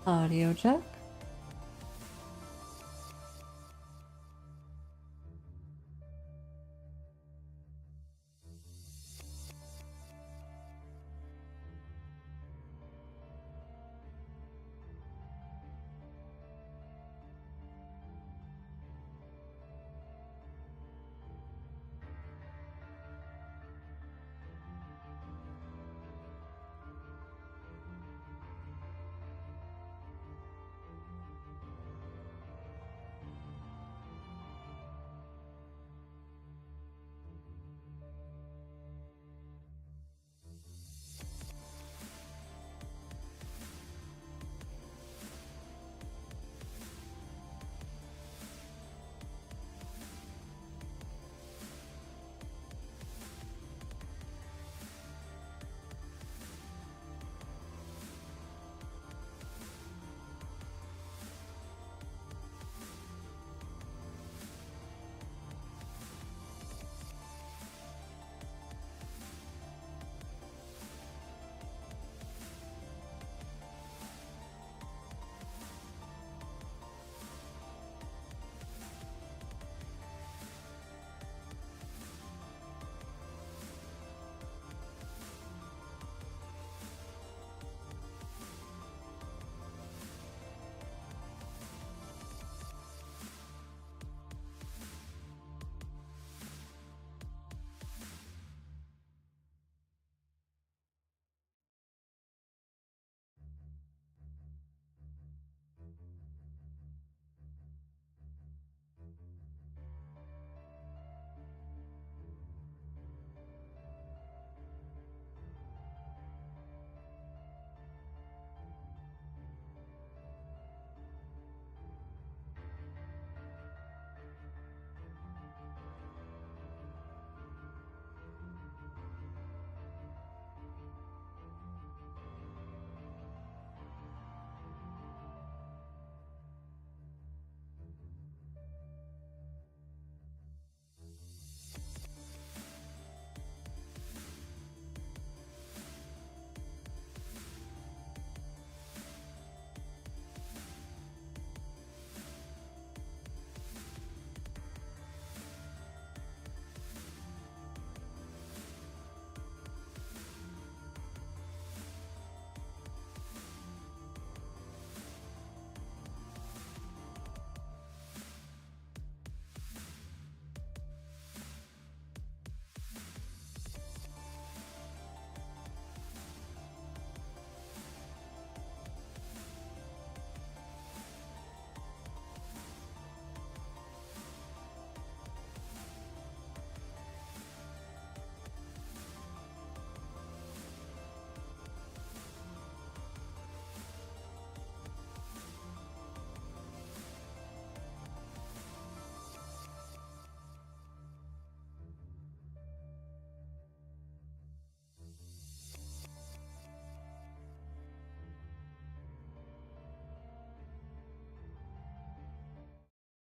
Audio check.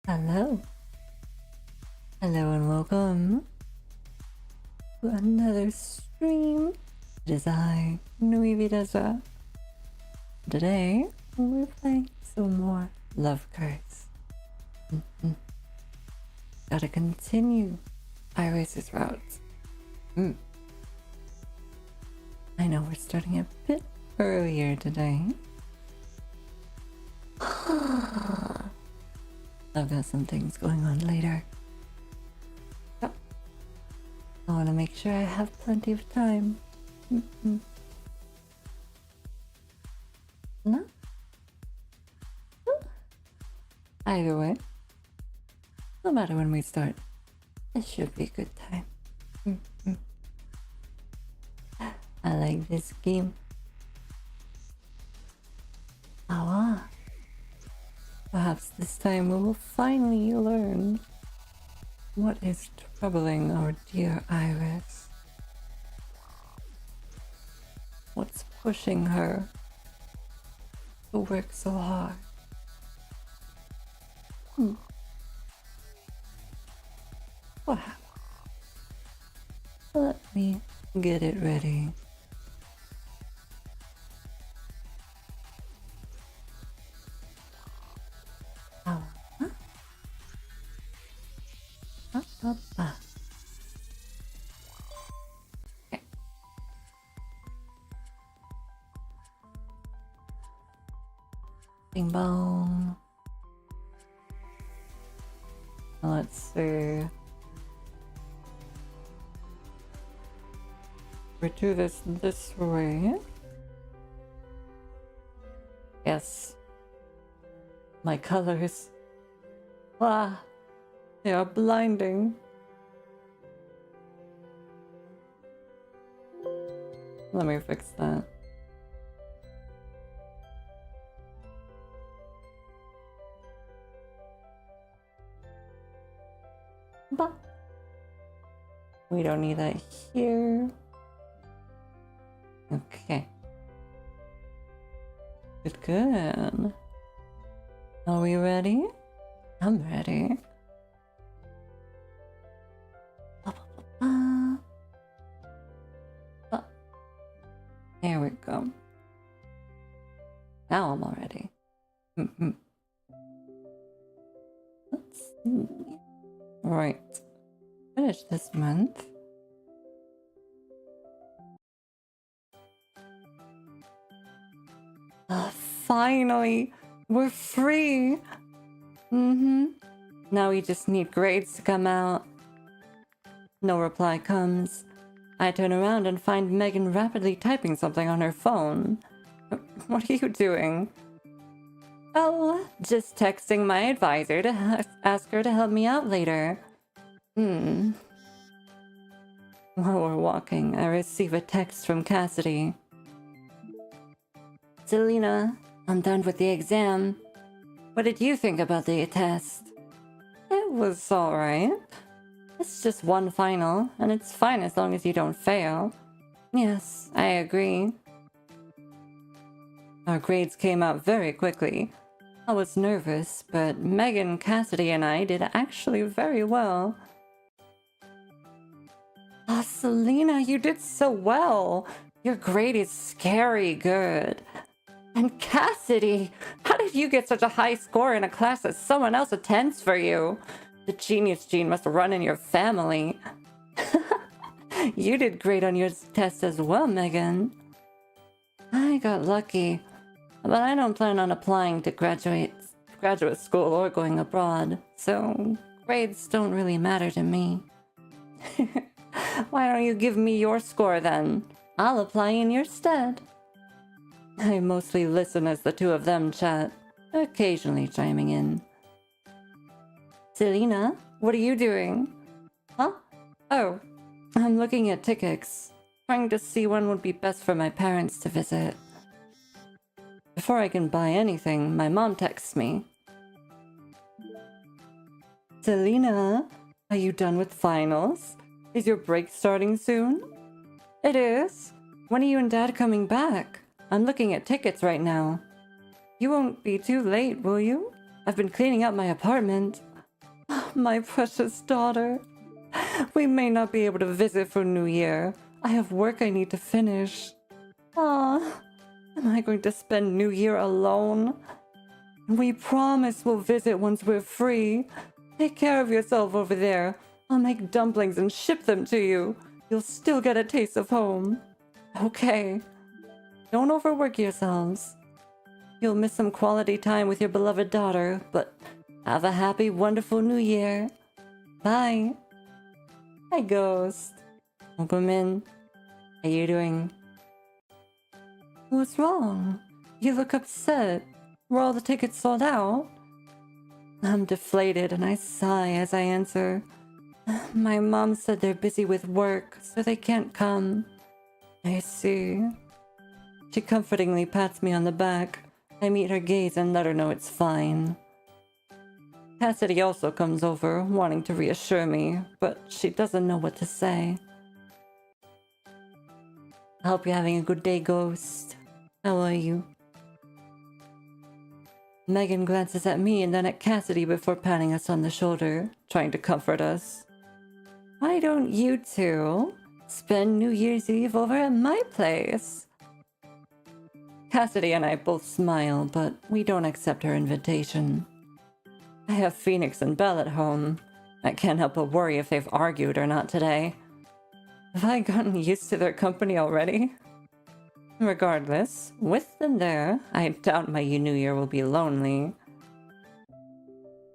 Hello. Hello and welcome to another stream. It is I, nuivhi.bsky. Today, we're playing some more love cards. Gotta continue Iris's route. I know we're starting a bit earlier today. I've got some things going on later. So, I want to make sure I have plenty of time. No? Either way, no matter when we start, it should be a good time. I like this game. Perhaps this time we will finally learn what is troubling our dear Iris. What's pushing her to work so hard? What happened? Let me get it ready. Bing bong. Let's see. We do this way. Yes. My colors. Wow. They are blinding. Let me fix that. But we don't need that here. Okay. Good. Are we ready? I'm ready. There we go. Now I'm all ready. Let's see. Right. Finish this month. Finally! We're free! Now we just need grades to come out. No reply comes. I turn around and find Megan rapidly typing something on her phone. What are you doing? Oh, just texting my advisor to ask her to help me out later. While we're walking, I receive a text from Cassidy. Selena, I'm done with the exam. What did you think about the test? It was alright. It's just one final, and it's fine as long as you don't fail. Yes, I agree. Our grades came out very quickly. I was nervous, but Megan, Cassidy, and I did actually very well. Oh, Selena, you did so well. Your grade is scary good. And Cassidy, how did you get such a high score in a class that someone else attends for you? The genius gene must run in your family. You did great on your test as well, Megan. I got lucky, but I don't plan on applying to graduate school or going abroad, so grades don't really matter to me. Why don't you give me your score then? I'll apply in your stead. I mostly listen as the two of them chat, occasionally chiming in. Selena, what are you doing? Huh? Oh, I'm looking at tickets, trying to see when would be best for my parents to visit. Before I can buy anything, my mom texts me. Selena, are you done with finals? Is your break starting soon? It is. When are you and Dad coming back? I'm looking at tickets right now. You won't be too late, will you? I've been cleaning up my apartment. My precious daughter. We may not be able to visit for New Year. I have work I need to finish. Ah, am I going to spend New Year alone? We promise we'll visit once we're free. Take care of yourself over there. I'll make dumplings and ship them to you. You'll still get a taste of home. Okay. Don't overwork yourselves. You'll miss some quality time with your beloved daughter, but have a happy, wonderful New Year. Bye. Hi, Ghost. Welcome in. How you doing? What's wrong? You look upset. Were all the tickets sold out? I'm deflated and I sigh as I answer. My mom said they're busy with work, so they can't come. I see. She comfortingly pats me on the back. I meet her gaze and let her know it's fine. Cassidy also comes over, wanting to reassure me, but she doesn't know what to say. I hope you're having a good day, Ghost. How are you? Megan glances at me and then at Cassidy before patting us on the shoulder, trying to comfort us. Why don't you two spend New Year's Eve over at my place? Cassidy and I both smile, but we don't accept her invitation. I have Phoenix and Belle at home. I can't help but worry if they've argued or not today. Have I gotten used to their company already? Regardless, with them there, I doubt my New Year will be lonely.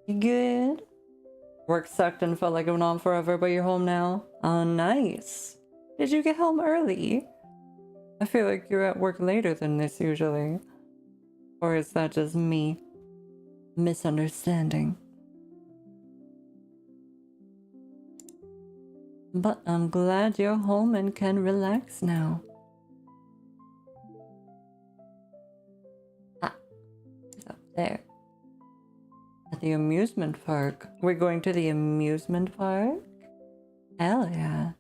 You good? Work sucked and felt like it went on forever, but you're home now? Oh, nice. Did you get home early? I feel like you're at work later than this usually. Or is that just me misunderstanding? But I'm glad you're home and can relax now. Ah, it's up there. At the amusement park. We're going to the amusement park? Hell yeah.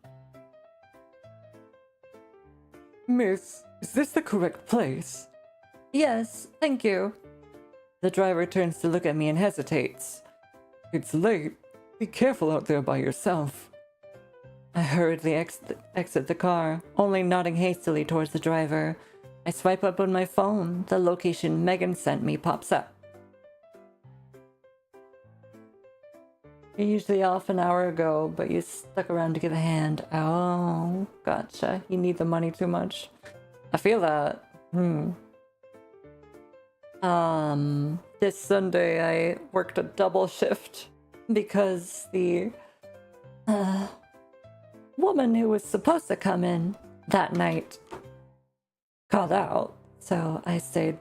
Miss, is this the correct place? Yes, thank you. The driver turns to look at me and hesitates. It's late. Be careful out there by yourself. I hurriedly exit the car, only nodding hastily towards the driver. I swipe up on my phone. The location Megan sent me pops up. You're usually off an hour ago, but you stuck around to give a hand. Oh, gotcha. You need the money too much. I feel that. This Sunday I worked a double shift because the woman who was supposed to come in that night called out, so I stayed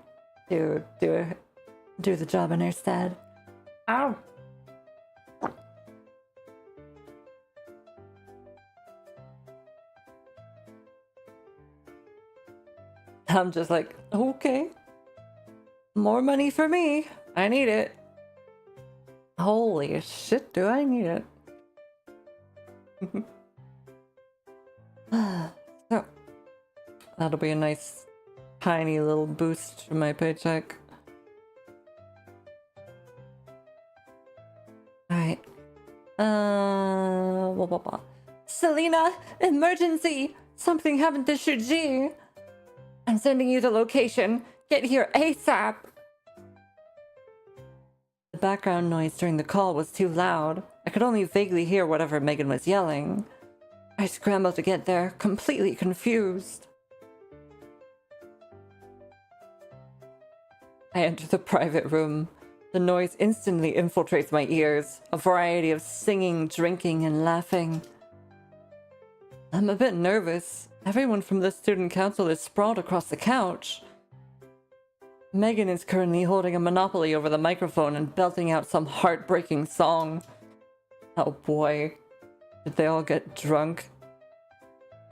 to do the job in her stead. Ow! I'm just like, okay. More money for me. I need it. Holy shit, do I need it? So, that'll be a nice, tiny little boost to my paycheck. Alright. Blah, blah, blah. Selena, emergency! Something happened to Shuji! I'm sending you the location. Get here ASAP! The background noise during the call was too loud. I could only vaguely hear whatever Megan was yelling. I scrambled to get there, completely confused. I enter the private room. The noise instantly infiltrates my ears, a variety of singing, drinking, and laughing. I'm a bit nervous. Everyone from the student council is sprawled across the couch. Megan is currently holding a monopoly over the microphone and belting out some heartbreaking song. Oh boy. Did they all get drunk?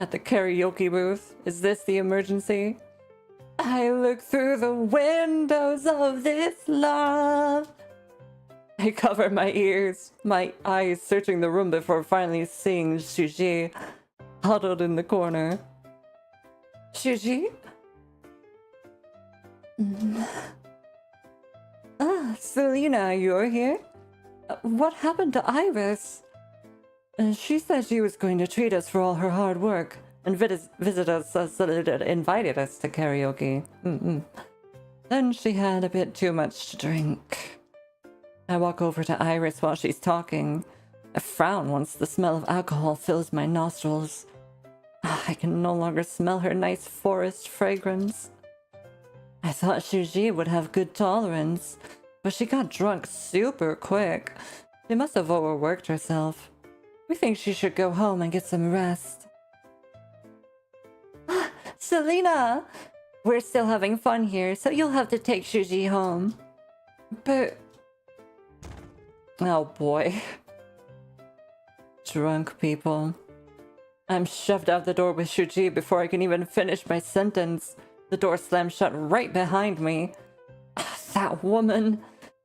At the karaoke booth? Is this the emergency? I look through the windows of this love. I cover my ears, my eyes searching the room before finally seeing Shuji huddled in the corner. Shuji? Selena, you're here? What happened to Iris? She said she was going to treat us for all her hard work and visit us, invited us to karaoke. Then she had a bit too much to drink. I walk over to Iris while she's talking. I frown once the smell of alcohol fills my nostrils. I can no longer smell her nice forest fragrance. I thought Shuji would have good tolerance, but she got drunk super quick. She must have overworked herself. We think she should go home and get some rest. Selena! We're still having fun here, so you'll have to take Shuji home. But... oh boy. Drunk people. I'm shoved out the door with Shuji before I can even finish my sentence. The door slams shut right behind me. That woman.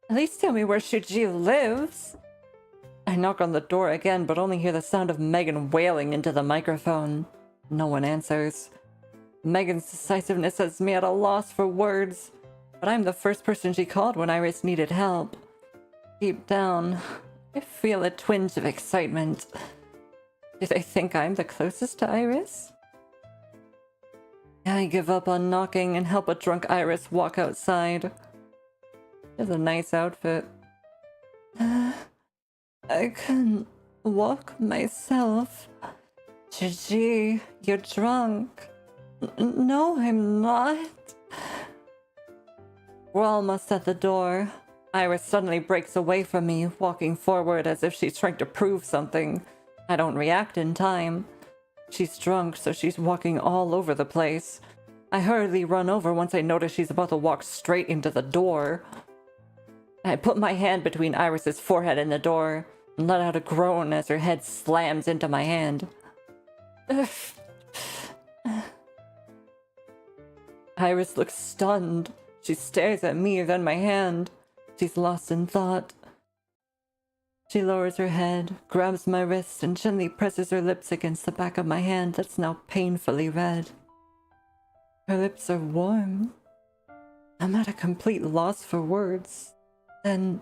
At least tell me where Shuji lives. I knock on the door again, but only hear the sound of Megan wailing into the microphone. No one answers. Megan's decisiveness has me at a loss for words, but I'm the first person she called when Iris needed help. Deep down, I feel a twinge of excitement. Do they think I'm the closest to Iris? I give up on knocking and help a drunk Iris walk outside. She has a nice outfit. I can walk myself. Gigi, you're drunk. No, I'm not. We're almost at the door. Iris suddenly breaks away from me, walking forward as if she's trying to prove something. I don't react in time. She's drunk, so she's walking all over the place. I hurriedly run over once I notice she's about to walk straight into the door. I put my hand between Iris's forehead and the door and let out a groan as her head slams into my hand. Iris looks stunned. She stares at me, then my hand. She's lost in thought. She lowers her head, grabs my wrist, and gently presses her lips against the back of my hand that's now painfully red. Her lips are warm. I'm at a complete loss for words. Then...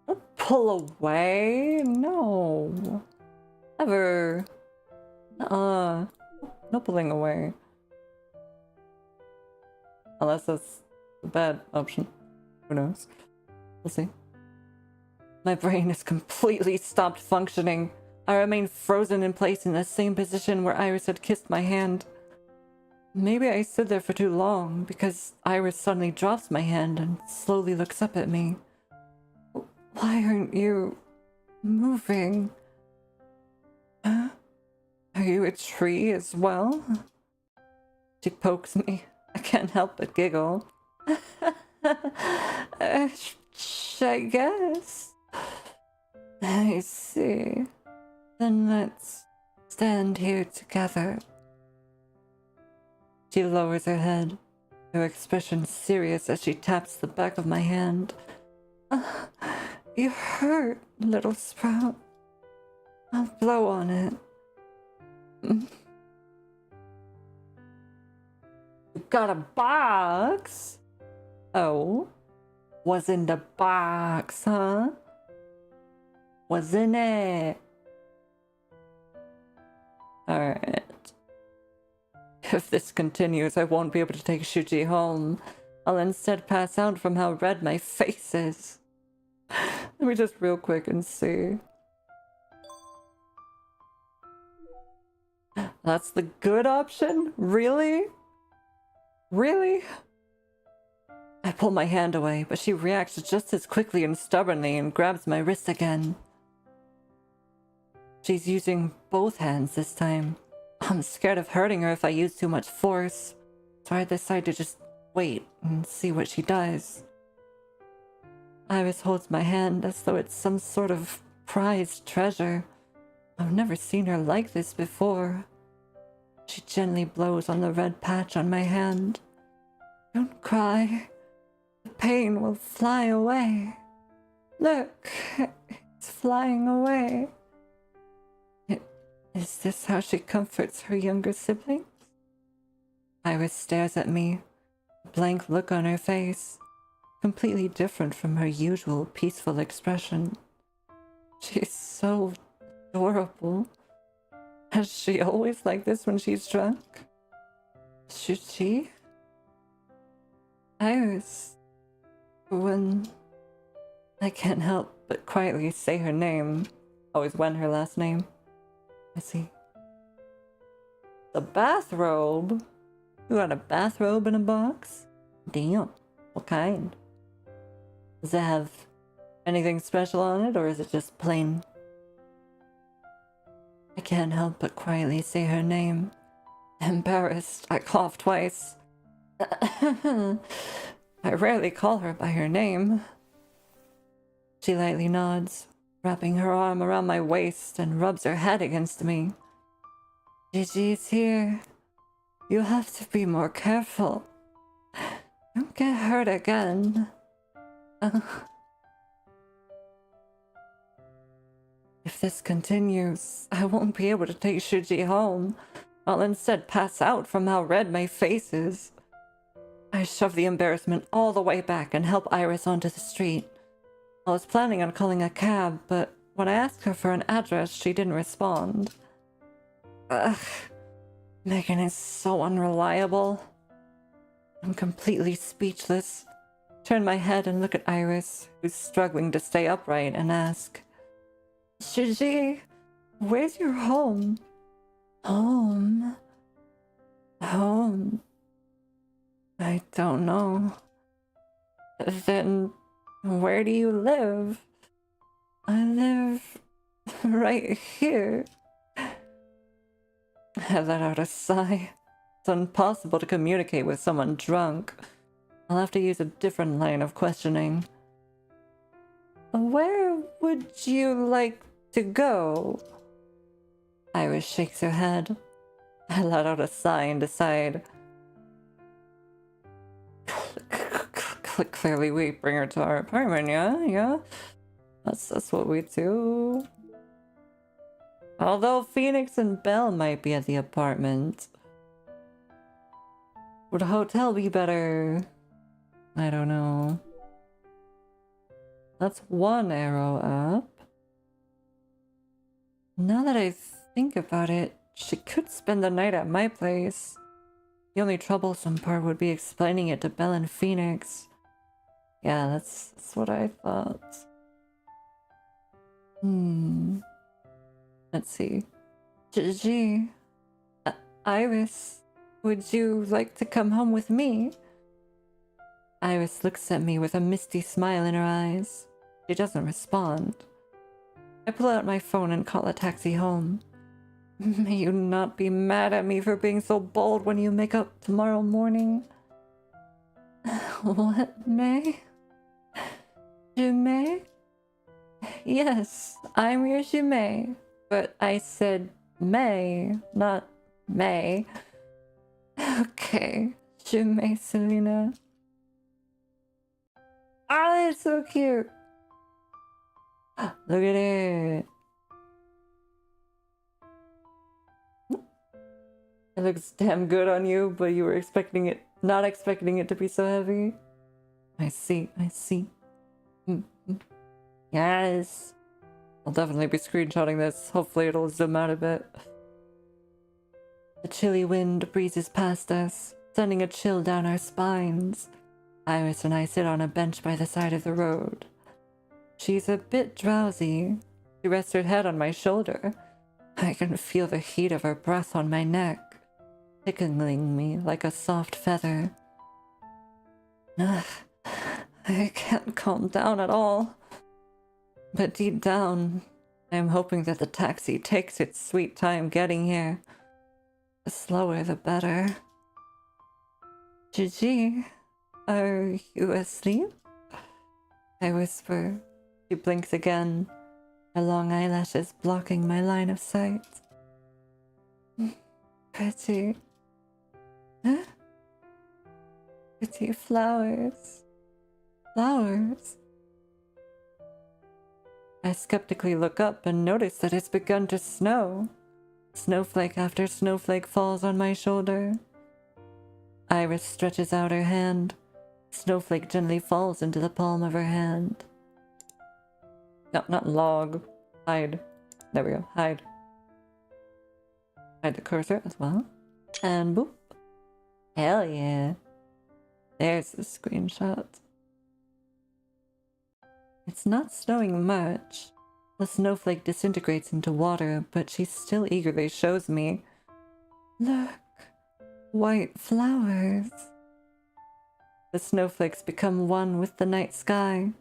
don't pull away? No. Ever. No pulling away. Unless that's a bad option. Who knows? We'll see. My brain has completely stopped functioning. I remain frozen in place in the same position where Iris had kissed my hand. Maybe I stood there for too long, because Iris suddenly drops my hand and slowly looks up at me. Why aren't you moving? Huh? Are you a tree as well? She pokes me. I can't help but giggle. I guess. I see. Then let's stand here together. She lowers her head, her expression serious as she taps the back of my hand. You hurt, little sprout. I'll blow on it. You got a box? Oh? Was in the box, huh? Was in it? Alright. If this continues, I won't be able to take Shuji home. I'll instead pass out from how red my face is. Let me just real quick and see. That's the good option? Really? Really? I pull my hand away, but she reacts just as quickly and stubbornly and grabs my wrist again. She's using both hands this time. I'm scared of hurting her if I use too much force, so I decide to just wait and see what she does. Iris holds my hand as though it's some sort of prized treasure. I've never seen her like this before. She gently blows on the red patch on my hand. Don't cry. The pain will fly away. Look, it's flying away. Is this how she comforts her younger siblings? Iris stares at me, a blank look on her face, completely different from her usual peaceful expression. She's so adorable. Is she always like this when she's drunk? Should she? Iris. When... I can't help but quietly say her name. Always when her last name. I see. The bathrobe? You got a bathrobe in a box? Damn. What kind? Does it have anything special on it, or is it just plain? I can't help but quietly say her name. Embarrassed, I cough twice. I rarely call her by her name. She lightly nods, wrapping her arm around my waist and rubs her head against me. Gigi's here. You have to be more careful. Don't get hurt again. If this continues, I won't be able to take Shuji home. I'll instead pass out from how red my face is. I shove the embarrassment all the way back and help Iris onto the street. I was planning on calling a cab, but when I asked her for an address, she didn't respond. Ugh. Megan is so unreliable. I'm completely speechless. Turn my head and look at Iris, who's struggling to stay upright, and ask, Shuji, where's your home? Home? don't know. Then where do you live? I live right here. I let out a sigh. It's impossible to communicate with someone drunk. I'll have to use a different line of questioning. Where would you like to go? Iris shakes her head. I let out a sigh and decide. Clearly we bring her to our apartment, yeah? That's what we do. Although Phoenix and Belle might be at the apartment. Would a hotel be better? I don't know. That's one arrow up. Now that I think about it, she could spend the night at my place. The only troublesome part would be explaining it to Belle and Phoenix. Yeah, that's what I thought. Let's see. Gigi. Iris, would you like to come home with me? Iris looks at me with a misty smile in her eyes. She doesn't respond. I pull out my phone and call a taxi home. May you not be mad at me for being so bold when you make up tomorrow morning. What, May? Jumei? Yes, I'm your Jumei, but I said May, not May. Okay, Jumei Selena. Oh, that's so cute. Look at it. It looks damn good on you, but you were not expecting it to be so heavy. I see. Yes. I'll definitely be screenshotting this. Hopefully it'll zoom out a bit. The chilly wind breezes past us, sending a chill down our spines. Iris and I sit on a bench by the side of the road. She's a bit drowsy. She rests her head on my shoulder. I can feel the heat of her breath on my neck, tickling me like a soft feather. I can't calm down at all. But deep down, I'm hoping that the taxi takes its sweet time getting here. The slower the better. Gigi, are you asleep? I whisper. She blinks again, her long eyelashes blocking my line of sight. Pretty. Huh? Pretty flowers. Flowers? I skeptically look up and notice that it's begun to snow. Snowflake after snowflake falls on my shoulder. Iris stretches out her hand. Snowflake gently falls into the palm of her hand. No, not log. Hide. There we go. Hide. Hide the cursor as well. And boop. Hell yeah. There's the screenshot. It's not snowing much. The snowflake disintegrates into water, but she still eagerly shows me. Look. White flowers. The snowflakes become one with the night sky.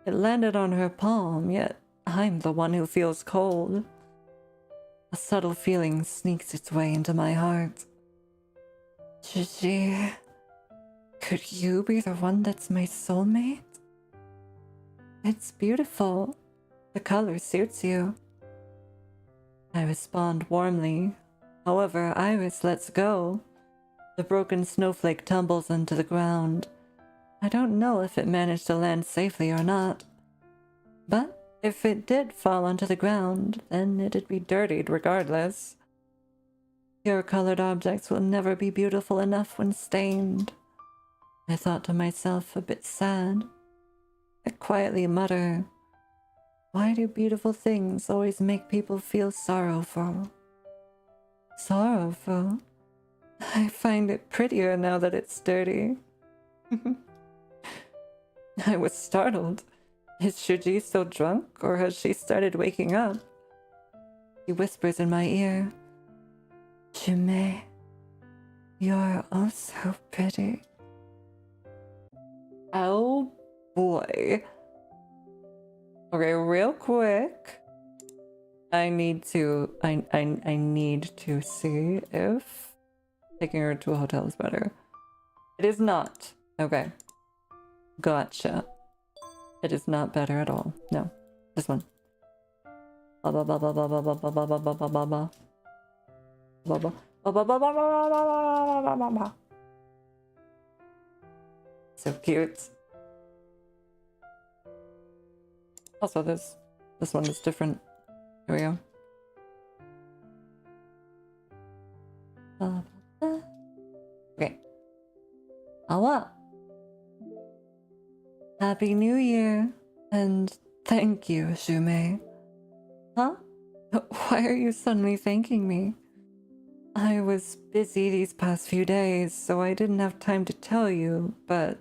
It landed on her palm, yet I'm the one who feels cold. A subtle feeling sneaks its way into my heart. Gigi, could you be the one that's my soulmate? It's beautiful. The color suits you. I respond warmly. However, Iris lets go. The broken snowflake tumbles onto the ground. I don't know if it managed to land safely or not. But if it did fall onto the ground, then it'd be dirtied regardless. Pure colored objects will never be beautiful enough when stained. I thought to myself, a bit sad. I quietly mutter, why do beautiful things always make people feel sorrowful? Sorrowful? I find it prettier now that it's dirty. I was startled. Is Shuji still drunk, or has she started waking up? She whispers in my ear, Jumei, you're oh so pretty. Oh boy. Okay, real quick. I need to see if taking her to a hotel is better. It is not. Okay. Gotcha. It is not better at all. No. This one. Ba ba ba ba ba ba ba ba ba ba ba ba ba ba. Ba ba ba ba ba ba ba ba ba ba. So cute. Also, this one is different. Here we go. Okay. Awa. Happy New Year, and thank you, Shumei. Huh? Why are you suddenly thanking me? I was busy these past few days, so I didn't have time to tell you, but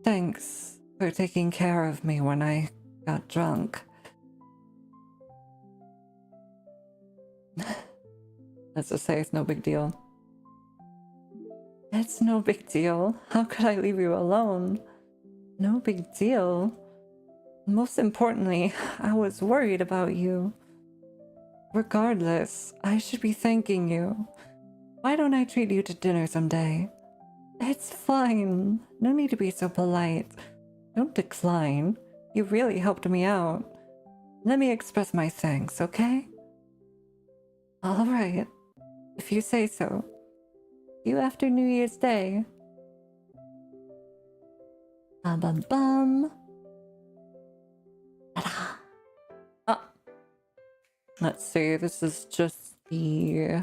thanks for taking care of me when I got drunk. Let's just say it's no big deal. It's no big deal. How could I leave you alone? No big deal. Most importantly, I was worried about you. Regardless, I should be thanking you. Why don't I treat you to dinner someday? It's fine. No need to be so polite. Don't decline. You really helped me out. Let me express my thanks, okay? Alright. If you say so. See you after New Year's Day. Bum bum bum. Ta-da. Ah. Let's see, this is just the...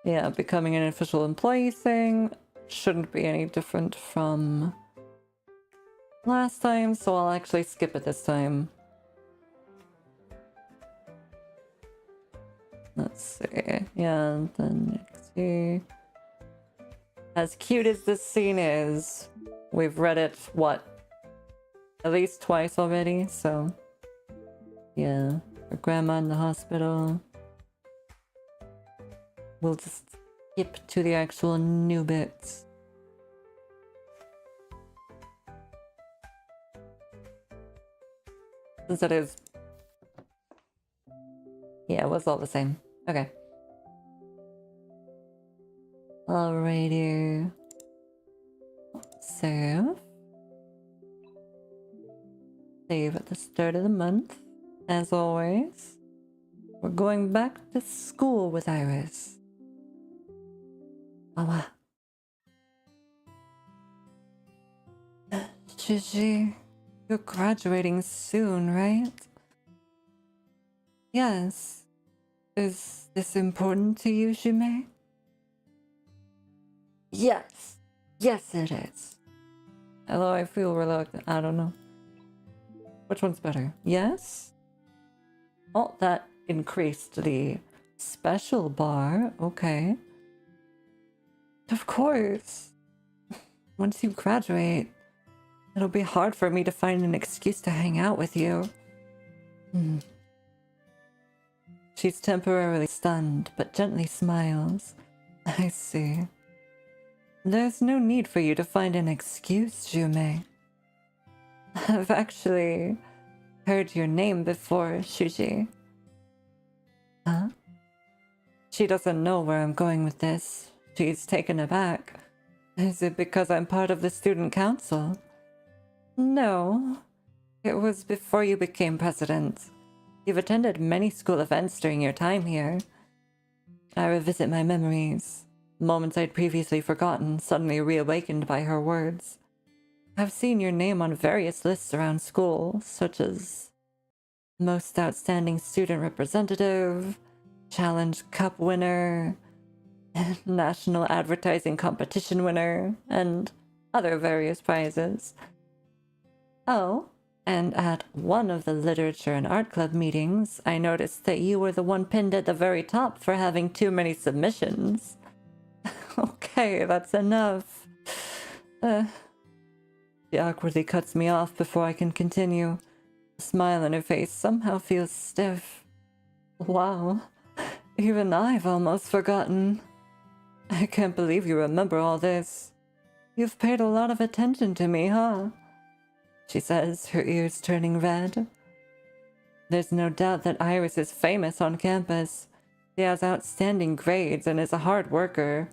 Yeah, becoming an official employee thing. Shouldn't be any different from last time, so I'll actually skip it this time. Let's see. Yeah, and then let's see. As cute as this scene is, we've read it, what? At least twice already, so... Yeah. Her grandma in the hospital. We'll just skip to the actual new bits. Since it is... Yeah, it was all the same. Okay. Alrighty. Save. Save at the start of the month. As always. We're going back to school with Iris. Awa. Gigi, you're graduating soon, right? Yes. Is this important to you, Shumei? Yes. Yes, it is. Although I feel reluctant. I don't know. Which one's better? Yes? Oh, that increased the special bar. Okay. Of course. Once you graduate, it'll be hard for me to find an excuse to hang out with you. She's temporarily stunned, but gently smiles. I see. There's no need for you to find an excuse, Shumei. I've actually heard your name before, Shuji. Huh? She doesn't know where I'm going with this. She's taken aback. Is it because I'm part of the student council? No. It was before you became president. You've attended many school events during your time here. I revisit my memories. Moments I'd previously forgotten, suddenly reawakened by her words. I've seen your name on various lists around school, such as Most Outstanding Student Representative, Challenge Cup winner, National Advertising Competition winner, and other various prizes. Oh, and at one of the Literature and Art Club meetings, I noticed that you were the one pinned at the very top for having too many submissions. Okay, that's enough. She awkwardly cuts me off before I can continue. The smile on her face somehow feels stiff. Wow, even I've almost forgotten. I can't believe you remember all this. You've paid a lot of attention to me, huh? She says, her ears turning red. There's no doubt that Iris is famous on campus. She has outstanding grades and is a hard worker.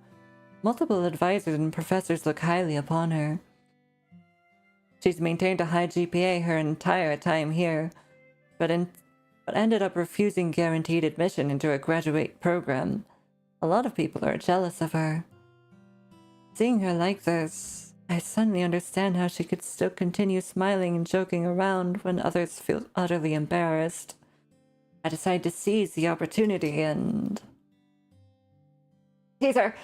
Multiple advisors and professors look highly upon her. She's maintained a high GPA her entire time here, but ended up refusing guaranteed admission into a graduate program. A lot of people are jealous of her. Seeing her like this, I suddenly understand how she could still continue smiling and joking around when others feel utterly embarrassed. I decide to seize the opportunity and... Teaser!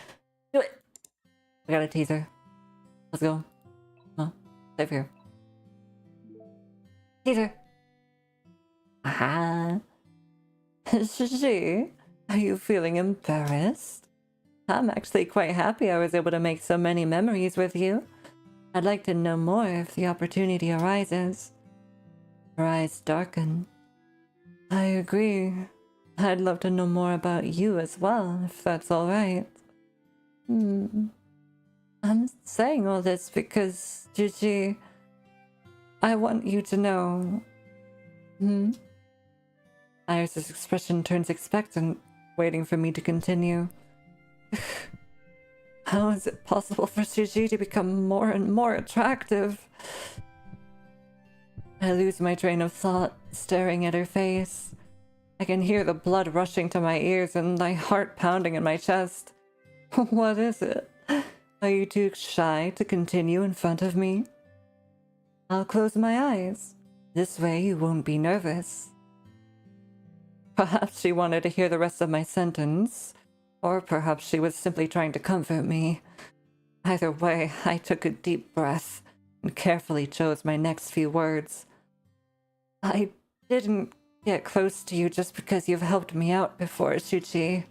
Do it! I got a teaser. Let's go. Oh, save here. Teaser! Aha! Shishi, are you feeling embarrassed? I'm actually quite happy I was able to make so many memories with you. I'd like to know more if the opportunity arises. Her eyes darken. I agree. I'd love to know more about you as well, if that's alright. I'm saying all this because, Gigi, I want you to know. Iris's expression turns expectant, waiting for me to continue. How is it possible for Gigi to become more and more attractive? I lose my train of thought, staring at her face. I can hear the blood rushing to my ears and my heart pounding in my chest. What is it? Are you too shy to continue in front of me? I'll close my eyes. This way you won't be nervous. Perhaps she wanted to hear the rest of my sentence, or perhaps she was simply trying to comfort me. Either way, I took a deep breath and carefully chose my next few words. I didn't get close to you just because you've helped me out before, Shuchi.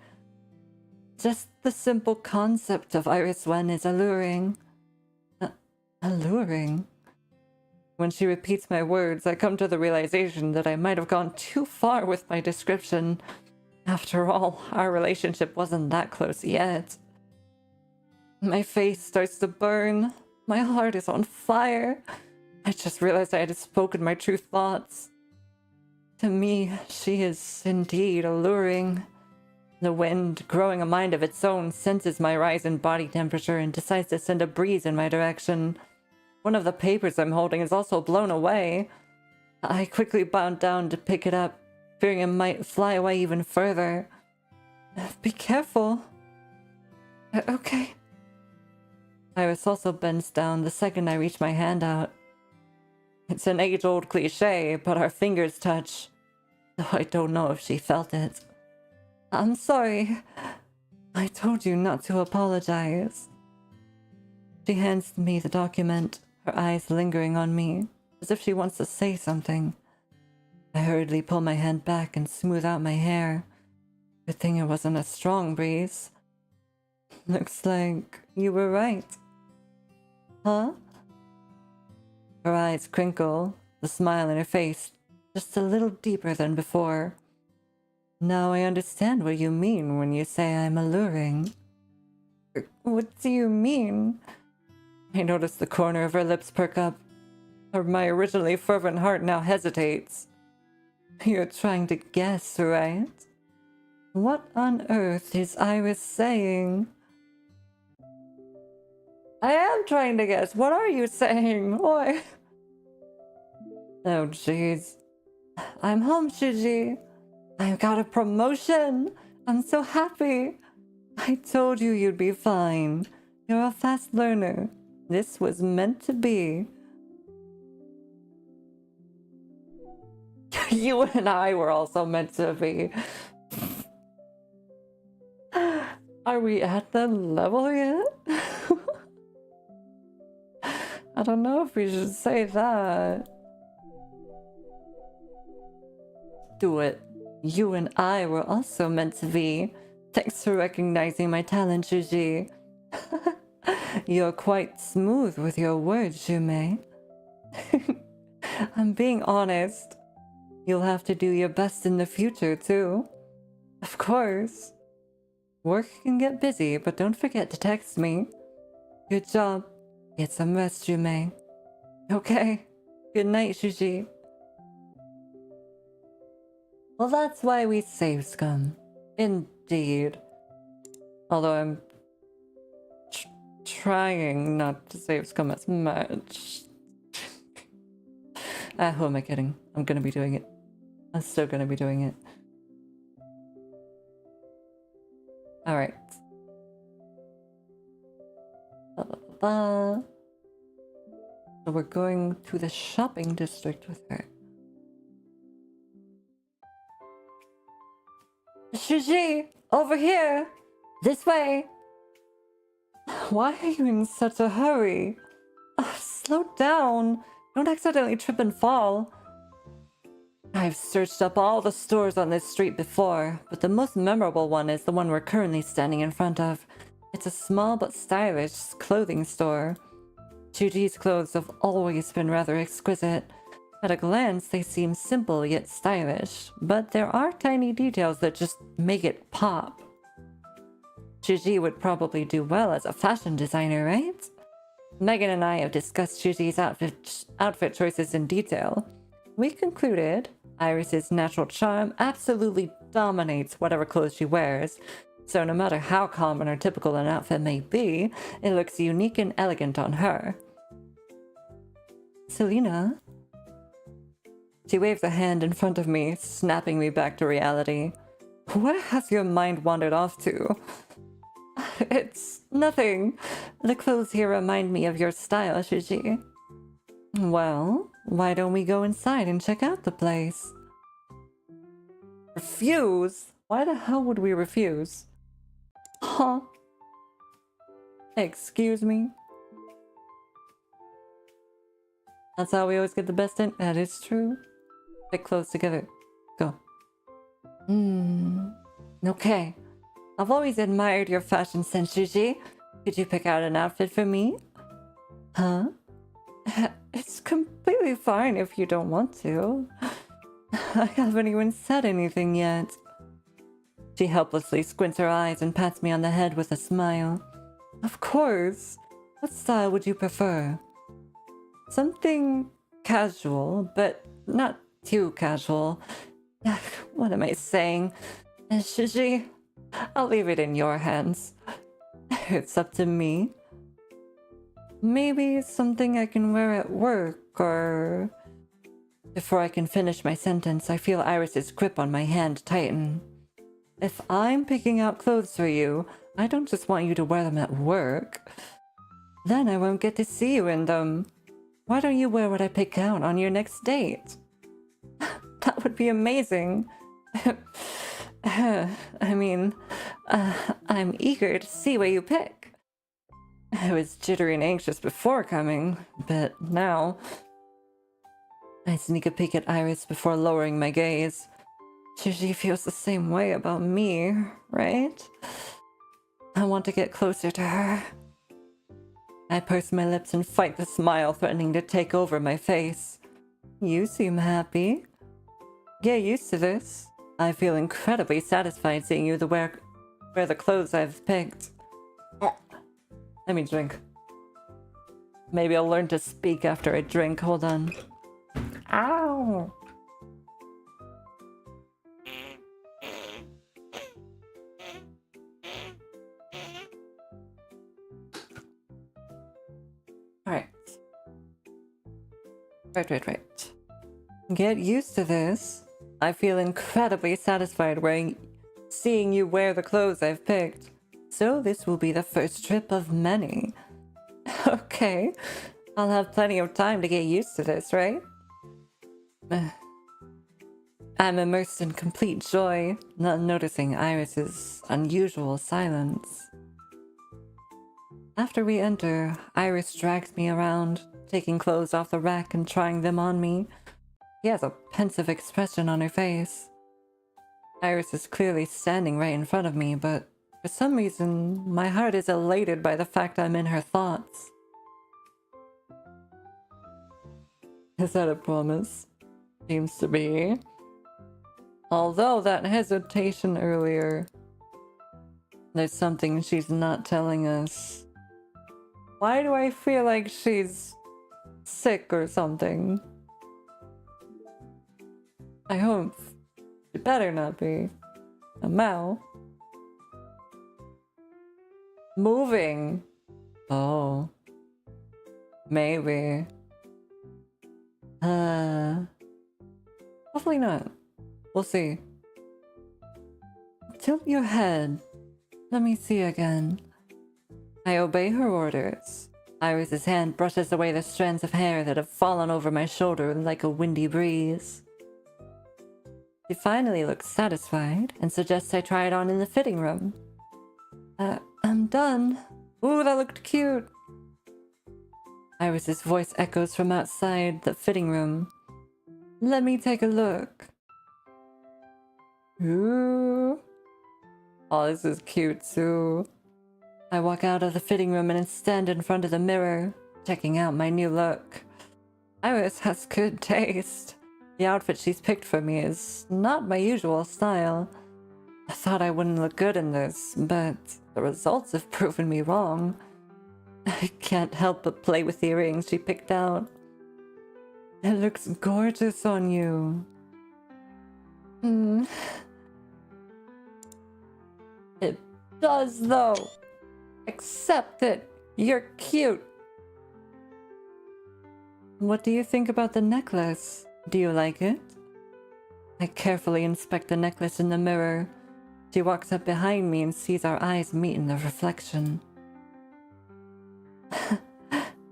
Just the simple concept of Iris Wen is alluring. Alluring? When she repeats my words, I come to the realization that I might have gone too far with my description. After all, our relationship wasn't that close yet. My face starts to burn. My heart is on fire. I just realized I had spoken my true thoughts. To me, she is indeed alluring. The wind, growing a mind of its own, senses my rise in body temperature and decides to send a breeze in my direction. One of the papers I'm holding is also blown away. I quickly bowed down to pick it up, fearing it might fly away even further. Be careful. Okay. Iris also bends down the second I reach my hand out. It's an age-old cliche, but our fingers touch, though I don't know if she felt it. I'm sorry. I told you not to apologize. She hands me the document, her eyes lingering on me, as if she wants to say something. I hurriedly pull my hand back and smooth out my hair. Good thing it wasn't a strong breeze. Looks like you were right. Huh? Her eyes crinkle, the smile in her face just a little deeper than before. Now I understand what you mean when you say I'm alluring. What do you mean? I notice the corner of her lips perk up. My originally fervent heart now hesitates. You're trying to guess, right? What on earth is Iris saying? I am trying to guess. What are you saying? Oi. Oh, jeez. I'm home, Shiji. I got a promotion. I'm so happy. I told you you'd be fine. You're a fast learner. This was meant to be. You and I were also meant to be. Are we at that level yet? I don't know if we should say that. Do it. You and I were also meant to be. Thanks for recognizing my talent, Shuji. You're quite smooth with your words, Shumei. I'm being honest. You'll have to do your best in the future, too. Of course. Work can get busy, but don't forget to text me. Good job. Get some rest, Yume. Okay. Good night, Shuji. Well, that's why we save scum. Indeed. Although I'm trying not to save scum as much. Who am I kidding? I'm gonna be doing it. I'm still gonna be doing it. Alright. So we're going to the shopping district with her. Shuji! Over here! This way! Why are you in such a hurry? Slow down! Don't accidentally trip and fall. I've searched up all the stores on this street before, but the most memorable one is the one we're currently standing in front of. It's a small but stylish clothing store. Shuji's clothes have always been rather exquisite. At a glance, they seem simple yet stylish, but there are tiny details that just make it pop. Shuji would probably do well as a fashion designer, right? Megan and I have discussed Shuji's outfit choices in detail. We concluded Iris's natural charm absolutely dominates whatever clothes she wears, so no matter how common or typical an outfit may be, it looks unique and elegant on her. Selena? She waves a hand in front of me, snapping me back to reality. Where has your mind wandered off to? It's nothing. The clothes here remind me of your style, Shuji. Well, why don't we go inside and check out the place? Refuse? Why the hell would we refuse? Huh? Excuse me? That's how we always get the best in. That is true. Stick close together. Go. Okay. I've always admired your fashion sense, Shuji. Could you pick out an outfit for me? Huh? It's completely fine if you don't want to. I haven't even said anything yet. She helplessly squints her eyes and pats me on the head with a smile. Of course. What style would you prefer? Something casual, but not too casual. What am I saying? Shuji, I'll leave it in your hands. It's up to me. Maybe something I can wear at work, or... Before I can finish my sentence, I feel Iris's grip on my hand tighten. If I'm picking out clothes for you, I don't just want you to wear them at work. Then I won't get to see you in them. Why don't you wear what I pick out on your next date? That would be amazing. I mean, I'm eager to see what you pick. I was jittery and anxious before coming, but now... I sneak a peek at Iris before lowering my gaze. Shuji feels the same way about me, right? I want to get closer to her. I purse my lips and fight the smile threatening to take over my face. You seem happy. Get used to this. I feel incredibly satisfied seeing you wear the clothes I've picked. Let me drink. Maybe I'll learn to speak after I drink. Hold on. Ow! Alright. Right. Get used to this. I feel incredibly satisfied seeing you wear the clothes I've picked. So this will be the first trip of many. Okay. I'll have plenty of time to get used to this, right? I'm immersed in complete joy, not noticing Iris's unusual silence. After we enter, Iris drags me around, taking clothes off the rack and trying them on me. She has a pensive expression on her face. Iris is clearly standing right in front of me, but for some reason, my heart is elated by the fact I'm in her thoughts. Is that a promise? Seems to be. Although that hesitation earlier, there's something she's not telling us. Why do I feel like she's sick or something? I hope she better not be. A Mao. Moving. Oh. Maybe. Hopefully not. We'll see. Tilt your head. Let me see again. I obey her orders. Iris's hand brushes away the strands of hair that have fallen over my shoulder like a windy breeze. She finally looks satisfied and suggests I try it on in the fitting room. I'm done. Ooh, that looked cute. Iris's voice echoes from outside the fitting room. Let me take a look. Ooh. Oh, this is cute too. I walk out of the fitting room and stand in front of the mirror, checking out my new look. Iris has good taste. The outfit she's picked for me is not my usual style. I thought I wouldn't look good in this, but the results have proven me wrong. I can't help but play with the earrings she picked out. It looks gorgeous on you. It does, though. Accept it. You're cute. What do you think about the necklace? Do you like it? I carefully inspect the necklace in the mirror. She walks up behind me and sees our eyes meet in the reflection.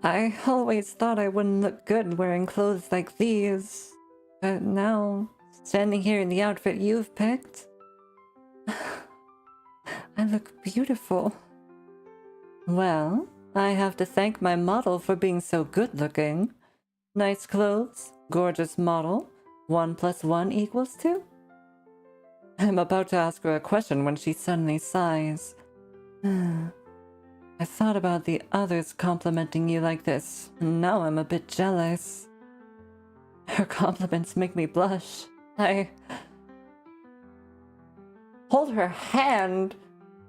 I always thought I wouldn't look good wearing clothes like these. But now, standing here in the outfit you've picked, I look beautiful. Well, I have to thank my model for being so good looking. Nice clothes, gorgeous model. 1 + 1 = 2. I'm about to ask her a question when she suddenly sighs. I thought about the others complimenting you like this, and now I'm a bit jealous. Her compliments make me blush. I hold her hand.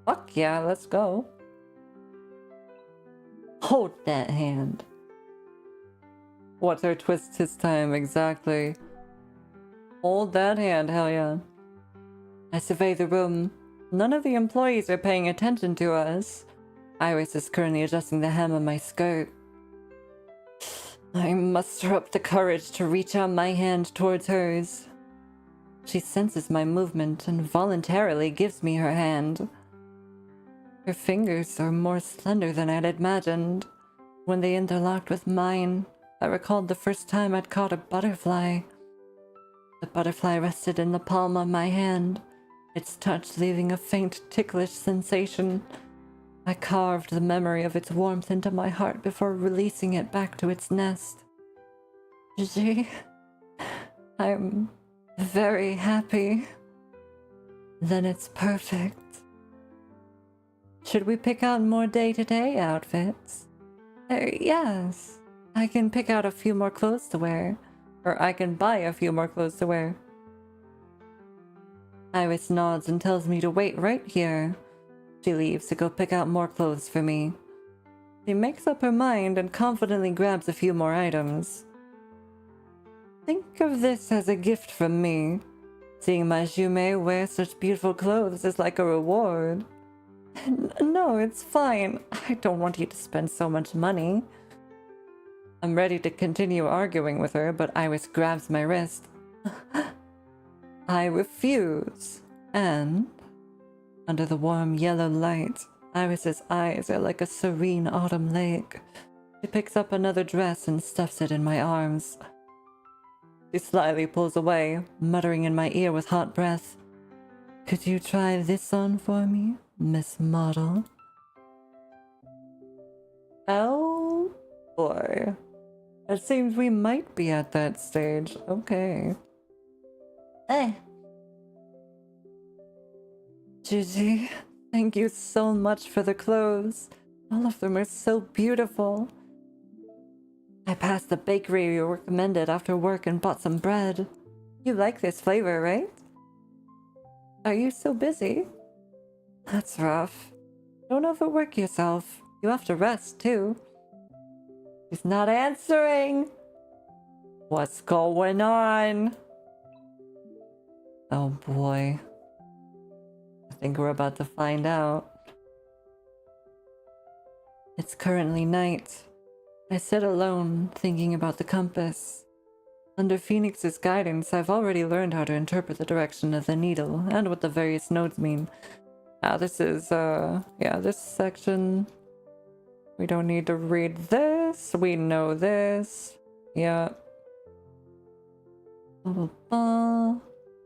Fuck yeah, let's go. Hold that hand. What's her twist this time exactly? Hold that hand, hell yeah. I survey the room. None of the employees are paying attention to us. Iris is currently adjusting the hem of my skirt. I muster up the courage to reach out my hand towards hers. She senses my movement and voluntarily gives me her hand. Her fingers are more slender than I'd imagined. When they interlocked with mine, I recalled the first time I'd caught a butterfly. The butterfly rested in the palm of my hand, its touch leaving a faint ticklish sensation. I carved the memory of its warmth into my heart before releasing it back to its nest. I'm very happy. Then it's perfect. Should we pick out more day-to-day outfits? Yes. I can pick out a few more clothes to wear. Or I can buy a few more clothes to wear. Iris nods and tells me to wait right here. She leaves to go pick out more clothes for me. She makes up her mind and confidently grabs a few more items. Think of this as a gift from me. Seeing my Jume wear such beautiful clothes is like a reward. No, it's fine. I don't want you to spend so much money. I'm ready to continue arguing with her, but Iris grabs my wrist. I refuse. And, under the warm yellow light, Iris's eyes are like a serene autumn lake. She picks up another dress and stuffs it in my arms. She slyly pulls away, muttering in my ear with hot breath. Could you try this on for me, Miss Model? Oh boy. It seems we might be at that stage. Okay. Hey. Gigi, thank you so much for the clothes. All of them are so beautiful. I passed the bakery you recommended after work and bought some bread. You like this flavor, right? Are you so busy? That's rough. Don't overwork yourself. You have to rest, too. He's not answering. What's going on? Oh boy. I think we're about to find out. It's currently night. I sit alone, thinking about the compass. Under Phoenix's guidance, I've already learned how to interpret the direction of the needle and what the various nodes mean. This is, yeah, this section. We don't need to read this. We know this. Yeah. Blah, blah, blah.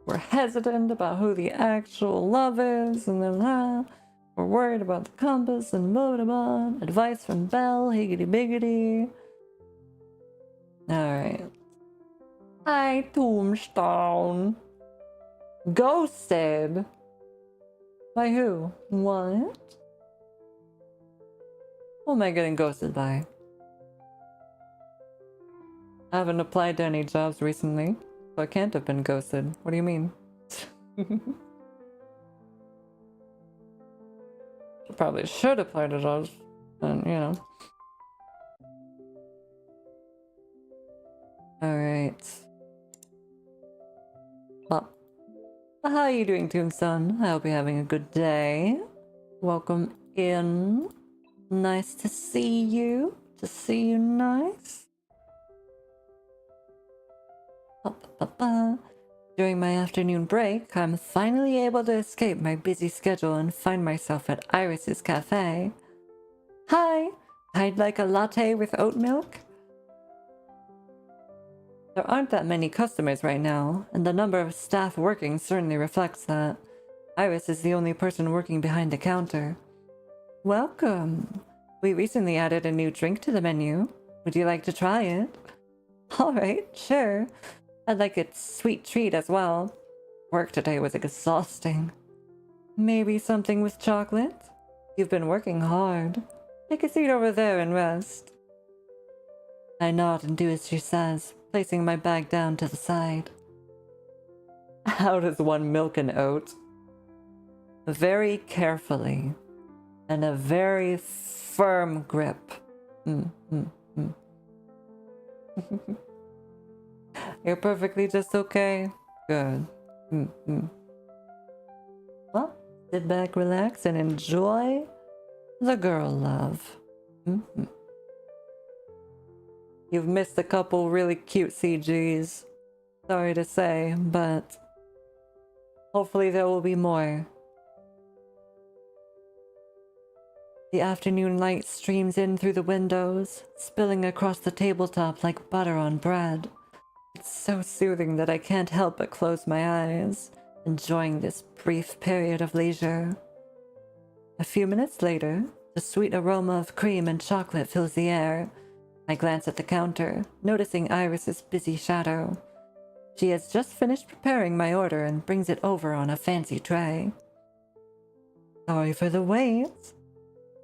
We're hesitant about who the actual love is, and then, we're worried about the compass, and blah, blah, blah. Advice from Belle, higgity biggity. Alright. Hi, Tombstone. Ghosted? By who? What? Who am I getting ghosted by? I haven't applied to any jobs recently, so I can't have been ghosted. What do you mean? I probably should apply to jobs, and you know. Alright. Well, how are you doing, Tombstone? I hope you're having a good day. Welcome in. Nice to see you. To see you nice. During my afternoon break, I'm finally able to escape my busy schedule and find myself at Iris's cafe. Hi! I'd like a latte with oat milk. There aren't that many customers right now, and the number of staff working certainly reflects that. Iris is the only person working behind the counter. Welcome! We recently added a new drink to the menu. Would you like to try it? Alright, sure. I'd like a sweet treat as well. Work today was exhausting. Maybe something with chocolate? You've been working hard. Take a seat over there and rest. I nod and do as she says, placing my bag down to the side. How does one milk an oat? Very carefully, and a very firm grip. You're perfectly just okay. Good. Well, sit back, relax, and enjoy the girl love. You've missed a couple really cute CGs. Sorry to say, but hopefully there will be more. The afternoon light streams in through the windows, spilling across the tabletop like butter on bread. It's so soothing that I can't help but close my eyes, enjoying this brief period of leisure. A few minutes later, the sweet aroma of cream and chocolate fills the air. I glance at the counter, noticing Iris's busy shadow. She has just finished preparing my order and brings it over on a fancy tray. Sorry for the wait.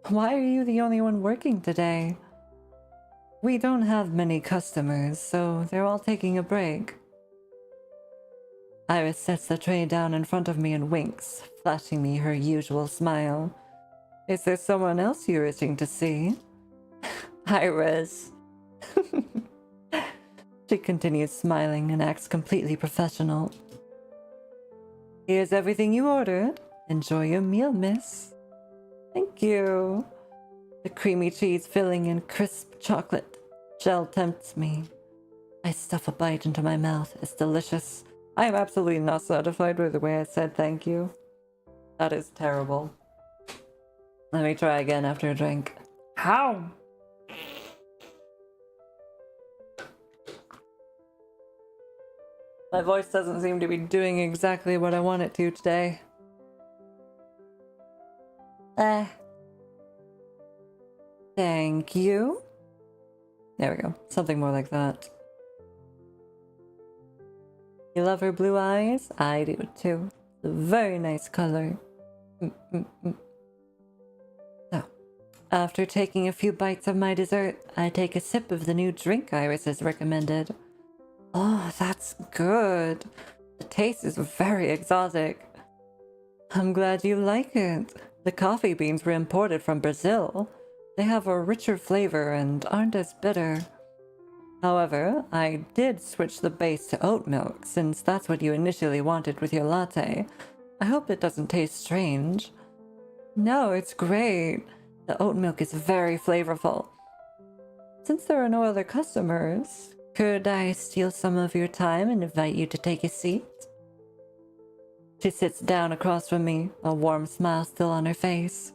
Why are you the only one working today? We don't have many customers, so they're all taking a break. Iris sets the tray down in front of me and winks, flashing me her usual smile. Is there someone else you're wishing to see? Iris. She continues smiling and acts completely professional. Here's everything you ordered. Enjoy your meal, miss. Thank you. The creamy cheese filling and crisp chocolate gel tempts me. I stuff a bite into my mouth. It's delicious. I am absolutely not satisfied with the way I said thank you. That is terrible. Let me try again after a drink. How? My voice doesn't seem to be doing exactly what I want it to today. Thank you. There we go. Something more like that. You love her blue eyes? I do too. It's a very nice color. So, after taking a few bites of my dessert, I take a sip of the new drink Iris has recommended. Oh, that's good. The taste is very exotic. I'm glad you like it. The coffee beans were imported from Brazil. They have a richer flavor and aren't as bitter. However, I did switch the base to oat milk since that's what you initially wanted with your latte. I hope it doesn't taste strange. No, it's great. The oat milk is very flavorful. Since there are no other customers, could I steal some of your time and invite you to take a seat? She sits down across from me, a warm smile still on her face,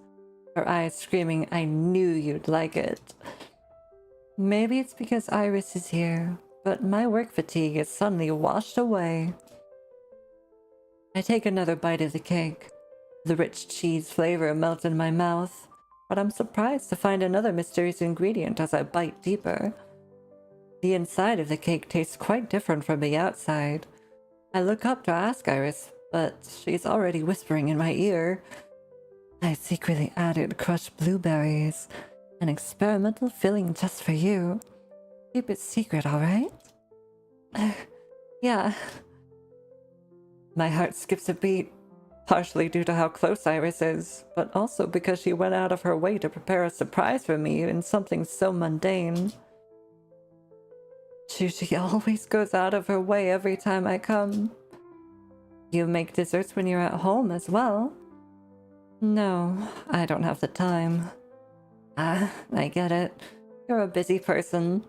her eyes screaming, "I knew you'd like it." Maybe it's because Iris is here, but my work fatigue is suddenly washed away. I take another bite of the cake. The rich cheese flavor melts in my mouth, but I'm surprised to find another mysterious ingredient as I bite deeper. The inside of the cake tastes quite different from the outside. I look up to ask Iris, but she's already whispering in my ear. I secretly added crushed blueberries, an experimental filling just for you. Keep it secret, alright? Yeah. My heart skips a beat, partially due to how close Iris is, but also because she went out of her way to prepare a surprise for me in something so mundane. She always goes out of her way every time I come. You make desserts when you're at home as well. No, I don't have the time. I get it. You're a busy person.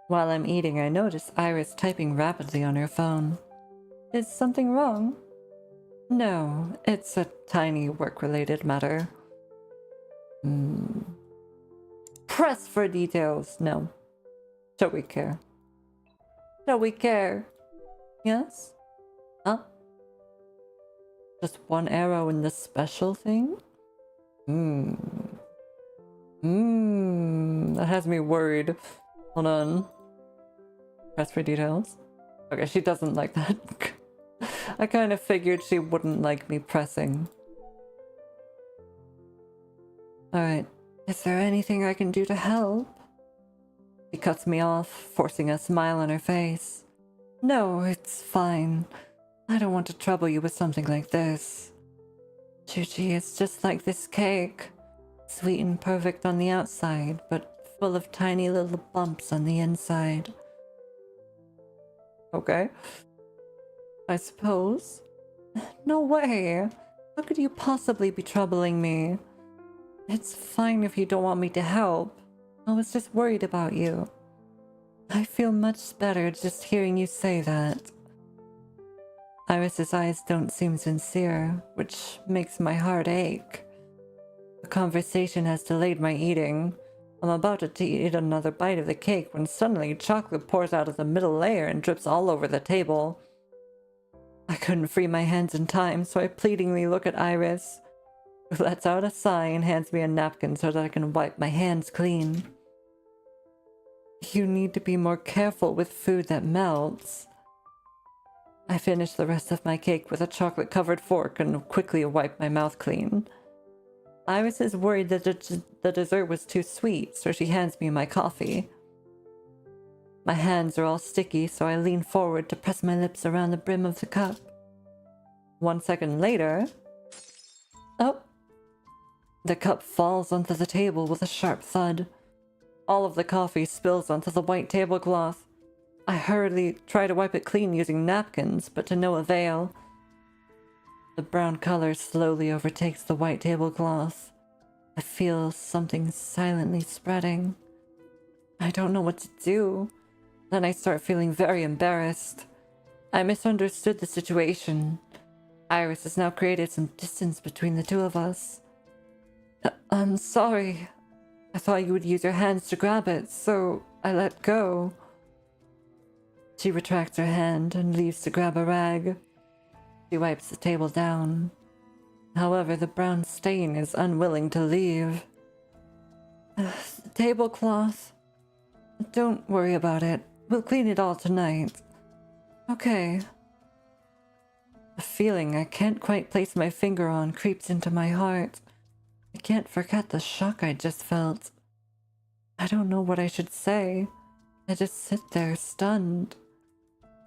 While I'm eating, I notice Iris typing rapidly on her phone. Is something wrong? No, it's a tiny work-related matter. Press for details. No. Shall we care? Shall we care? Yes? Huh? Just one arrow in the special thing? That has me worried. Hold on. Press for details. Okay, she doesn't like that. I kind of figured she wouldn't like me pressing. Alright, is there anything I can do to help? She cuts me off, forcing a smile on her face. No, it's fine. I don't want to trouble you with something like this. Chuchi, it's just like this cake. Sweet and perfect on the outside, but full of tiny little bumps on the inside. Okay. I suppose. No way. How could you possibly be troubling me? It's fine if you don't want me to help. I was just worried about you. I feel much better just hearing you say that. Iris's eyes don't seem sincere, which makes my heart ache. The conversation has delayed my eating. I'm about to eat another bite of the cake when suddenly chocolate pours out of the middle layer and drips all over the table. I couldn't free my hands in time, so I pleadingly look at Iris, who lets out a sigh and hands me a napkin so that I can wipe my hands clean. You need to be more careful with food that melts. I finish the rest of my cake with a chocolate-covered fork and quickly wipe my mouth clean. Iris is worried that the dessert was too sweet, so she hands me my coffee. My hands are all sticky, so I lean forward to press my lips around the brim of the cup. 1 second later... Oh! The cup falls onto the table with a sharp thud. All of the coffee spills onto the white tablecloth. I hurriedly try to wipe it clean using napkins, but to no avail. The brown color slowly overtakes the white tablecloth. I feel something silently spreading. I don't know what to do. Then I start feeling very embarrassed. I misunderstood the situation. Iris has now created some distance between the two of us. I'm sorry. I thought you would use your hands to grab it, so I let go. She retracts her hand and leaves to grab a rag. She wipes the table down. However, the brown stain is unwilling to leave. The tablecloth. Don't worry about it. We'll clean it all tonight. Okay. A feeling I can't quite place my finger on creeps into my heart. I can't forget the shock I just felt. I don't know what I should say. I just sit there, stunned.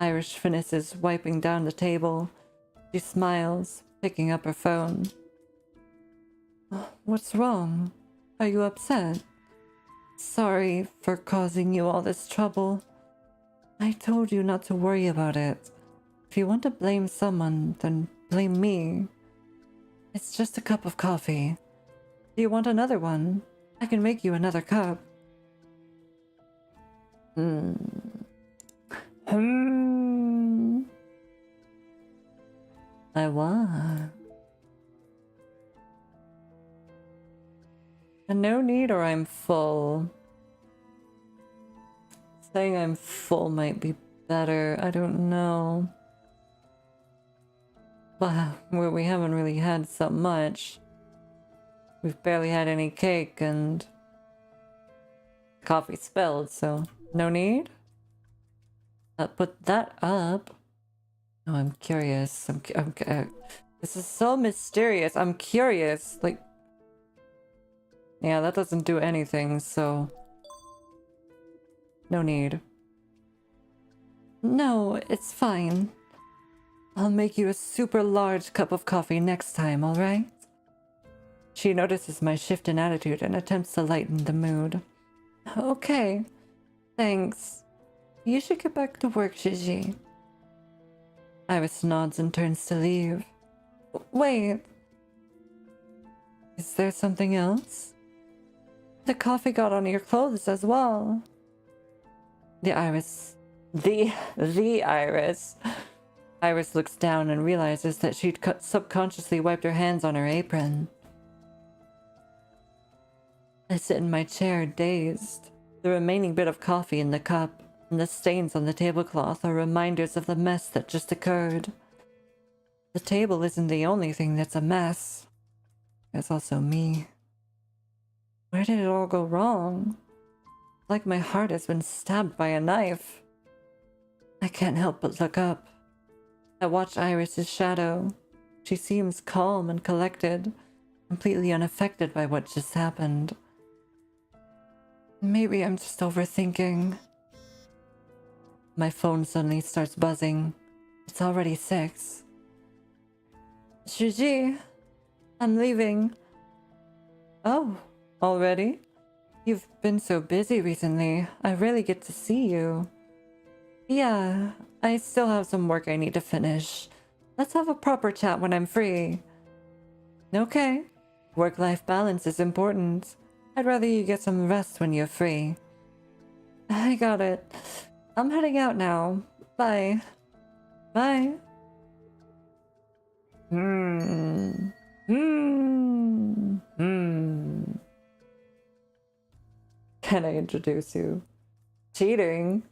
Iris finishes wiping down the table. She smiles, picking up her phone. What's wrong? Are you upset? Sorry for causing you all this trouble. I told you not to worry about it. If you want to blame someone, then blame me. It's just a cup of coffee. Do you want another one? I can make you another cup. Hmm. I want. And no need or I'm full. Saying I'm full might be better. I don't know. Well, we haven't really had so much. We've barely had any cake and coffee spilled, so no need. Put that up. Oh, I'm curious. This is so mysterious. I'm curious. Like, yeah, that doesn't do anything, so no need. No, it's fine. I'll make you a super large cup of coffee next time, alright? She notices my shift in attitude and attempts to lighten the mood. Okay, thanks. You should get back to work, Gigi. Iris nods and turns to leave. Wait. Is there something else? The coffee got on your clothes as well. The Iris. Iris looks down and realizes that she'd subconsciously wiped her hands on her apron. I sit in my chair, dazed. The remaining bit of coffee in the cup and the stains on the tablecloth are reminders of the mess that just occurred. The table isn't the only thing that's a mess. There's also me. Where did it all go wrong? Like my heart has been stabbed by a knife. I can't help but look up. I watch Iris's shadow. She seems calm and collected, completely unaffected by what just happened. Maybe I'm just overthinking. My phone suddenly starts buzzing. It's already 6. Shuji, I'm leaving. Oh, already? You've been so busy recently. I rarely get to see you. Yeah, I still have some work I need to finish. Let's have a proper chat when I'm free. Okay. Work-life balance is important. I'd rather you get some rest when you're free. I got it. I'm heading out now. Bye. Bye. Can I introduce you? Cheating?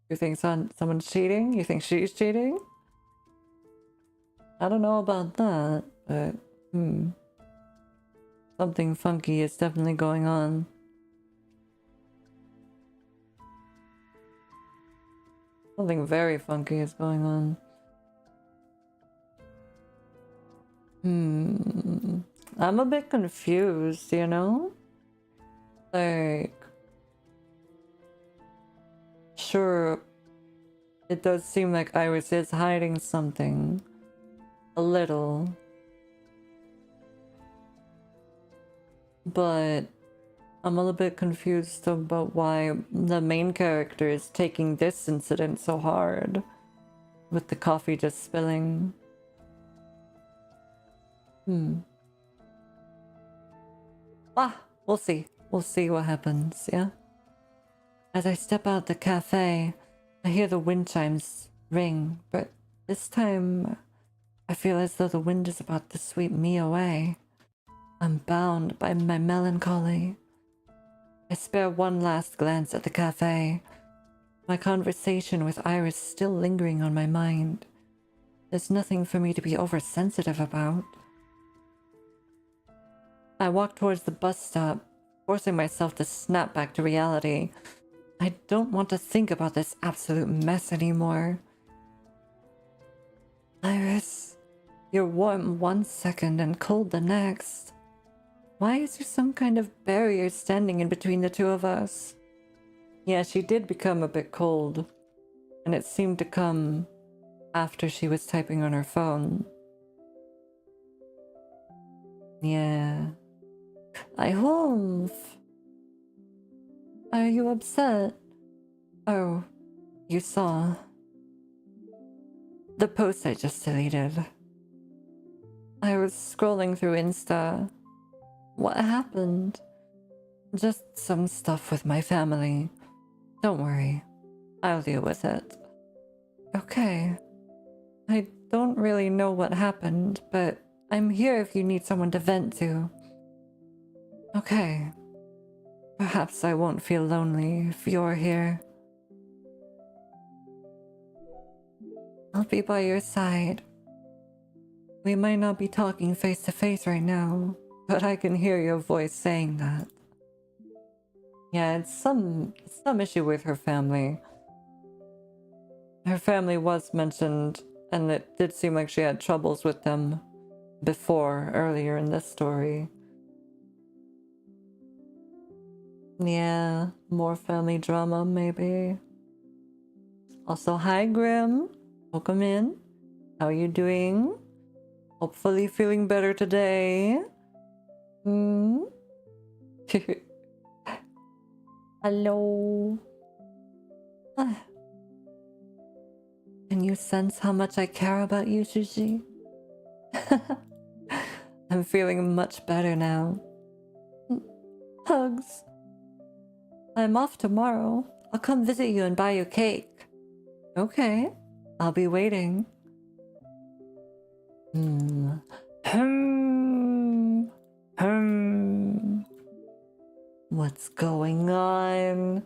You think someone's cheating? You think she's cheating? I don't know about that, but something funky is definitely going on. Something very funky is going on. I'm a bit confused, you know? Like, sure, it does seem like Iris is hiding something. A little. But I'm a little bit confused about why the main character is taking this incident so hard. With the coffee just spilling. We'll see. We'll see what happens, yeah? As I step out the cafe, I hear the wind chimes ring, but this time I feel as though the wind is about to sweep me away. I'm bound by my melancholy. I spare one last glance at the cafe, my conversation with Iris still lingering on my mind. There's nothing for me to be oversensitive about. I walk towards the bus stop, forcing myself to snap back to reality. I don't want to think about this absolute mess anymore. Iris, you're warm one second and cold the next. Why is there some kind of barrier standing in between the two of us? Yeah, she did become a bit cold, and it seemed to come after she was typing on her phone. Yeah. I hope. Are you upset? Oh, you saw the post I just deleted. I was scrolling through Insta. What happened? Just some stuff with my family. Don't worry. I'll deal with it. Okay. I don't really know what happened, but I'm here if you need someone to vent to. Okay. Perhaps I won't feel lonely if you're here. I'll be by your side. We might not be talking face to face right now, but I can hear your voice saying that. Yeah, it's some issue with her family. Her family was mentioned, and it did seem like she had troubles with them before, earlier in this story. Yeah, more family drama, maybe. Also, hi Grim. Welcome in. How are you doing? Hopefully feeling better today. Hello. Can you sense how much I care about you, Sushi? I'm feeling much better now. Hugs. I'm off tomorrow. I'll come visit you and buy you cake. Okay. I'll be waiting. What's going on?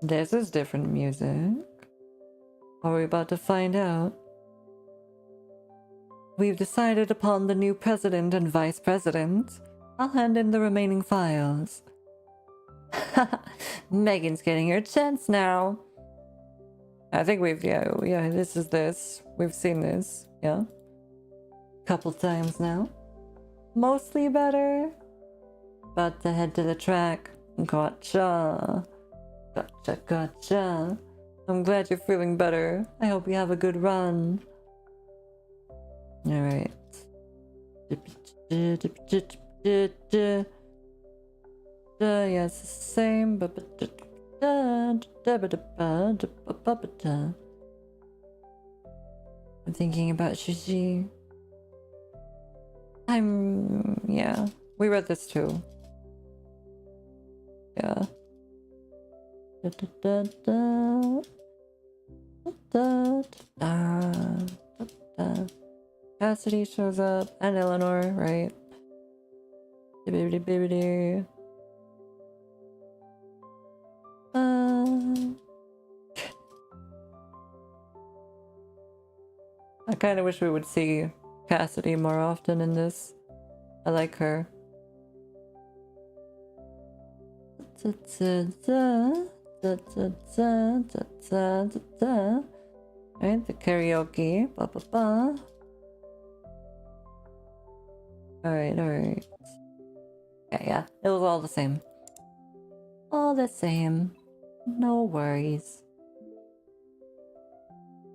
This is different music. Are we about to find out? We've decided upon the new president and vice president. I'll hand in the remaining files. Megan's getting her chance now. I think yeah, this is this. We've seen this, yeah. Couple times now. Mostly better. About to head to the track. Gotcha. Gotcha, gotcha. I'm glad you're feeling better. I hope you have a good run. Alright. Yeah, it's the same. I'm thinking about Shiji. Yeah. We read this too. Yeah. Cassidy shows up, and Eleanor, right? I kind of wish we would see Cassidy more often in this. I like her. Right, the karaoke. Ba ba ba. Alright, alright. Yeah, it was all the same. All the same. No worries.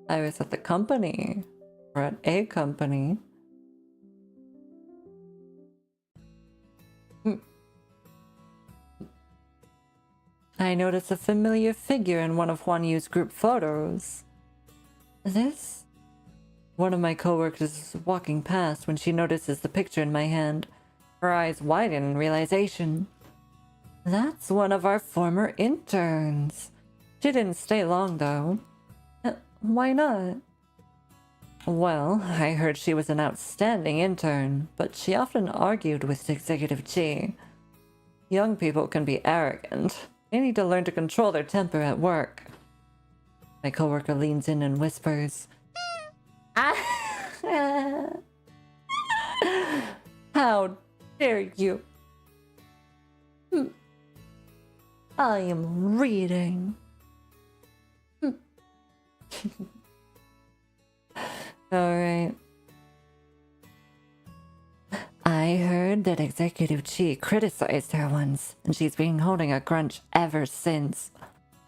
I was at the company. Or at a company. I noticed a familiar figure in one of Huan Yu's group photos. This? One of my coworkers is walking past when she notices the picture in my hand. Her eyes widen in realization. That's one of our former interns. She didn't stay long though. Why not? Well, I heard she was an outstanding intern, but she often argued with Executive Chi. Young people can be arrogant. They need to learn to control their temper at work. My coworker leans in and whispers, how dare you? I am reading. Alright. I heard that Executive Chi criticized her once, and she's been holding a grudge ever since.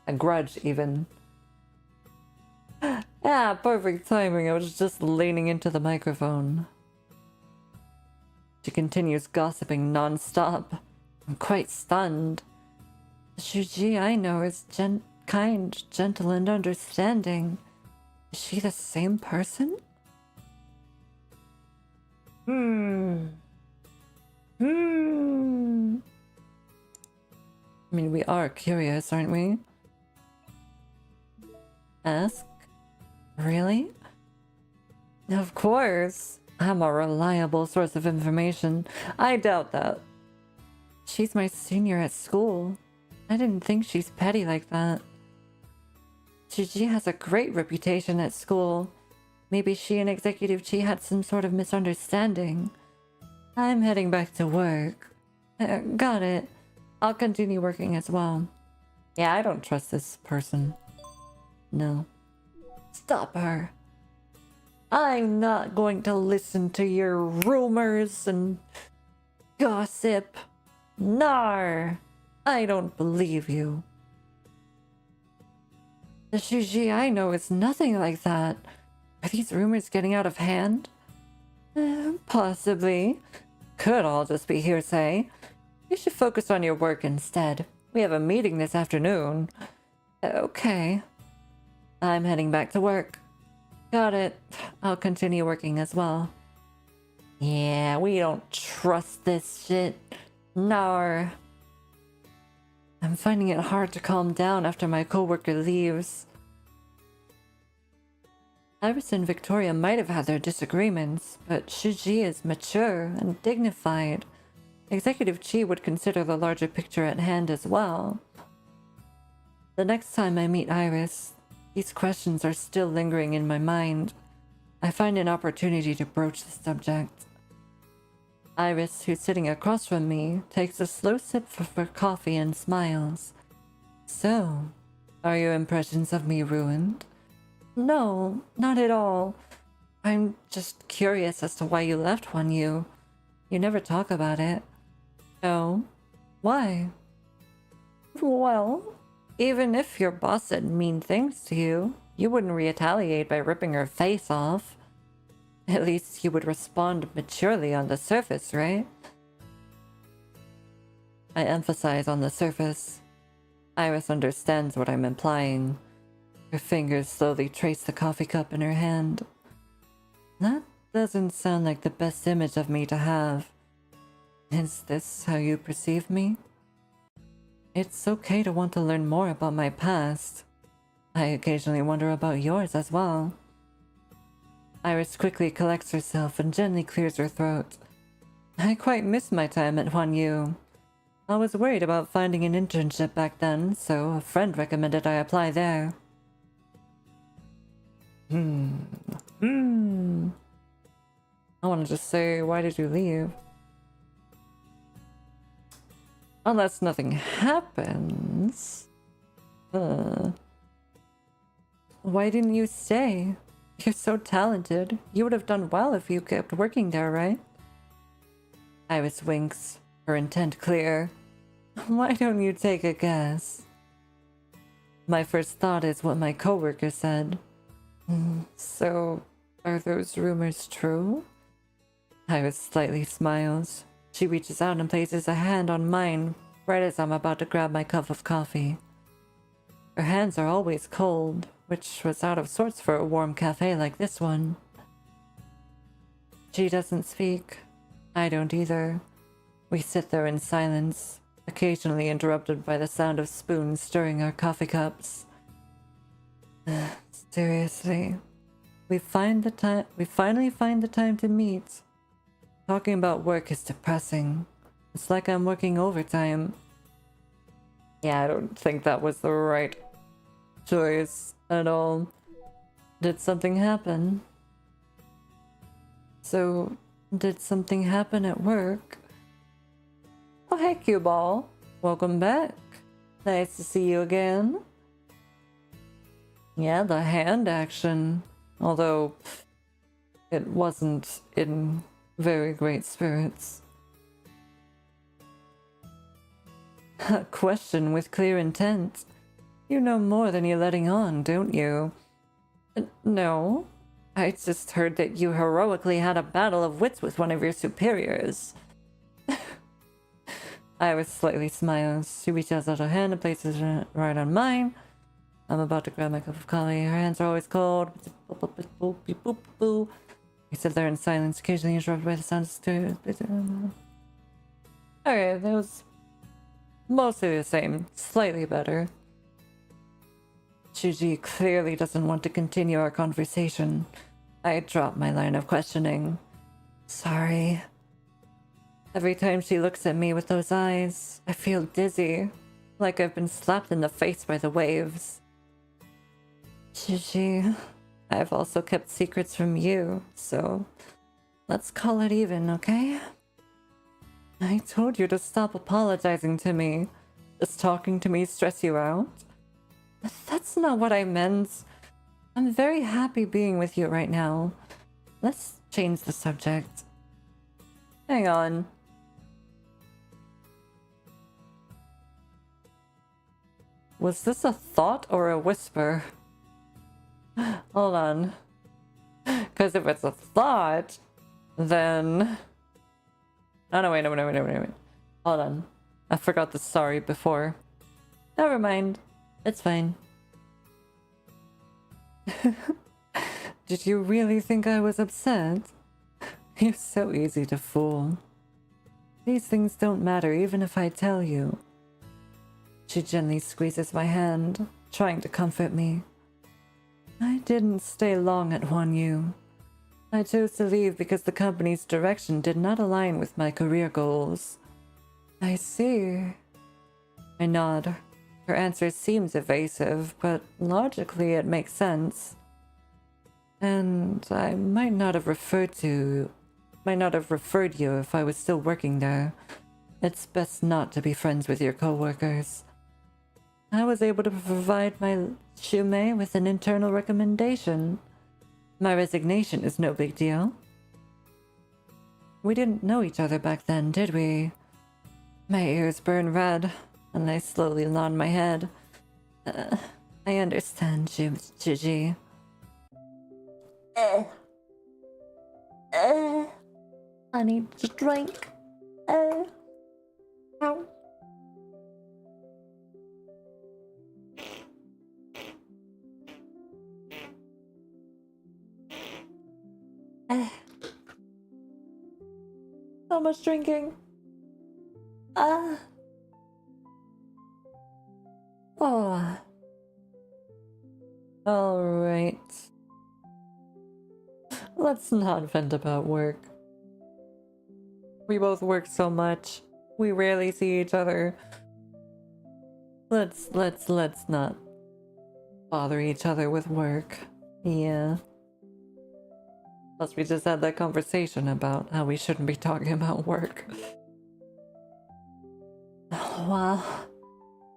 A grudge, even. Ah, perfect timing. I was just leaning into the microphone. She continues gossiping non-stop. I'm quite stunned. The Shuji I know is kind, gentle, and understanding. Is she the same person? I mean, we are curious, aren't we? Ask? Really? Of course. I'm a reliable source of information. I doubt that. She's my senior at school. I didn't think she's petty like that. Shuji has a great reputation at school. Maybe she and Executive Chi had some sort of misunderstanding. I'm heading back to work. Got it. I'll continue working as well. Yeah, I don't trust this person. No. Stop her. I'm not going to listen to your rumors and gossip. Nar! I don't believe you. The Shuji I know is nothing like that. Are these rumors getting out of hand? Possibly. Could all just be hearsay. You should focus on your work instead. We have a meeting this afternoon. Okay. I'm heading back to work. Got it. I'll continue working as well. Yeah, we don't trust this shit. Nar. I'm finding it hard to calm down after my coworker leaves. Iris and Victoria might have had their disagreements, but Shuji is mature and dignified. Executive Chi would consider the larger picture at hand as well. The next time I meet Iris, these questions are still lingering in my mind. I find an opportunity to broach the subject. Iris, who's sitting across from me, takes a slow sip of her coffee and smiles. So, are your impressions of me ruined? No, not at all. I'm just curious as to why you left Huanyu. You never talk about it. Oh? Why? Well, even if your boss said mean things to you, you wouldn't retaliate by ripping her face off. At least you would respond maturely on the surface, right? I emphasize on the surface. Iris understands what I'm implying. Her fingers slowly trace the coffee cup in her hand. That doesn't sound like the best image of me to have. Is this how you perceive me? It's okay to want to learn more about my past. I occasionally wonder about yours as well. Iris quickly collects herself and gently clears her throat. I quite miss my time at Huanyu. I was worried about finding an internship back then, so a friend recommended I apply there. I want to just say, why did you leave? Unless nothing happens. Why didn't you stay? You're so talented. You would have done well if you kept working there, right? Iris winks, her intent clear. Why don't you take a guess? My first thought is what my coworker said. So, are those rumors true? Iris slightly smiles. She reaches out and places a hand on mine right as I'm about to grab my cup of coffee. Her hands are always cold, which was out of sorts for a warm cafe like this one. She doesn't speak. I don't either. We sit there in silence, occasionally interrupted by the sound of spoons stirring our coffee cups. Seriously. We finally find the time to meet. Talking about work is depressing. It's like I'm working overtime. Yeah, I don't think that was the right choice at all. Did something happen? So, did something happen at work? Oh, hey, Cue Ball. Welcome back. Nice to see you again. Yeah, the hand action. Although, it wasn't in very great spirits. A question with clear intent. You know more than you're letting on, don't you? No. I just heard that you heroically had a battle of wits with one of your superiors. Iris slightly smiles. She reaches out her hand and places it right on mine. I'm about to grab my cup of coffee. Her hands are always cold. We sit there in silence, occasionally interrupted by the sound of stairs. Okay, that was mostly the same, slightly better. Shuji clearly doesn't want to continue our conversation. I drop my line of questioning. Sorry. Every time she looks at me with those eyes, I feel dizzy, like I've been slapped in the face by the waves. Shuji, I've also kept secrets from you, so let's call it even, okay? I told you to stop apologizing to me. Does talking to me stress you out? That's not what I meant. I'm very happy being with you right now. Let's change the subject. Hang on. Was this a thought or a whisper? Hold on. Because if it's a thought, then... Oh, no, wait. Hold on. I forgot the sorry before. Never mind. It's fine. Did you really think I was upset? You're so easy to fool. These things don't matter even if I tell you. She gently squeezes my hand, trying to comfort me. I didn't stay long at 1U. I chose to leave because the company's direction did not align with my career goals. I see. I nod. Her answer seems evasive, but logically it makes sense. And I might not have referred you if I was still working there. It's best not to be friends with your coworkers. I was able to provide my Shumei with an internal recommendation. My resignation is no big deal. We didn't know each other back then, did we? My ears burn red, and I slowly nod my head. I understand, Shuji. I need to drink. Ow. So much drinking. Oh. Alright. Let's not vent about work. We both work so much. We rarely see each other. Let's not bother each other with work. Yeah. Plus we just had that conversation about how we shouldn't be talking about work. Wow.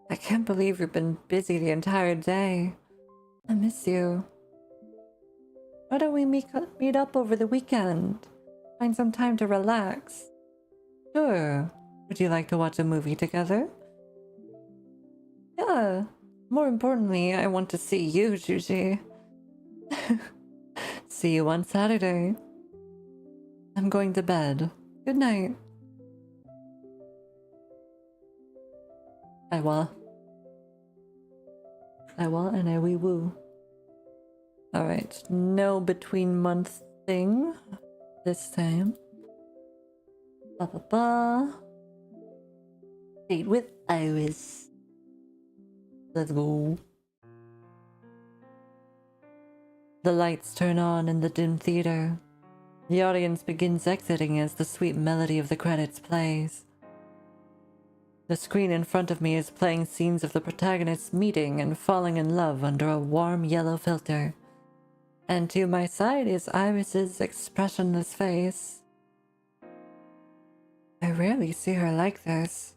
I can't believe you've been busy the entire day. I miss you. Why don't we meet up over the weekend? Find some time to relax. Sure. Would you like to watch a movie together? Yeah. More importantly, I want to see you, Shuji. See you on Saturday. I'm going to bed. Good night. I and I wee woo. Alright, no between month thing this time. Date with Iris. Let's go. The lights turn on in the dim theater. The audience begins exiting as the sweet melody of the credits plays. The screen in front of me is playing scenes of the protagonists meeting and falling in love under a warm yellow filter. And to my side is Iris's expressionless face. I rarely see her like this.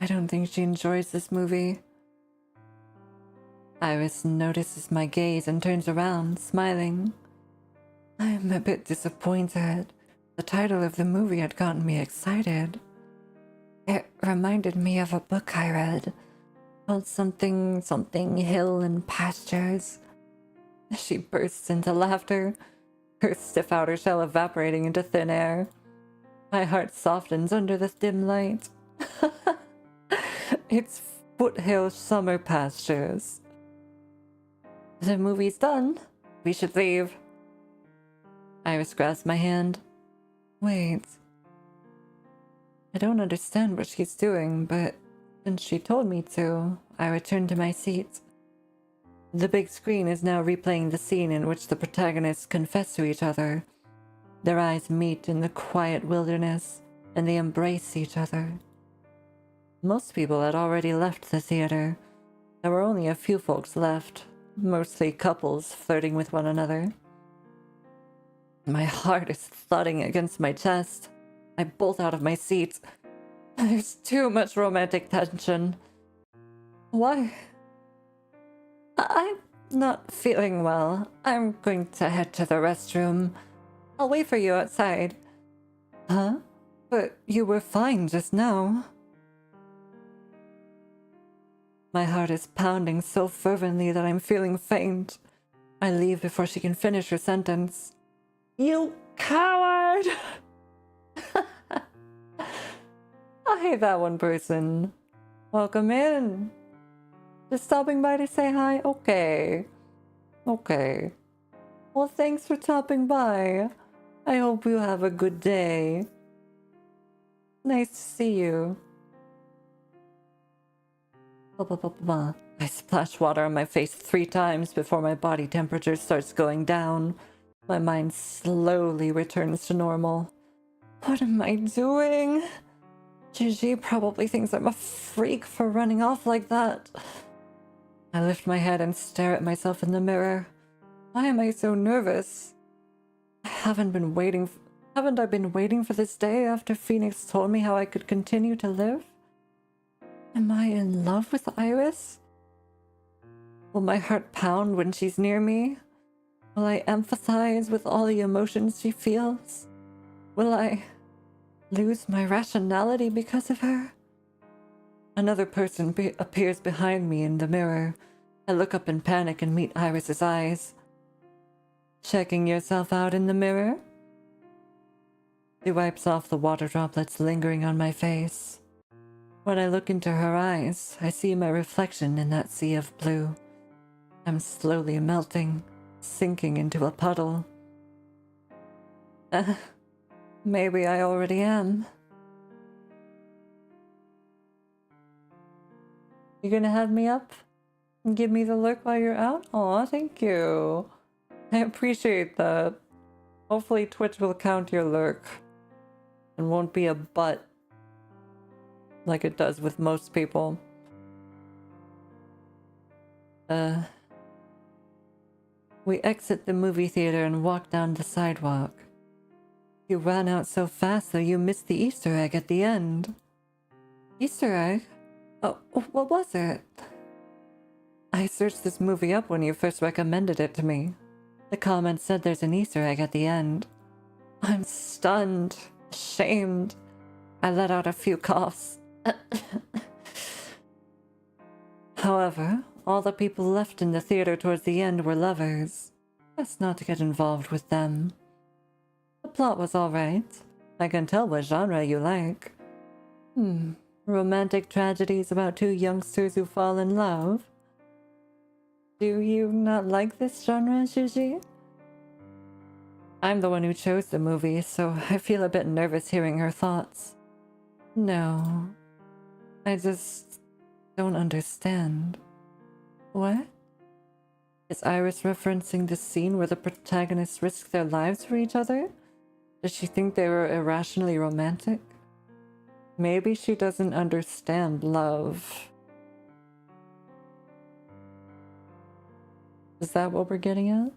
I don't think she enjoys this movie. Iris notices my gaze and turns around, smiling. I'm a bit disappointed. The title of the movie had gotten me excited. It reminded me of a book I read called something Hill and Pastures. She bursts into laughter, her stiff outer shell evaporating into thin air. My heart softens under the dim light. It's foothill summer pastures. The movie's done. We should leave. Iris grabs my hand. Wait. I don't understand what she's doing, but since she told me to, I return to my seat. The big screen is now replaying the scene in which the protagonists confess to each other. Their eyes meet in the quiet wilderness, and they embrace each other. Most people had already left the theater. There were only a few folks left, mostly couples flirting with one another. My heart is thudding against my chest. I bolt out of my seat. There's too much romantic tension. Why? I'm not feeling well. I'm going to head to the restroom. I'll wait for you outside. Huh? But you were fine just now. My heart is pounding so fervently that I'm feeling faint. I leave before she can finish her sentence. You coward! I hate that one person. Welcome in. Just stopping by to say hi? Okay. Okay. Well, thanks for stopping by. I hope you have a good day. Nice to see you. I splash water on my face 3 times before my body temperature starts going down. My mind slowly returns to normal. What am I doing? Gigi probably thinks I'm a freak for running off like that. I lift my head and stare at myself in the mirror. Why am I so nervous? Haven't I been waiting for this day after Phoenix told me how I could continue to live? Am I in love with Iris? Will my heart pound when she's near me? Will I empathize with all the emotions she feels? Will I lose my rationality because of her? Another person appears behind me in the mirror. I look up in panic and meet Iris's eyes. Checking yourself out in the mirror? She wipes off the water droplets lingering on my face. When I look into her eyes, I see my reflection in that sea of blue. I'm slowly melting, sinking into a puddle. Maybe I already am. You gonna have me up and give me the look while you're out? Aw, thank you. I appreciate that. Hopefully Twitch will count your lurk and won't be a butt like it does with most people. We exit the movie theater and walk down the sidewalk. You ran out so fast that you missed the Easter egg at the end. Easter egg? Oh, what was it? I searched this movie up when you first recommended it to me. The comment said there's an Easter egg at the end. I'm stunned, ashamed. I let out a few coughs. However, all the people left in the theater towards the end were lovers. Best not to get involved with them. The plot was alright. I can tell what genre you like. Romantic tragedies about 2 youngsters who fall in love. Do you not like this genre, Gigi? I'm the one who chose the movie, so I feel a bit nervous hearing her thoughts. No. I just don't understand. What? Is Iris referencing the scene where the protagonists risk their lives for each other? Does she think they were irrationally romantic? Maybe she doesn't understand love. Is that what we're getting at?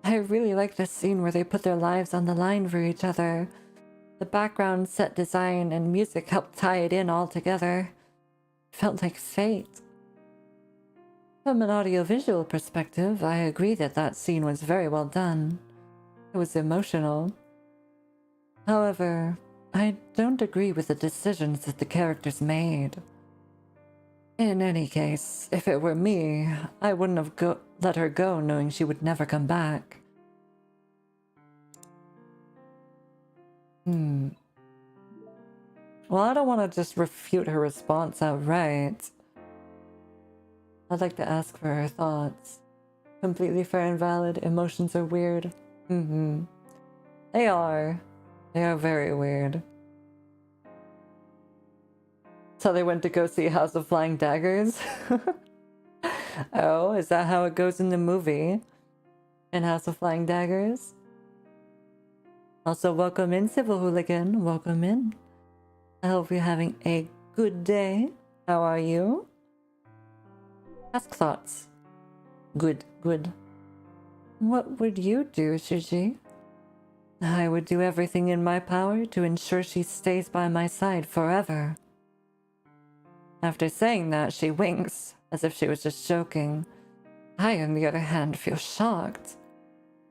I really like the scene where they put their lives on the line for each other. The background set design and music helped tie it in all together. It felt like fate. From an audiovisual perspective, I agree that that scene was very well done. It was emotional. However, I don't agree with the decisions that the characters made. In any case, if it were me, I wouldn't have let her go knowing she would never come back. Well, I don't want to just refute her response outright. I'd like to ask for her thoughts. Completely fair and valid. Emotions are weird. They are. They are very weird. So they went to go see House of Flying Daggers? Oh, is that how it goes in the movie? In House of Flying Daggers? Also, welcome in, Civil Hooligan. Welcome in. I hope you're having a good day. How are you? Ask thoughts. Good, good. What would you do, Shuji? I would do everything in my power to ensure she stays by my side forever. After saying that, she winks, as if she was just joking. I, on the other hand, feel shocked.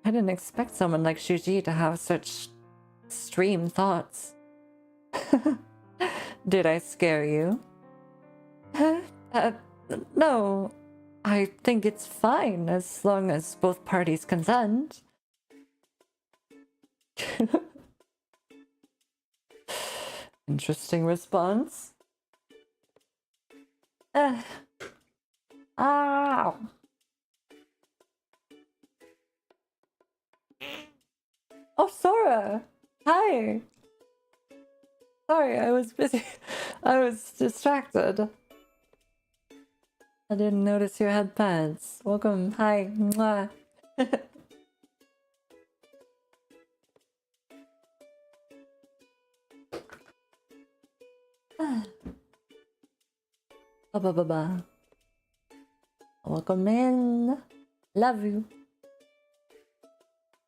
I didn't expect someone like Shuji to have such extreme thoughts. Did I scare you? No. I think it's fine as long as both parties consent. Interesting response. Ow! Oh, Sora! Hi! Sorry, I was busy. I was distracted. I didn't notice you had pads. Welcome. Hi. Mwah. Ba-ba-ba-ba. Welcome in. Love you.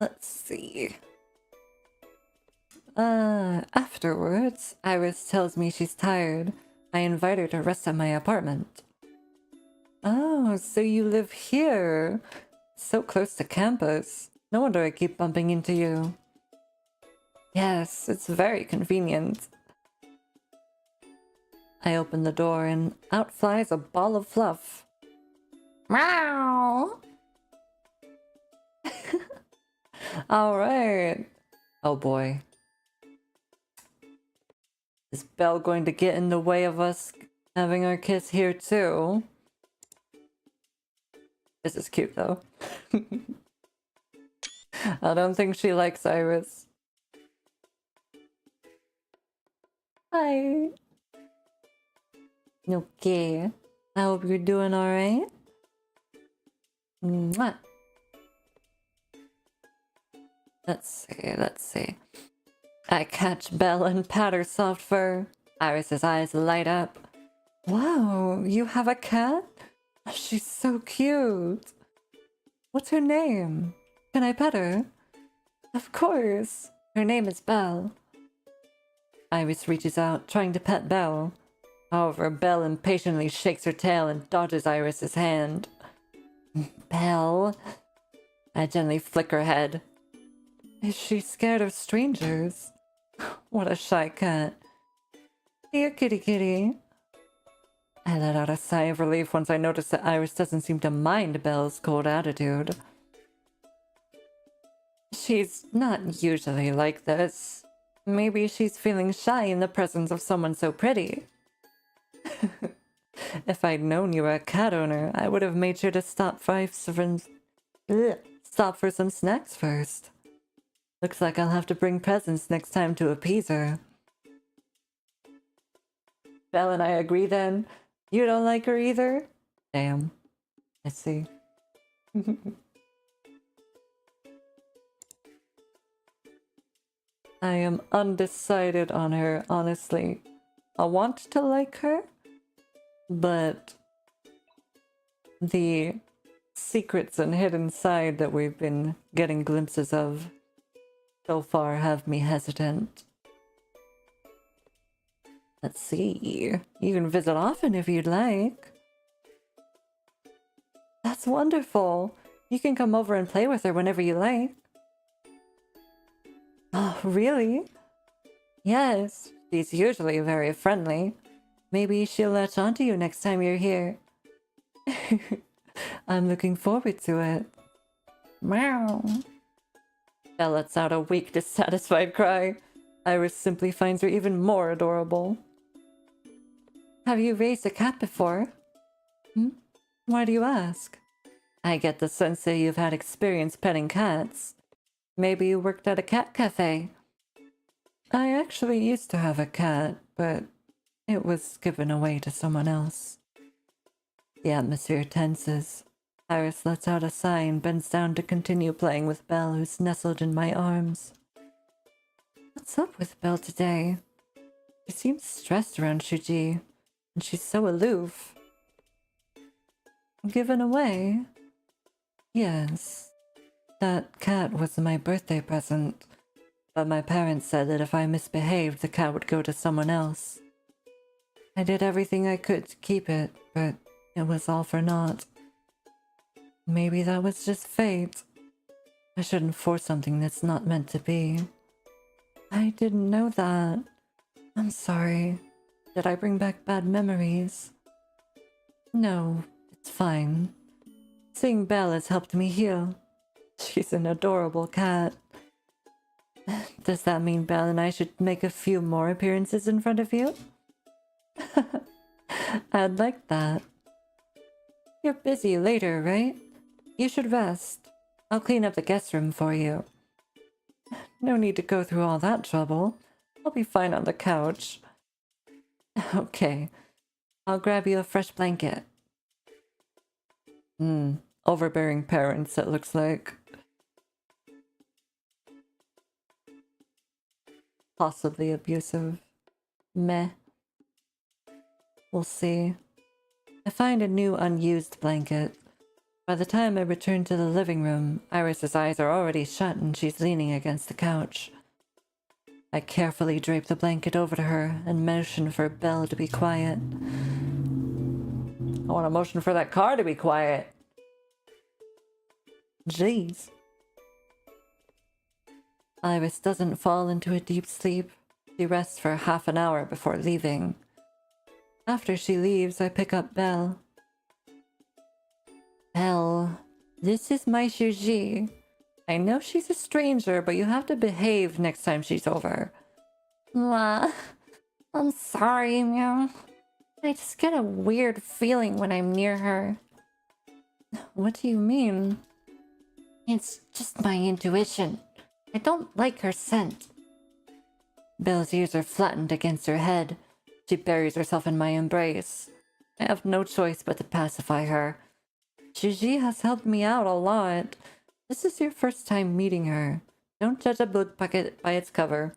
Let's see. Afterwards, Iris tells me she's tired. I invite her to rest at my apartment. Oh, so you live here. So close to campus. No wonder I keep bumping into you. Yes, it's very convenient. I open the door and out flies a ball of fluff. Meow! Alright. Oh boy. Is Belle going to get in the way of us having our kiss here too? This is cute though. I don't think she likes Iris. Hi. Okay. I hope you're doing alright. Mwah. Let's see. I catch Belle and pat her soft fur. Iris's eyes light up. Wow, you have a cat? She's so cute. What's her name? Can I pet her? Of course. Her name is Belle. Iris reaches out, trying to pet Belle. However, Belle impatiently shakes her tail and dodges Iris's hand. Belle? I gently flick her head. Is she scared of strangers? What a shy cat. Dear kitty kitty. I let out a sigh of relief once I noticed that Iris doesn't seem to mind Belle's cold attitude. She's not usually like this. Maybe she's feeling shy in the presence of someone so pretty. If I'd known you were a cat owner, I would have made sure to stop for some snacks first. Looks like I'll have to bring presents next time to appease her. Belle and I agree then. You don't like her either? Damn. I see. I am undecided on her, honestly. I want to like her, but the secrets and hidden side that we've been getting glimpses of so far have me hesitant. Let's see. You can visit often if you'd like. That's wonderful. You can come over and play with her whenever you like. Oh, really? Yes, she's usually very friendly. Maybe she'll latch onto you next time you're here. I'm looking forward to it. Meow. Belle lets out a weak, dissatisfied cry. Iris simply finds her even more adorable. Have you raised a cat before? Hmm? Why do you ask? I get the sense that you've had experience petting cats. Maybe you worked at a cat cafe. I actually used to have a cat, but it was given away to someone else. The atmosphere tenses. Iris lets out a sigh and bends down to continue playing with Belle, who's nestled in my arms. What's up with Belle today? She seems stressed around Shuji, and she's so aloof. Given away? Yes. That cat was my birthday present, but my parents said that if I misbehaved, the cat would go to someone else. I did everything I could to keep it, but it was all for naught. Maybe that was just fate. I shouldn't force something that's not meant to be. I didn't know that. I'm sorry. Did I bring back bad memories? No, it's fine. Seeing Belle has helped me heal. She's an adorable cat. Does that mean Belle and I should make a few more appearances in front of you? I'd like that. You're busy later, right? You should rest. I'll clean up the guest room for you. No need to go through all that trouble. I'll be fine on the couch. Okay. I'll grab you a fresh blanket. Overbearing parents, it looks like. Possibly abusive. Meh. We'll see. I find a new unused blanket. By the time I return to the living room, Iris's eyes are already shut and she's leaning against the couch. I carefully drape the blanket over to her and motion for Belle to be quiet. I want to motion for that car to be quiet. Jeez. Iris doesn't fall into a deep sleep. She rests for half an hour before leaving. After she leaves, I pick up Belle. Belle, this is my Shuji. I know she's a stranger, but you have to behave next time she's over. I'm sorry, meow. I just get a weird feeling when I'm near her. What do you mean? It's just my intuition. I don't like her scent. Belle's ears are flattened against her head. She buries herself in my embrace. I have no choice but to pacify her. Shuji has helped me out a lot. This is your first time meeting her. Don't judge a book bucket by its cover.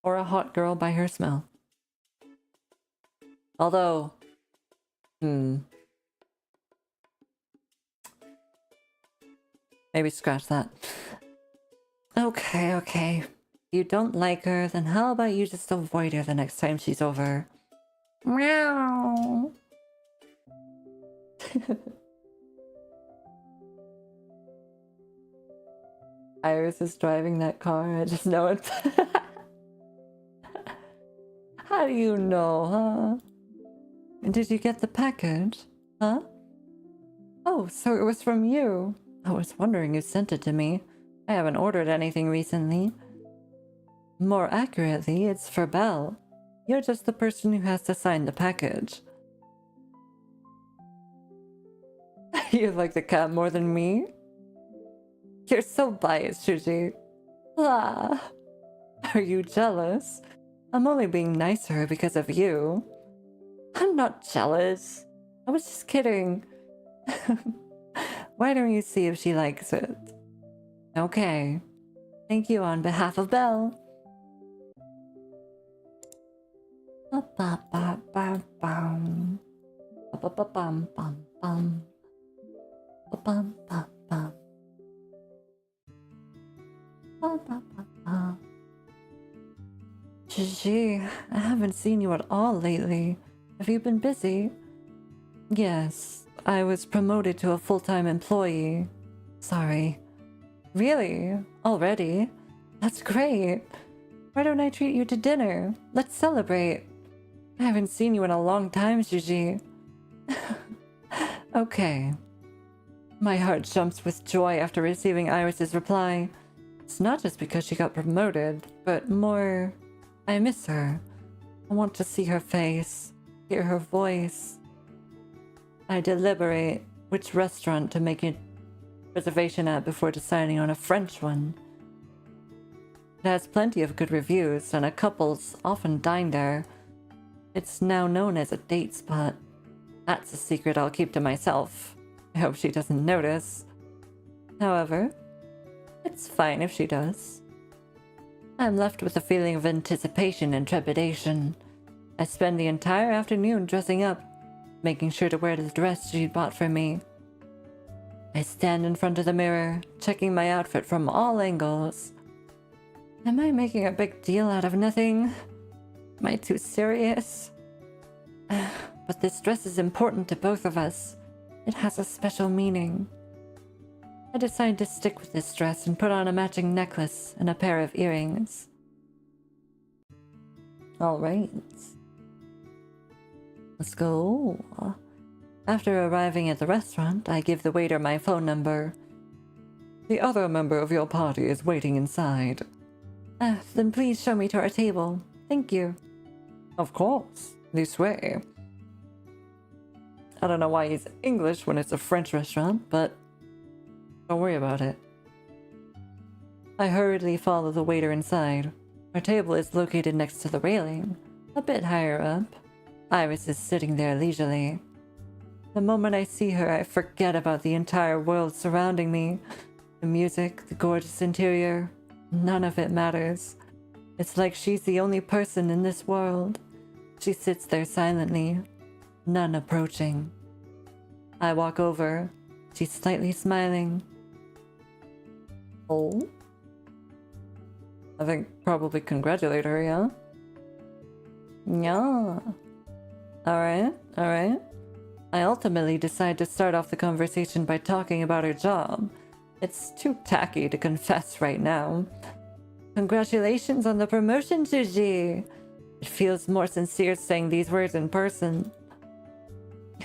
Or a hot girl by her smell. Although... Maybe scratch that. Okay. You don't like her, then how about you just avoid her the next time she's over? Meow. Iris is driving that car, I just know it. How do you know, huh? Did you get the package? Huh? Oh, so it was from you. I was wondering who sent it to me. I haven't ordered anything recently. More accurately, it's for Belle. You're just the person who has to sign the package. You like the cat more than me? You're so biased, Shuji. Ah. Are you jealous? I'm only being nice to her because of you. I'm not jealous. I was just kidding. Why don't you see if she likes it? Okay. Thank you on behalf of Belle. Ba-ba-ba-ba-bum. Ba-ba-ba-bum-bum-bum. Ba-bum-ba-bum. Ba-ba-ba-ba. Gigi, I haven't seen you at all lately. Have you been busy? Yes, I was promoted to a full-time employee. Sorry. Really? Already? That's great. Why don't I treat you to dinner? Let's celebrate. I haven't seen you in a long time, Gigi. Okay. My heart jumps with joy after receiving Iris's reply. It's not just because she got promoted, but more... I miss her. I want to see her face, hear her voice. I deliberate which restaurant to make a reservation at before deciding on a French one. It has plenty of good reviews, and couples often dine there. It's now known as a date spot. That's a secret I'll keep to myself. I hope she doesn't notice. However, it's fine if she does. I'm left with a feeling of anticipation and trepidation. I spend the entire afternoon dressing up, making sure to wear the dress she bought for me. I stand in front of the mirror, checking my outfit from all angles. Am I making a big deal out of nothing? Am I too serious? But this dress is important to both of us. It has a special meaning. I decide to stick with this dress and put on a matching necklace and a pair of earrings. Alright. Let's go. After arriving at the restaurant, I give the waiter my phone number. The other member of your party is waiting inside. Then please show me to our table. Thank you. Of course. This way. I don't know why he's English when it's a French restaurant, but don't worry about it. I hurriedly follow the waiter inside. Our table is located next to the railing, a bit higher up. Iris is sitting there leisurely. The moment I see her, I forget about the entire world surrounding me. The music, the gorgeous interior, none of it matters. It's like she's the only person in this world. She sits there silently, none approaching. I walk over. She's slightly smiling. Oh? I think probably congratulate her, yeah? Yeah. Alright. I ultimately decide to start off the conversation by talking about her job. It's too tacky to confess right now. Congratulations on the promotion, Gigi. It feels more sincere saying these words in person.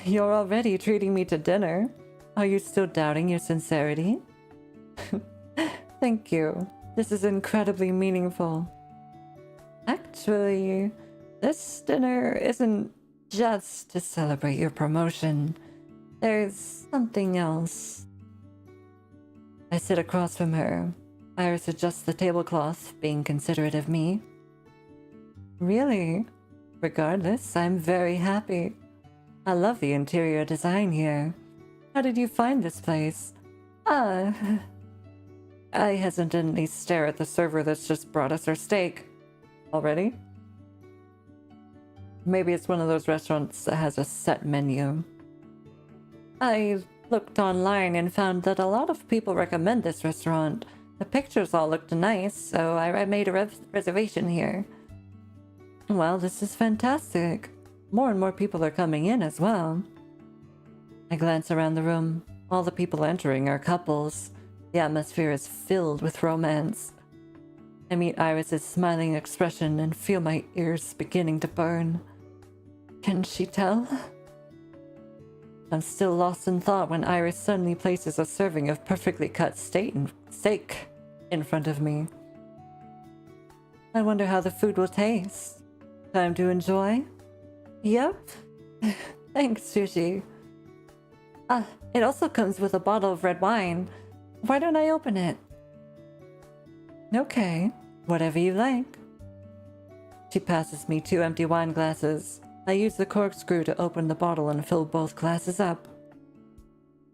You're already treating me to dinner. Are you still doubting your sincerity? Thank you. This is incredibly meaningful. Actually, this dinner isn't just to celebrate your promotion. There's something else. I sit across from her. Iris adjusts the tablecloth, being considerate of me. Really? Regardless, I'm very happy. I love the interior design here. How did you find this place? I hesitantly stare at the server that's just brought us our steak. Already? Maybe it's one of those restaurants that has a set menu. I looked online and found that a lot of people recommend this restaurant. The pictures all looked nice, so I made a reservation here. Well, this is fantastic. More and more people are coming in as well. I glance around the room. All the people entering are couples. The atmosphere is filled with romance. I meet Iris's smiling expression and feel my ears beginning to burn. Can she tell? I'm still lost in thought when Iris suddenly places a serving of perfectly cut steak in front of me. I wonder how the food will taste. Time to enjoy? Yep. Thanks, Gigi. It also comes with a bottle of red wine. Why don't I open it? Okay, whatever you like. She passes me 2 empty wine glasses. I use the corkscrew to open the bottle and fill both glasses up.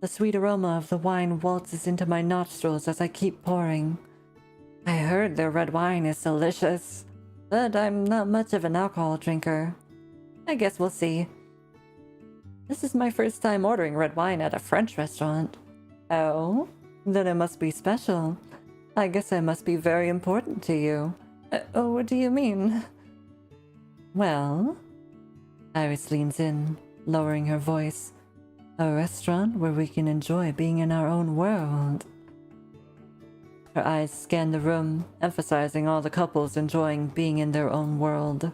The sweet aroma of the wine waltzes into my nostrils as I keep pouring. I heard their red wine is delicious, but I'm not much of an alcohol drinker. I guess we'll see. This is my first time ordering red wine at a French restaurant. Oh? Then it must be special. I guess I must be very important to you. What do you mean? Well... Iris leans in, lowering her voice. A restaurant where we can enjoy being in our own world. Her eyes scan the room, emphasizing all the couples enjoying being in their own world.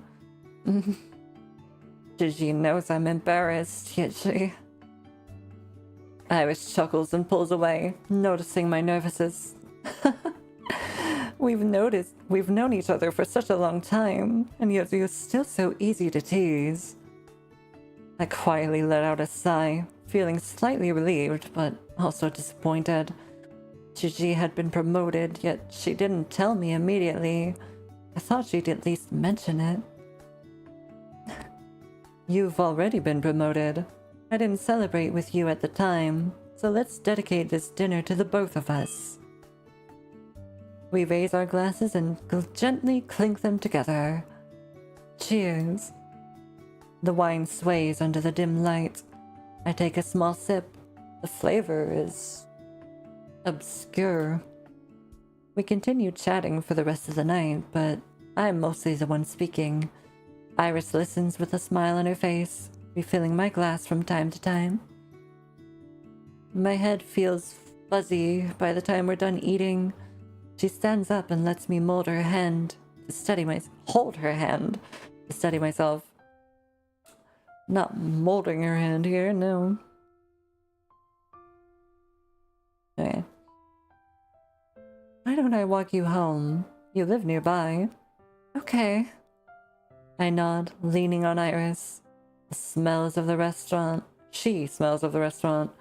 Gigi knows I'm embarrassed, yet she... Iris chuckles and pulls away, noticing my nervousness. We've known each other for such a long time, and yet you're still so easy to tease. I quietly let out a sigh, feeling slightly relieved, but also disappointed. Gigi had been promoted, yet she didn't tell me immediately. I thought she'd at least mention it. You've already been promoted. I didn't celebrate with you at the time, so let's dedicate this dinner to the both of us. We raise our glasses and gently clink them together. Cheers. The wine sways under the dim light. I take a small sip. The flavor is obscure. We continue chatting for the rest of the night, but I'm mostly the one speaking. Iris listens with a smile on her face, refilling my glass from time to time. My head feels fuzzy by the time we're done eating. She stands up and lets me hold her hand to steady myself. Not molding her hand here, no. Okay. Why don't I walk you home? You live nearby. Okay. I nod, leaning on Iris. The smells of the restaurant. She smells of the restaurant.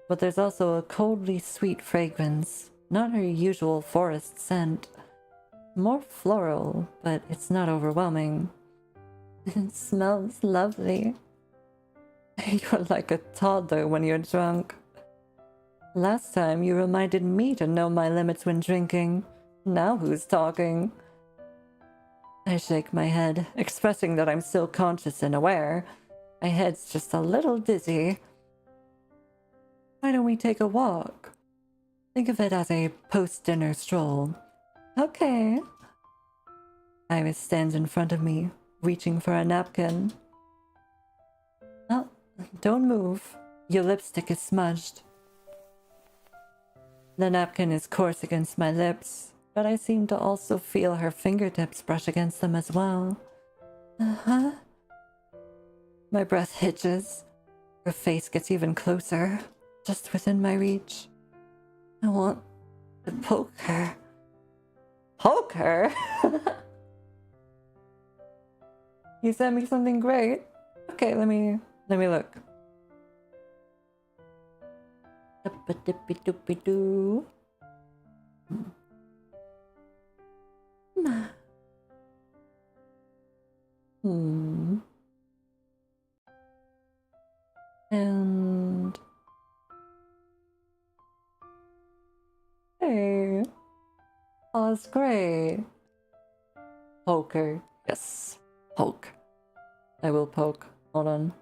But there's also a coldly sweet fragrance. Not her usual forest scent. More floral, but it's not overwhelming. It smells lovely. You're like a toddler when you're drunk. Last time you reminded me to know my limits when drinking. Now who's talking? I shake my head, expressing that I'm still conscious and aware. My head's just a little dizzy. Why don't we take a walk? Think of it as a post-dinner stroll. Okay. Iris stands in front of me, reaching for a napkin. Oh, don't move. Your lipstick is smudged. The napkin is coarse against my lips, but I seem to also feel her fingertips brush against them as well. Uh-huh. My breath hitches. Her face gets even closer, just within my reach. I want to poke her. Poke her? You sent me something great. Okay, let me look. Doo. And hey. Oh, that's great. Poker. Yes. Poke. I will poke. Hold on.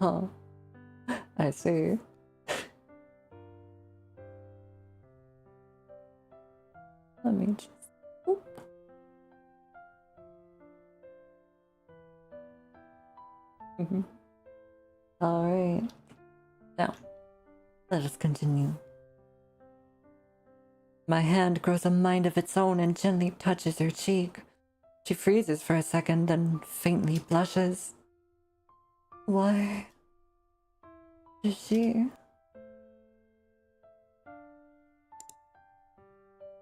Oh. I see. Let me just... Oop. Alright. Now, let us continue. My hand grows a mind of its own and gently touches her cheek. She freezes for a second, then faintly blushes. Why? Is she?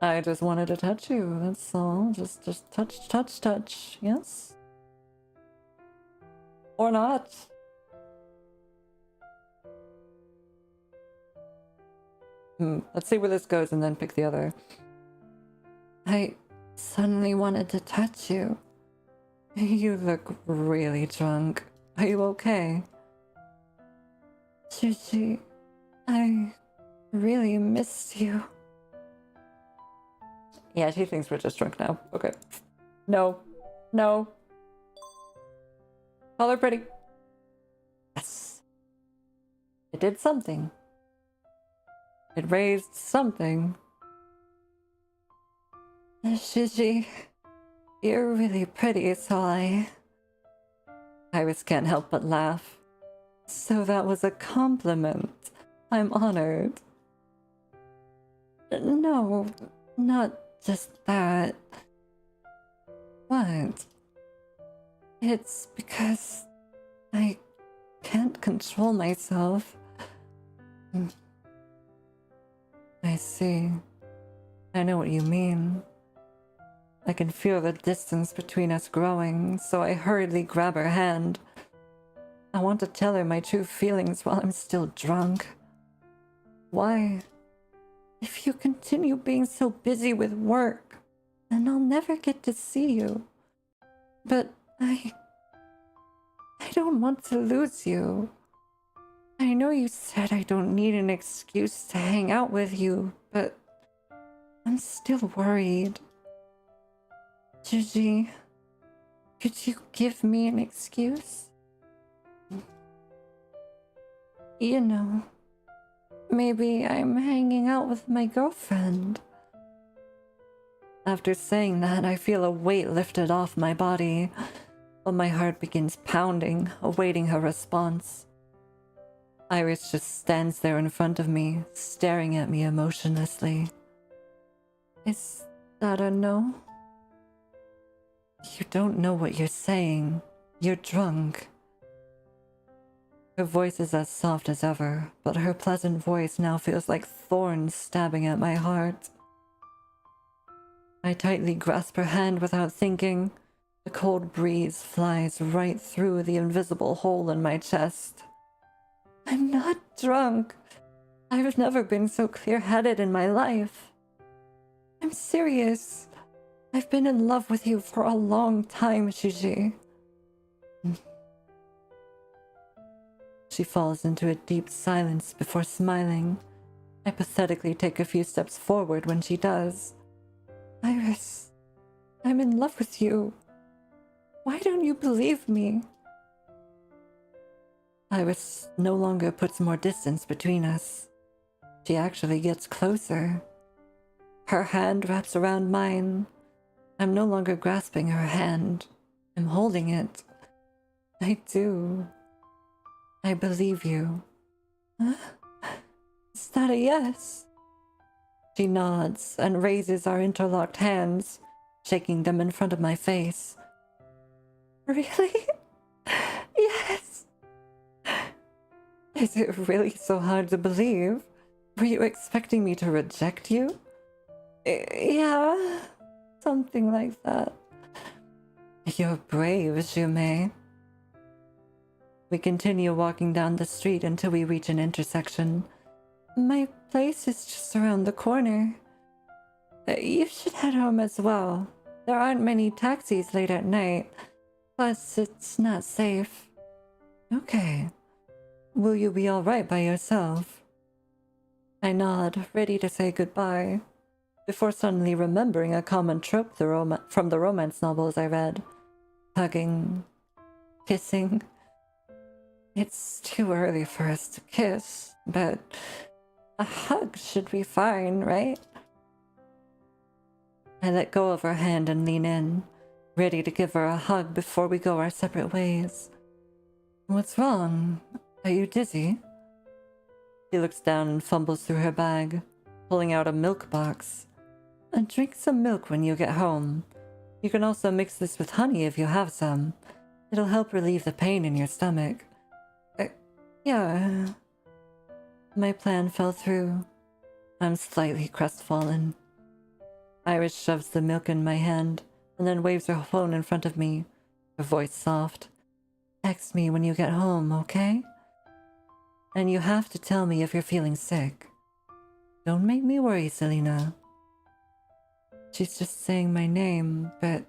I just wanted to touch you, that's all. Just touch, yes? Or not? Let's see where this goes and then pick the other. I suddenly wanted to touch you. You look really drunk. Are you okay? Gigi, I really missed you. Yeah, she thinks we're just drunk now. Okay. No. No. Call her pretty. Yes. It did something. It raised something. Gigi, you're really pretty, so Iris can't help but laugh. So that was a compliment. I'm honored. No, not just that. What? It's because I can't control myself. I see. I know what you mean. I can feel the distance between us growing, so I hurriedly grab her hand. I want to tell her my true feelings while I'm still drunk. Why? If you continue being so busy with work, then I'll never get to see you. But I don't want to lose you. I know you said I don't need an excuse to hang out with you, but I'm still worried. Gigi, could you give me an excuse? You know, maybe I'm hanging out with my girlfriend. After saying that, I feel a weight lifted off my body, but my heart begins pounding, awaiting her response. Iris just stands there in front of me, staring at me emotionlessly. Is that a no? You don't know what you're saying. You're drunk. Her voice is as soft as ever, but her pleasant voice now feels like thorns stabbing at my heart. I tightly grasp her hand without thinking. The cold breeze flies right through the invisible hole in my chest. I'm not drunk. I've never been so clear-headed in my life. I'm serious. I've been in love with you for a long time, Gigi. She falls into a deep silence before smiling. I pathetically take a few steps forward when she does. Iris, I'm in love with you. Why don't you believe me? Iris no longer puts more distance between us. She actually gets closer. Her hand wraps around mine. I'm no longer grasping her hand. I'm holding it. I do. I believe you. Huh? Is that a yes? She nods and raises our interlocked hands, shaking them in front of my face. Really? Yes! Is it really so hard to believe? Were you expecting me to reject you? Yeah, something like that. You're brave, Soulmate. We continue walking down the street until we reach an intersection. My place is just around the corner. You should head home as well. There aren't many taxis late at night. Plus, it's not safe. Okay. Will you be alright by yourself? I nod, ready to say goodbye, before suddenly remembering a common trope from the romance novels I read. Hugging. Kissing. It's too early for us to kiss, but a hug should be fine, right? I let go of her hand and lean in, ready to give her a hug before we go our separate ways. What's wrong? Are you dizzy? She looks down and fumbles through her bag, pulling out a milk box. Drink some milk when you get home. You can also mix this with honey if you have some. It'll help relieve the pain in your stomach. Yeah. My plan fell through. I'm slightly crestfallen. Iris shoves the milk in my hand and then waves her phone in front of me, her voice soft. Text me when you get home, okay? And you have to tell me if you're feeling sick. Don't make me worry, Selena. She's just saying my name, but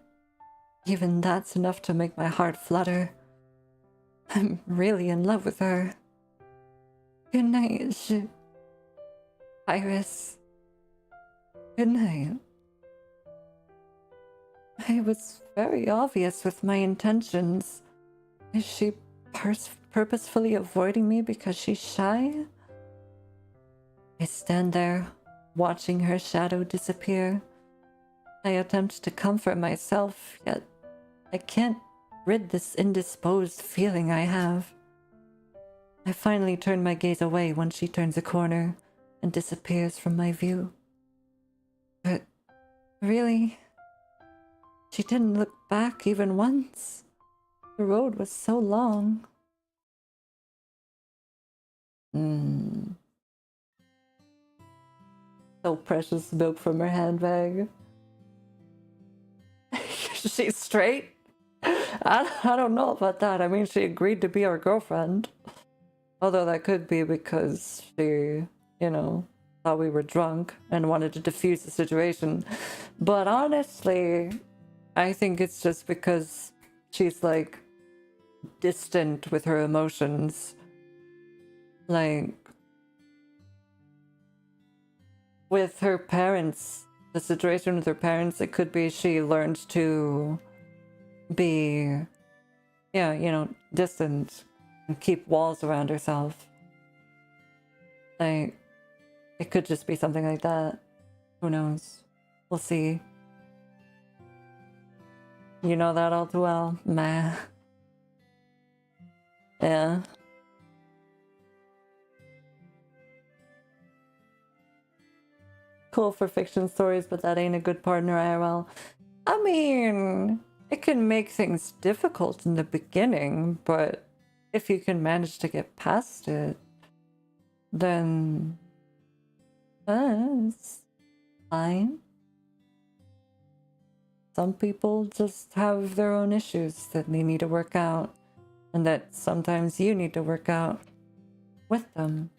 even that's enough to make my heart flutter. I'm really in love with her. Good night, Iris. Good night. I was very obvious with my intentions. Is she purposefully avoiding me because she's shy? I stand there, watching her shadow disappear. I attempt to comfort myself, yet I can't rid this indisposed feeling I have. I finally turn my gaze away once she turns a corner and disappears from my view. But really, she didn't look back even once. The road was so long. So precious milk from her handbag. She's straight? I don't know about that. I mean, she agreed to be our girlfriend. Although that could be because she, you know, thought we were drunk and wanted to defuse the situation. But honestly, I think it's just because she's like distant with her emotions. Like, with her parents, the situation with her parents, it could be she learned to be, yeah, you know, distant and keep walls around herself. Like, it could just be something like that. Who knows? We'll see. You know that all too well. Meh. Yeah. Cool for fiction stories, but that ain't a good partner IRL. I mean, it can make things difficult in the beginning, but if you can manage to get past it, then that's fine. Some people just have their own issues that they need to work out, and that sometimes you need to work out with them.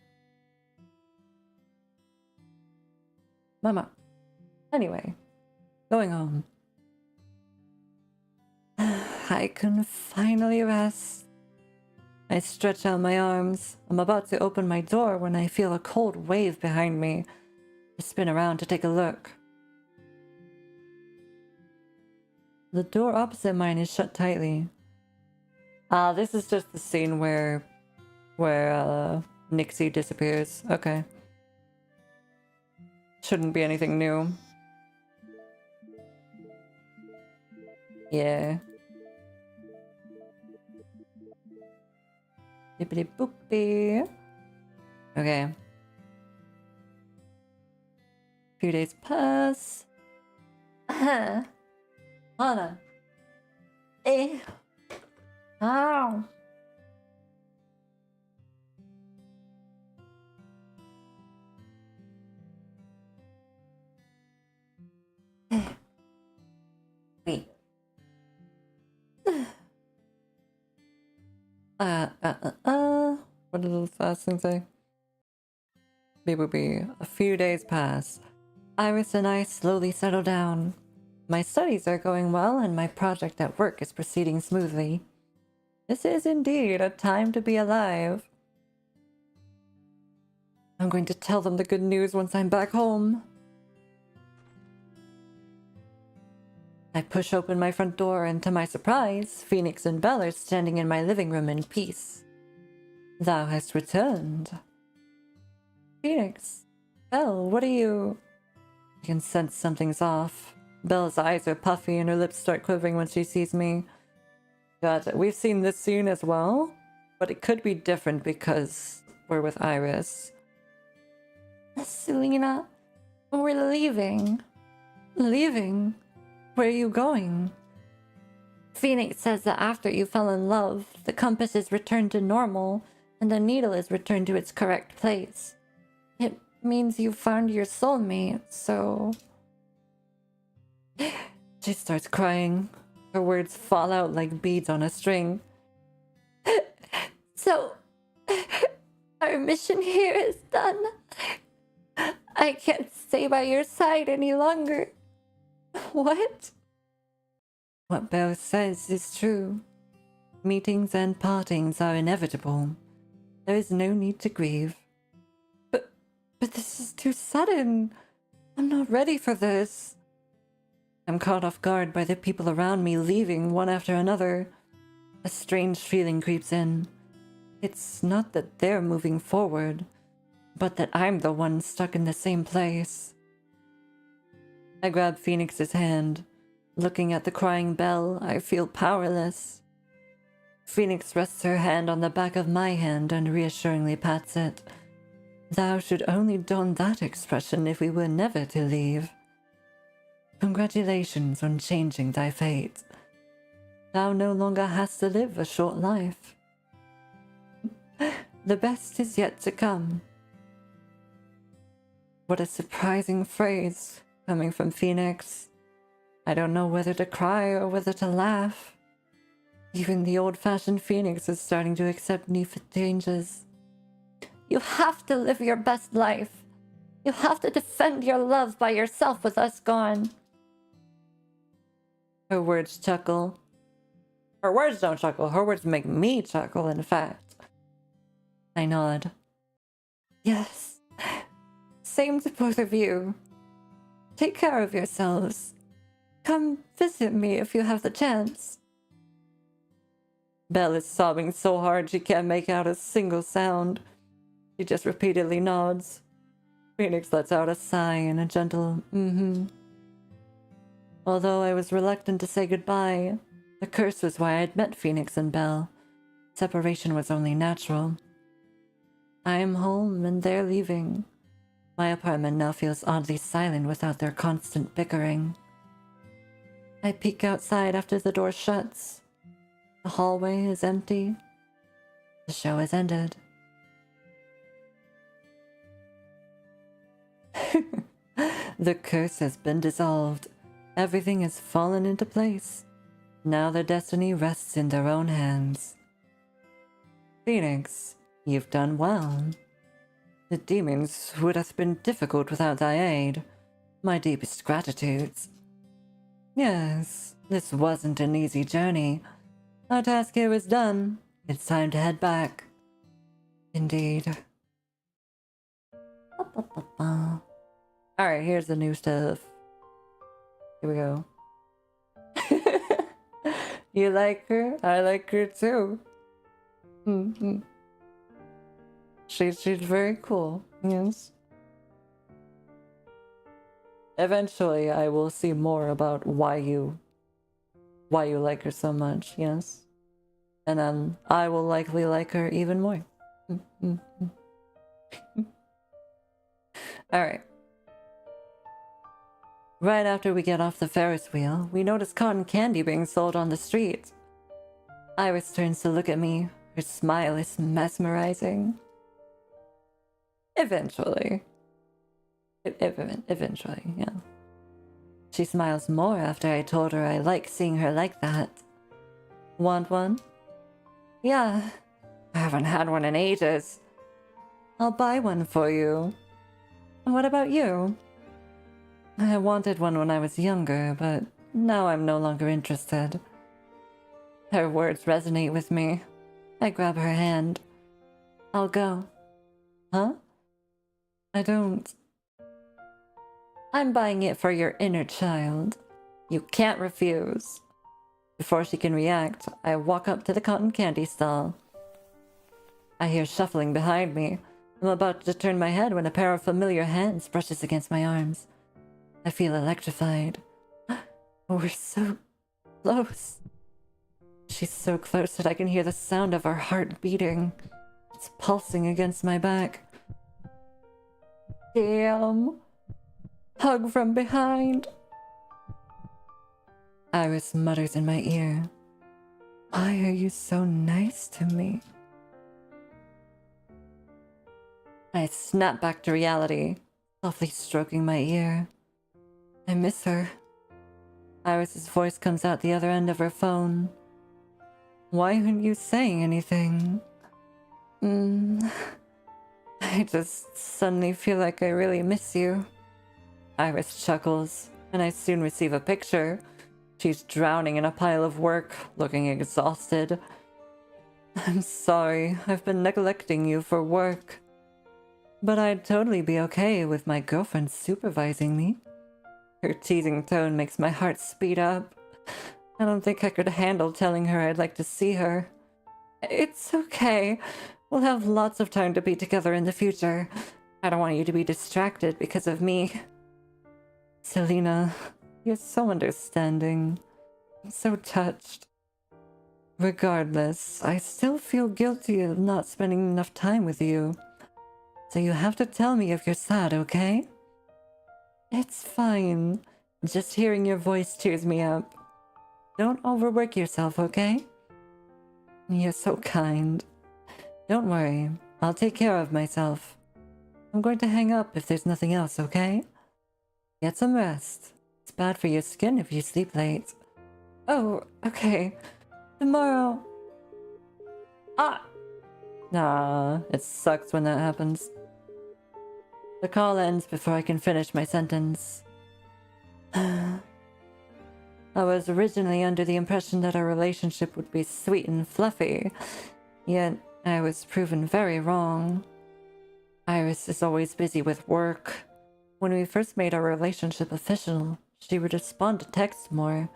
Mama. Anyway, going on. I can finally rest. I stretch out my arms. I'm about to open my door when I feel a cold wave behind me. I spin around to take a look. The door opposite mine is shut tightly. This is just the scene where Nixie disappears. Okay. Shouldn't be anything new. Yeah. Bippity boopy. Okay. Few days pass. Hana. Eh. Ow. Wait. What did the last thing say? Maybe a few days pass. Iris and I slowly settle down. My studies are going well and my project at work is proceeding smoothly. This is indeed a time to be alive. I'm going to tell them the good news once I'm back home. I push open my front door and to my surprise, Phoenix and Belle are standing in my living room in peace. Thou hast returned. Phoenix, Belle, what are you... I can sense something's off. Belle's eyes are puffy and her lips start quivering when she sees me. Gotcha. We've seen this scene as well, but it could be different because we're with Iris. Selena, we're leaving. Leaving? Where are you going? Phoenix says that after you fell in love, the compass is returned to normal and the needle is returned to its correct place. It means you found your soulmate, so... She starts crying. Her words fall out like beads on a string. So, our mission here is done. I can't stay by your side any longer. What? What Belle says is true. Meetings and partings are inevitable. There is no need to grieve. But this is too sudden. I'm not ready for this. I'm caught off guard by the people around me leaving one after another. A strange feeling creeps in. It's not that they're moving forward, but that I'm the one stuck in the same place. I grab Phoenix's hand. Looking at the crying Belle, I feel powerless. Phoenix rests her hand on the back of my hand and reassuringly pats it. Thou should only don that expression if we were never to leave. Congratulations on changing thy fate. Thou no longer hast to live a short life. The best is yet to come. What a surprising phrase coming from Phoenix. I don't know whether to cry or whether to laugh. Even the old-fashioned Phoenix is starting to accept new changes. You have to live your best life. You have to defend your love by yourself with us gone. Her words chuckle. Her words don't chuckle. Her words make me chuckle, in fact. I nod. Yes. Same to both of you. Take care of yourselves. Come visit me if you have the chance. Belle is sobbing so hard she can't make out a single sound. She just repeatedly nods. Phoenix lets out a sigh and a gentle mm-hmm. Although I was reluctant to say goodbye, the curse was why I'd met Phoenix and Belle. Separation was only natural. I am home and they're leaving. My apartment now feels oddly silent without their constant bickering. I peek outside after the door shuts. The hallway is empty. The show has ended. The curse has been dissolved. Everything has fallen into place. Now their destiny rests in their own hands. Phoenix, you've done well. The demons would have been difficult without thy aid. My deepest gratitudes. Yes, this wasn't an easy journey. Our task here is done. It's time to head back. Indeed. Alright, here's the new stuff. Here we go. You like her? I like her too. Mm-hmm. She's very cool, yes. Eventually, I will see more about why you like her so much, yes. And then I will likely like her even more. Alright. Right after we get off the Ferris wheel, we notice cotton candy being sold on the street. Iris turns to look at me. Her smile is mesmerizing. Eventually. Eventually, yeah. She smiles more after I told her I like seeing her like that. Want one? Yeah. I haven't had one in ages. I'll buy one for you. And what about you? I wanted one when I was younger, but now I'm no longer interested. Her words resonate with me. I grab her hand. I'll go. Huh? I don't. I'm buying it for your inner child. You can't refuse. Before she can react, I walk up to the cotton candy stall. I hear shuffling behind me. I'm about to turn my head when a pair of familiar hands brushes against my arms. I feel electrified. We're so close. She's so close that I can hear the sound of her heart beating. It's pulsing against my back. Damn. Hug from behind. Iris mutters in my ear. Why are you so nice to me? I snap back to reality, softly stroking my ear. I miss her. Iris's voice comes out the other end of her phone. Why aren't you saying anything? I just suddenly feel like I really miss you. Iris chuckles, and I soon receive a picture. She's drowning in a pile of work, looking exhausted. I'm sorry, I've been neglecting you for work. But I'd totally be okay with my girlfriend supervising me. Her teasing tone makes my heart speed up. I don't think I could handle telling her I'd like to see her. It's okay. We'll have lots of time to be together in the future. I don't want you to be distracted because of me. Selena, you're so understanding. I'm so touched. Regardless, I still feel guilty of not spending enough time with you. So you have to tell me if you're sad, okay? It's fine. Just hearing your voice cheers me up. Don't overwork yourself, okay? You're so kind. Don't worry, I'll take care of myself. I'm going to hang up if there's nothing else, okay? Get some rest. It's bad for your skin if you sleep late. Oh, okay. Tomorrow. Ah! Nah, it sucks when that happens. The call ends before I can finish my sentence. I was originally under the impression that our relationship would be sweet and fluffy, yet I was proven very wrong. Iris is always busy with work. When we first made our relationship official, she would respond to texts more.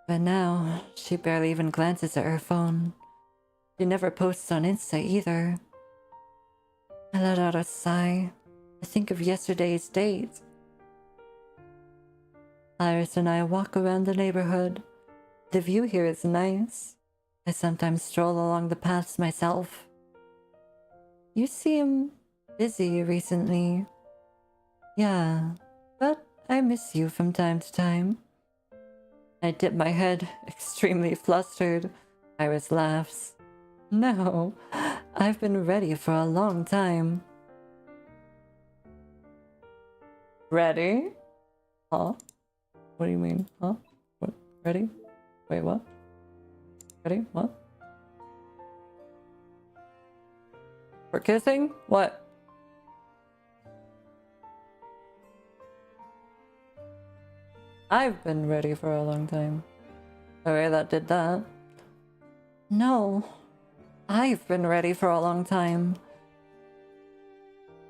But now, she barely even glances at her phone. She never posts on Insta either. I let out a sigh. I think of yesterday's date. Iris and I walk around the neighborhood. The view here is nice. I sometimes stroll along the paths myself. You seem busy recently. Yeah, but I miss you from time to time. I dip my head, extremely flustered. Iris laughs. No, I've been ready for a long time. Ready? Huh? What do you mean? Huh? What? Ready? Wait, what? Ready? What? For kissing? What? I've been ready for a long time. Okay, that did that. No, I've been ready for a long time.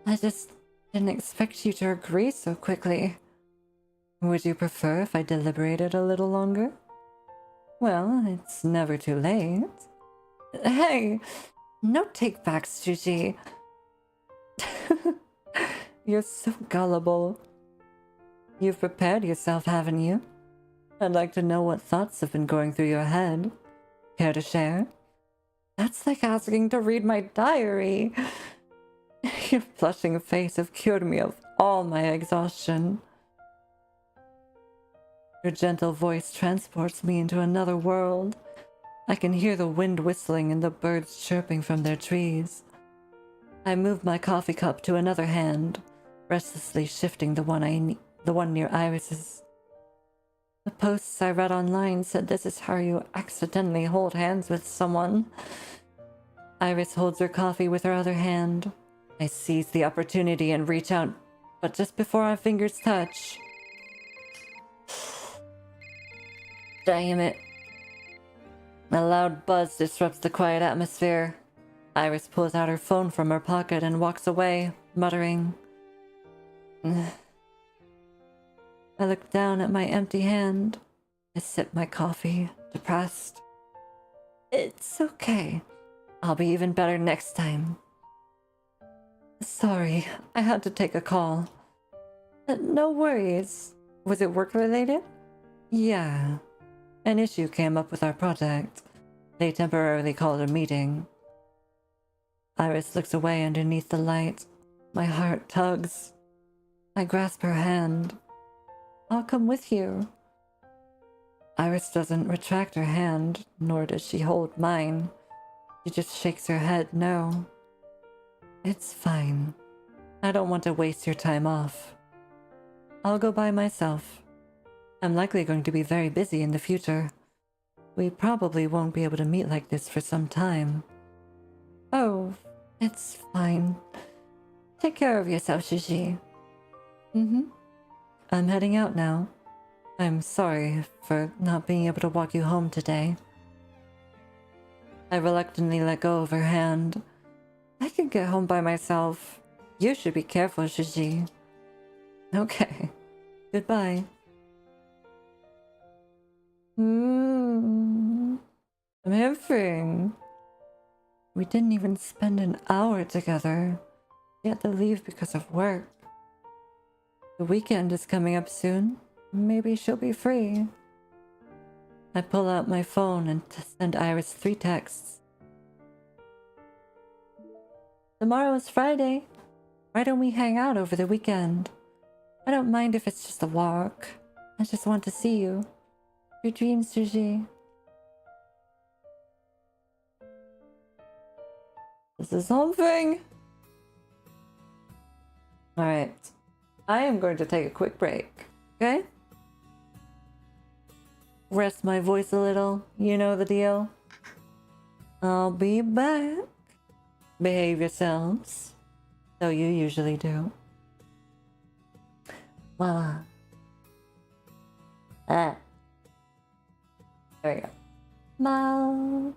I just didn't expect you to agree so quickly. Would you prefer if I deliberated a little longer? Well, it's never too late. Hey, no take-backs, Gigi. You're so gullible. You've prepared yourself, haven't you? I'd like to know what thoughts have been going through your head. Care to share? That's like asking to read my diary. Your flushing face have cured me of all my exhaustion. Your gentle voice transports me into another world. I can hear the wind whistling and the birds chirping from their trees. I move my coffee cup to another hand, restlessly shifting the one near Iris's. The posts I read online said this is how you accidentally hold hands with someone. Iris holds her coffee with her other hand. I seize the opportunity and reach out, but just before our fingers touch... Damn it. A loud buzz disrupts the quiet atmosphere. Iris pulls out her phone from her pocket and walks away, muttering. I look down at my empty hand. I sip my coffee, depressed. It's okay. I'll be even better next time. Sorry, I had to take a call. No worries. Was it work-related? Yeah. An issue came up with our project. They temporarily called a meeting. Iris looks away underneath the light. My heart tugs. I grasp her hand. I'll come with you. Iris doesn't retract her hand, nor does she hold mine. She just shakes her head no. It's fine. I don't want to waste your time off. I'll go by myself. I'm likely going to be very busy in the future. We probably won't be able to meet like this for some time. Oh, it's fine. Take care of yourself, Gigi. I'm heading out now. I'm sorry for not being able to walk you home today. I reluctantly let go of her hand. I can get home by myself. You should be careful, Gigi. Okay. Goodbye. I'm having. We didn't even spend an hour together. She had to leave because of work. The weekend is coming up soon. Maybe she'll be free. I pull out my phone and send Iris 3 texts. Tomorrow is Friday. Why don't we hang out over the weekend? I don't mind if it's just a walk. I just want to see you. Your dreams, Suji. This is something. Alright. I am going to take a quick break. Okay? Rest my voice a little. You know the deal. I'll be back. Behave yourselves. So you usually do. Voila. There we go. Mouth.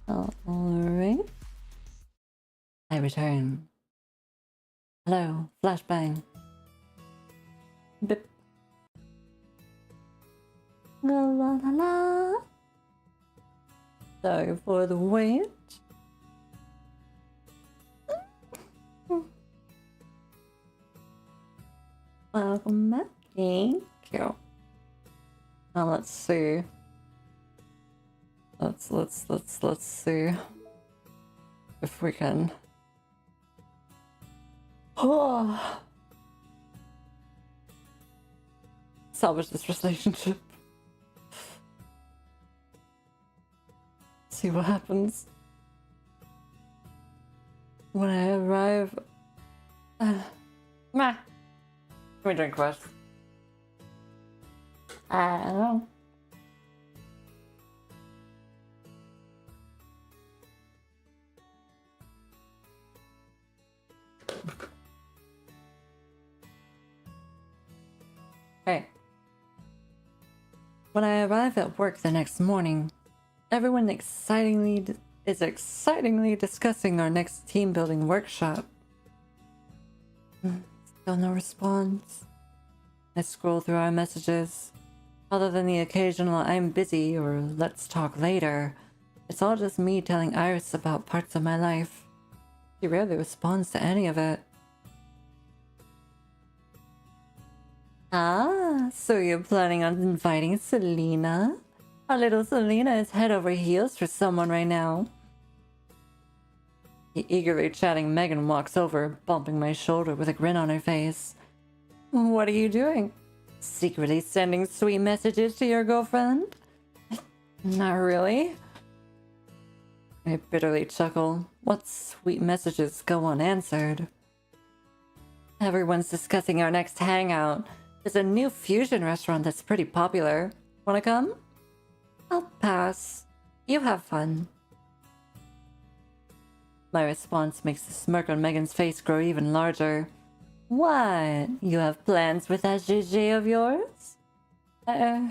Alright. I return. Hello, flashbang. Bip. La la la la. Sorry for the wait. Welcome back. Thank you. Now let's see. Let's see if we can. Oh, salvage this relationship. See what happens when I arrive. Meh. Let me drink first. I don't know. Hey. When I arrive at work the next morning, everyone is excitingly discussing our next team building workshop. Still no response. I scroll through our messages. Other than the occasional "I'm busy" or "let's talk later," it's all just me telling Iris about parts of my life. She rarely responds to any of it. Ah, so you're planning on inviting Selena? Our little Selena is head over heels for someone right now. The eagerly chatting Megan walks over, bumping my shoulder with a grin on her face. What are you doing? Secretly sending sweet messages to your girlfriend? Not really. I bitterly chuckle. What sweet messages go unanswered? Everyone's discussing our next hangout. There's a new fusion restaurant that's pretty popular. Wanna come? I'll pass. You have fun. My response makes the smirk on Megan's face grow even larger. What? You have plans with that Gigi of yours? I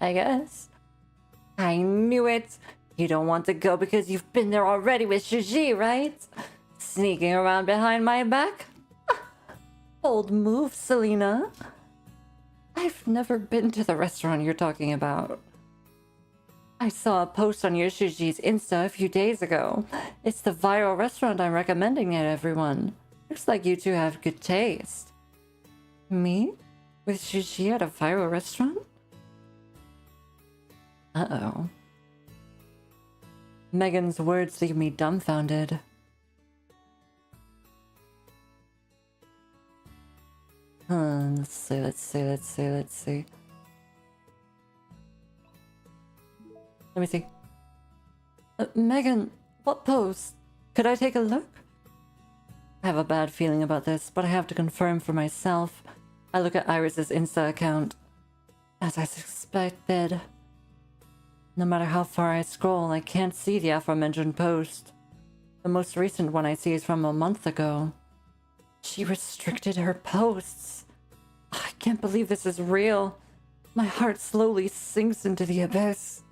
guess. I knew it! You don't want to go because you've been there already with Gigi, right? Sneaking around behind my back? Bold move, Selena. I've never been to the restaurant you're talking about. I saw a post on your Gigi's Insta a few days ago. It's the viral restaurant I'm recommending to everyone. Looks like you two have good taste. Me? With Gigi at a viral restaurant? Uh-oh. Megan's words leave me dumbfounded. Let's see. Let me see. Megan, what post? Could I take a look? I have a bad feeling about this, but I have to confirm for myself. I look at Iris's Insta account. As I suspected. No matter how far I scroll, I can't see the aforementioned post. The most recent one I see is from a month ago. She restricted her posts. I can't believe this is real. My heart slowly sinks into the abyss.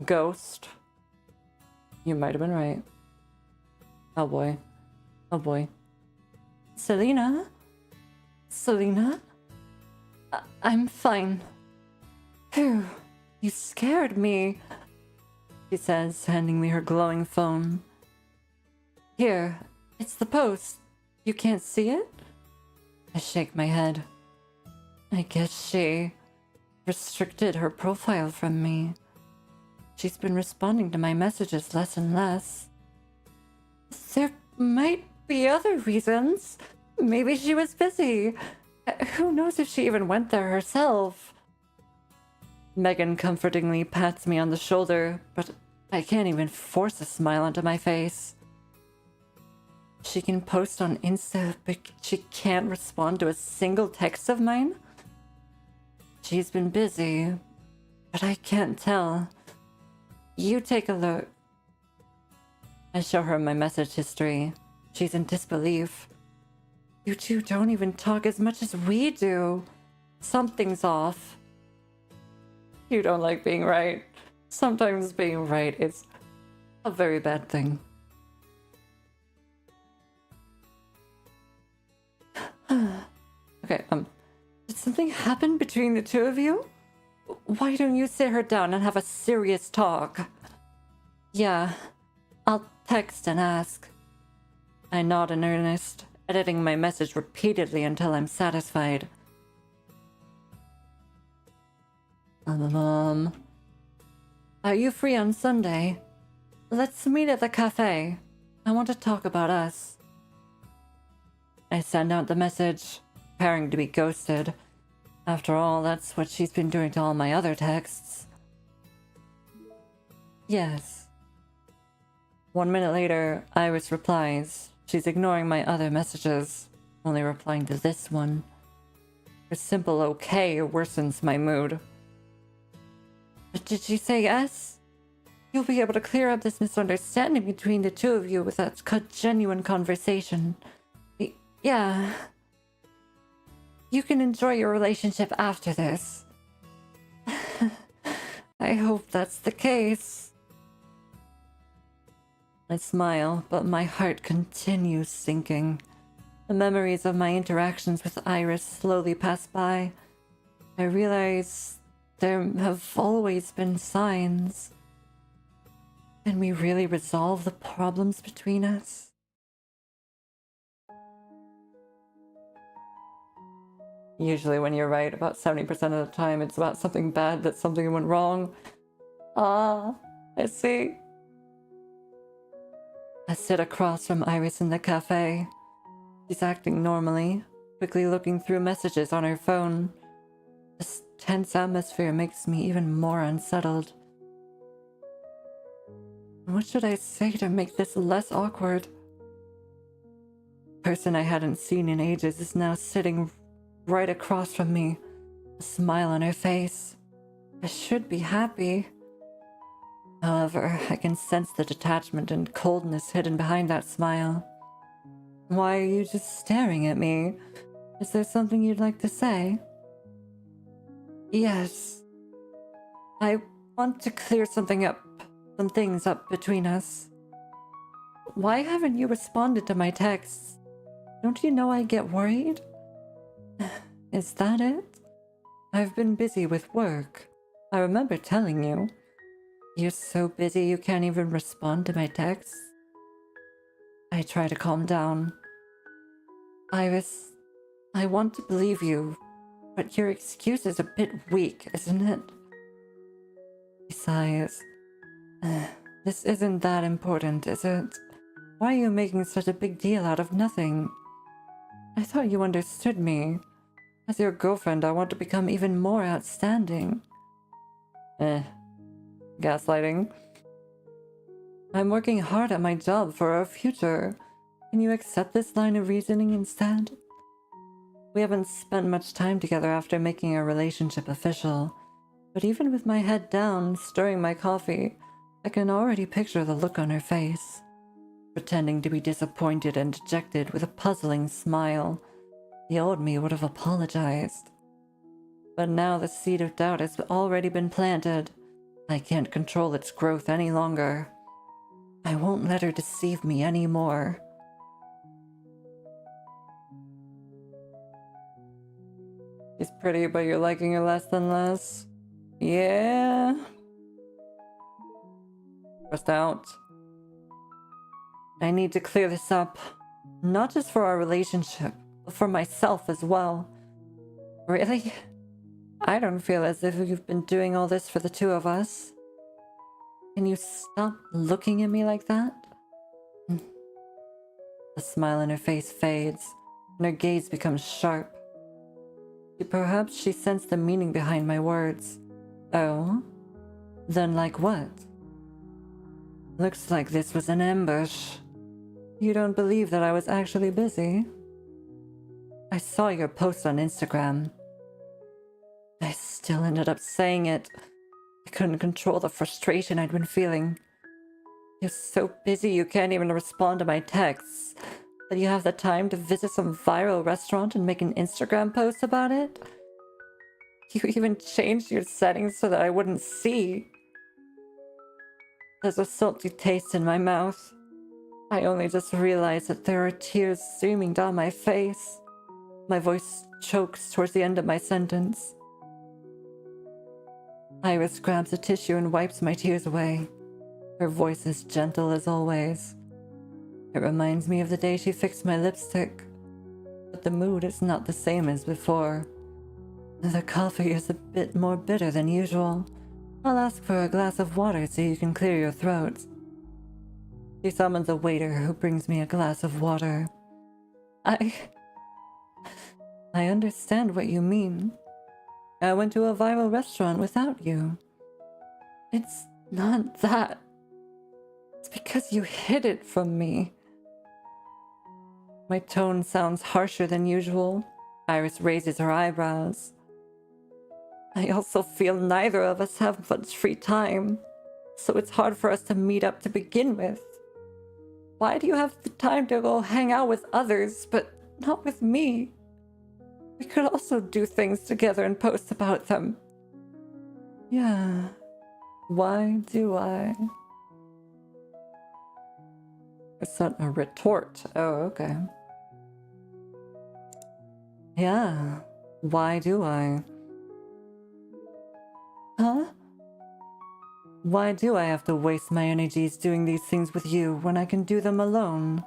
Ghost. You might have been right. Oh boy. Oh boy. Selena? Selena? I'm fine. Phew. You scared me, she says, handing me her glowing phone. Here, it's the post. You can't see it? I shake my head. I guess she restricted her profile from me. She's been responding to my messages less and less. There might be other reasons. Maybe she was busy. Who knows if she even went there herself? Megan comfortingly pats me on the shoulder, but I can't even force a smile onto my face. She can post on Insta, but she can't respond to a single text of mine? She's been busy, but I can't tell. You take a look. I show her my message history. She's in disbelief. You two don't even talk as much as we do. Something's off. You don't like being right. Sometimes being right is a very bad thing. Okay, did something happen between the two of you? Why don't you sit her down and have a serious talk? Yeah, I'll text and ask. I nod in earnest, editing my message repeatedly until I'm satisfied. Are you free on Sunday? Let's meet at the cafe. I want to talk about us. I send out the message, preparing to be ghosted. After all, that's what she's been doing to all my other texts. Yes. 1 minute later, Iris replies. She's ignoring my other messages, only replying to this one. Her simple okay worsens my mood. But did she say yes? You'll be able to clear up this misunderstanding between the two of you with a genuine conversation. Yeah. You can enjoy your relationship after this. I hope that's the case. I smile, but my heart continues sinking. The memories of my interactions with Iris slowly pass by. I realize there have always been signs. Can we really resolve the problems between us? Usually when you're right about 70% of the time, it's about something bad, that something went wrong. Ah, I see. I sit across from Iris in the cafe. She's acting normally, quickly looking through messages on her phone. This tense atmosphere makes me even more unsettled. What should I say to make this less awkward? The person I hadn't seen in ages is now sitting right across from me, a smile on her face. I should be happy. However, I can sense the detachment and coldness hidden behind that smile. Why are you just staring at me? Is there something you'd like to say? Yes. I want to clear some things up between us. Why haven't you responded to my texts? Don't you know I get worried? Is that it? I've been busy with work. I remember telling you. You're so busy you can't even respond to my texts. I try to calm down. Iris, I want to believe you, but your excuse is a bit weak, isn't it? She sighs. This isn't that important, is it? Why are you making such a big deal out of nothing? I thought you understood me. As your girlfriend, I want to become even more outstanding. Gaslighting. I'm working hard at my job for our future. Can you accept this line of reasoning instead? We haven't spent much time together after making our relationship official, but even with my head down, stirring my coffee, I can already picture the look on her face. Pretending to be disappointed and dejected with a puzzling smile. The old me would have apologized. But now the seed of doubt has already been planted. I can't control its growth any longer. I won't let her deceive me anymore. She's pretty, but you're liking her less than less. Yeah. Stressed out. I need to clear this up. Not just for our relationship, but for myself as well. Really? I don't feel as if you've been doing all this for the two of us. Can you stop looking at me like that? The smile on her face fades, and her gaze becomes sharp. Perhaps she sensed the meaning behind my words. Oh? Then like what? Looks like this was an ambush. You don't believe that I was actually busy? I saw your post on Instagram. I still ended up saying it. I couldn't control the frustration I'd been feeling. You're so busy you can't even respond to my texts. But you have the time to visit some viral restaurant and make an Instagram post about it? You even changed your settings so that I wouldn't see. There's a salty taste in my mouth. I only just realized that there are tears streaming down my face. My voice chokes towards the end of my sentence. Iris grabs a tissue and wipes my tears away. Her voice is gentle as always. It reminds me of the day she fixed my lipstick. But the mood is not the same as before. The coffee is a bit more bitter than usual. I'll ask for a glass of water so you can clear your throat. She summons a waiter who brings me a glass of water. I understand what you mean. I went to a viral restaurant without you. It's not that. It's because you hid it from me. My tone sounds harsher than usual. Iris raises her eyebrows. I also feel neither of us have much free time, so it's hard for us to meet up to begin with. Why do you have the time to go hang out with others, but not with me? We could also do things together and post about them. Yeah, why do I? It's not a retort. Oh, okay. Yeah, why do I? Huh? Why do I have to waste my energies doing these things with you when I can do them alone?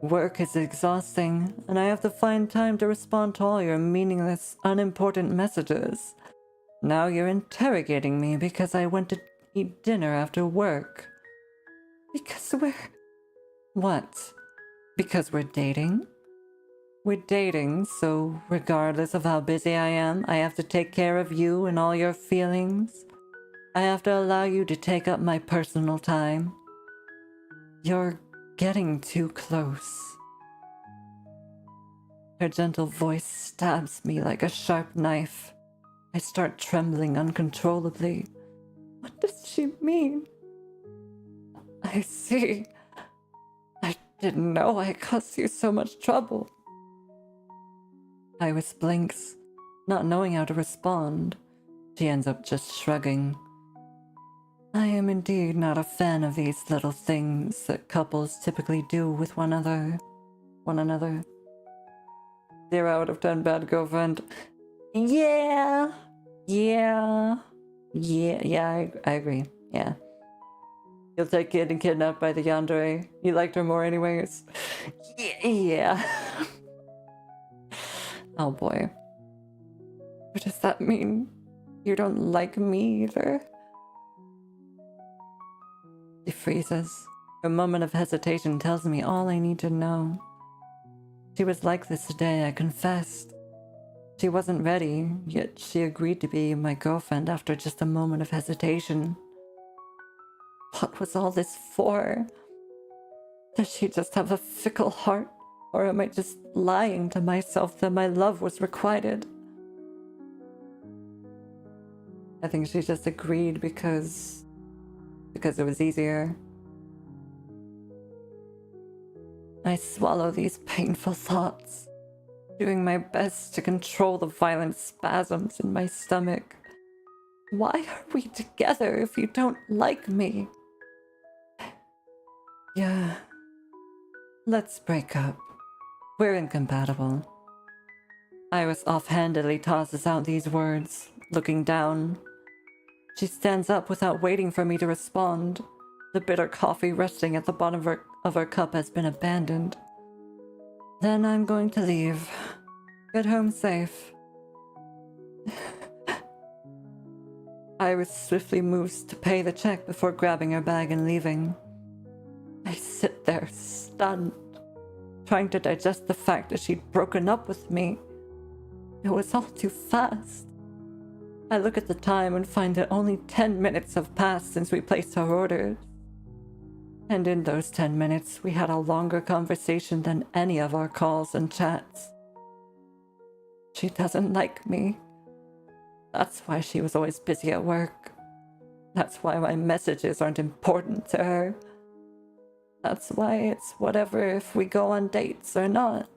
Work is exhausting, and I have to find time to respond to all your meaningless, unimportant messages. Now you're interrogating me because I went to eat dinner after work. Because we're... What? Because we're dating? We're dating, so regardless of how busy I am, I have to take care of you and all your feelings. I have to allow you to take up my personal time. You're getting too close. Her gentle voice stabs me like a sharp knife. I start trembling uncontrollably. What does she mean? I see. I didn't know I caused you so much trouble. Iris blinks, not knowing how to respond. She ends up just shrugging. I am indeed not a fan of these little things that couples typically do with one another. 0 out of 10 bad girlfriend. Yeah, I agree. Yeah. You'll take getting kidnapped by the yandere. You liked her more anyways. Yeah. Oh boy. What does that mean? You don't like me either? She freezes. Her moment of hesitation tells me all I need to know. She was like this today, I confessed. She wasn't ready, yet she agreed to be my girlfriend after just a moment of hesitation. What was all this for? Does she just have a fickle heart? Or am I just lying to myself that my love was requited? I think she just agreed because it was easier. I swallow these painful thoughts, doing my best to control the violent spasms in my stomach. Why are we together if you don't like me? Yeah, let's break up. We're incompatible. Iris offhandedly tosses out these words, looking down. She stands up without waiting for me to respond. The bitter coffee resting at the bottom of her cup has been abandoned. Then I'm going to leave. Get home safe. Iris swiftly moves to pay the check before grabbing her bag and leaving. I sit there, stunned, trying to digest the fact that she'd broken up with me. It was all too fast. I look at the time and find that only 10 minutes have passed since we placed our orders. And in those 10 minutes, we had a longer conversation than any of our calls and chats. She doesn't like me. That's why she was always busy at work. That's why my messages aren't important to her. That's why it's whatever if we go on dates or not.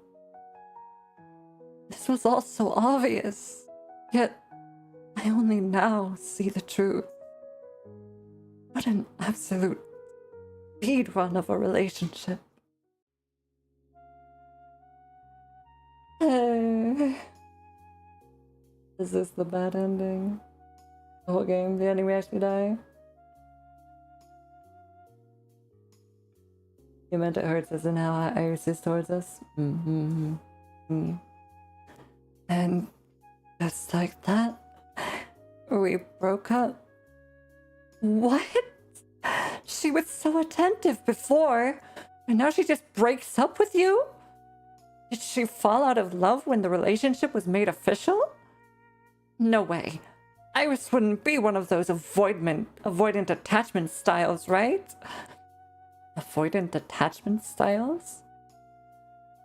This was all so obvious, yet I only now see the truth. What an absolute speed run of a relationship. Is this the bad ending? The whole game, the ending we actually die? You meant it hurts us and how Iris is towards us? And just like that, we broke up. What? She was so attentive before, and now she just breaks up with you? Did she fall out of love when the relationship was made official? No way. Iris wouldn't be one of those avoidant attachment styles, right? Avoidant attachment styles?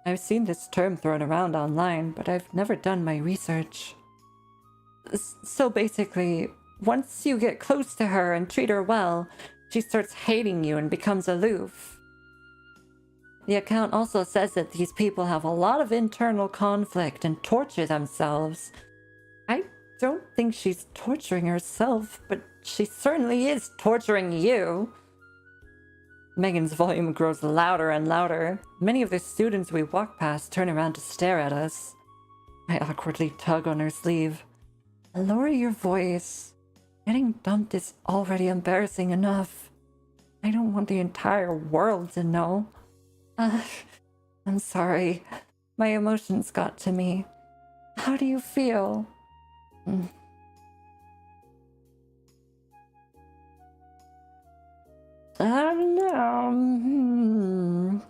I've seen this term thrown around online, but I've never done my research. So basically, once you get close to her and treat her well, she starts hating you and becomes aloof. The account also says that these people have a lot of internal conflict and torture themselves. I don't think she's torturing herself, but she certainly is torturing you. Megan's volume grows louder and louder. Many of the students we walk past turn around to stare at us. I awkwardly tug on her sleeve. Lower your voice. Getting dumped is already embarrassing enough. I don't want the entire world to know. I'm sorry. My emotions got to me. How do you feel? I don't know.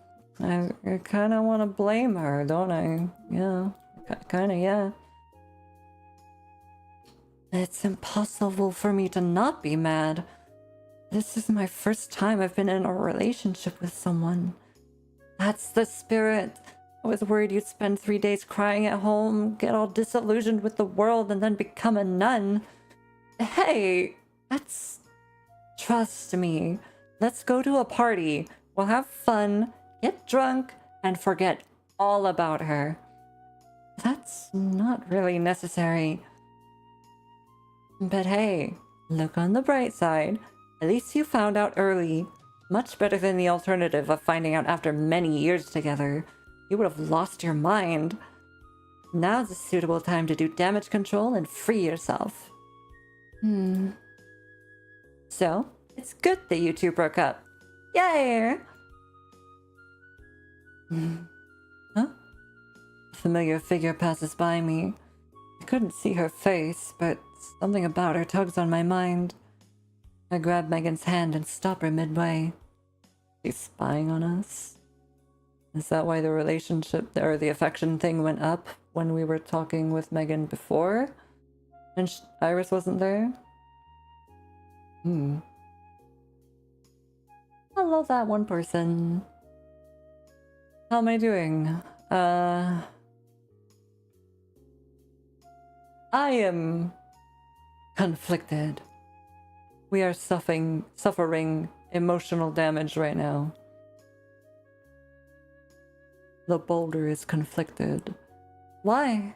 I kind of want to blame her, don't I? Yeah, kind of, yeah. It's impossible for me to not be mad. This is my first time I've been in a relationship with someone. That's the spirit. I was worried you'd spend 3 days crying at home, get all disillusioned with the world, and then become a nun. Hey, that's... Trust me. Let's go to a party. We'll have fun, get drunk, and forget all about her. That's not really necessary. But hey, look on the bright side. At least you found out early. Much better than the alternative of finding out after many years together. You would have lost your mind. Now's a suitable time to do damage control and free yourself. So, it's good that you two broke up. Yay! Huh? A familiar figure passes by me. I couldn't see her face, but something about her tugs on my mind. I grab Megan's hand and stop her midway. She's spying on us? Is that why the relationship, or the affection thing went up when we were talking with Megan before? And Iris wasn't there? Hello, that one person. How am I doing? I am conflicted. We are suffering emotional damage right now. The boulder is conflicted. Why?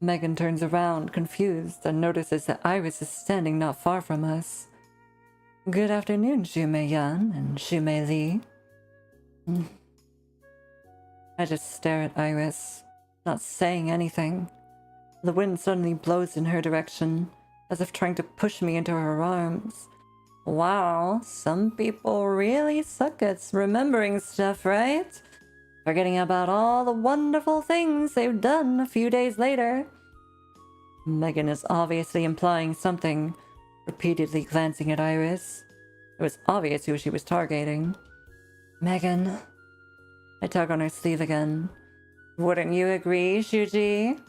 Megan turns around, confused, and notices that Iris is standing not far from us. Good afternoon, Shumei Yan and Shumei Lee. I just stare at Iris, not saying anything. The wind suddenly blows in her direction, as if trying to push me into her arms. Wow, some people really suck at remembering stuff, right? Forgetting about all the wonderful things they've done a few days later. Megan is obviously implying something, repeatedly glancing at Iris. It was obvious who she was targeting. Megan. I tug on her sleeve again. Wouldn't you agree, Shuji?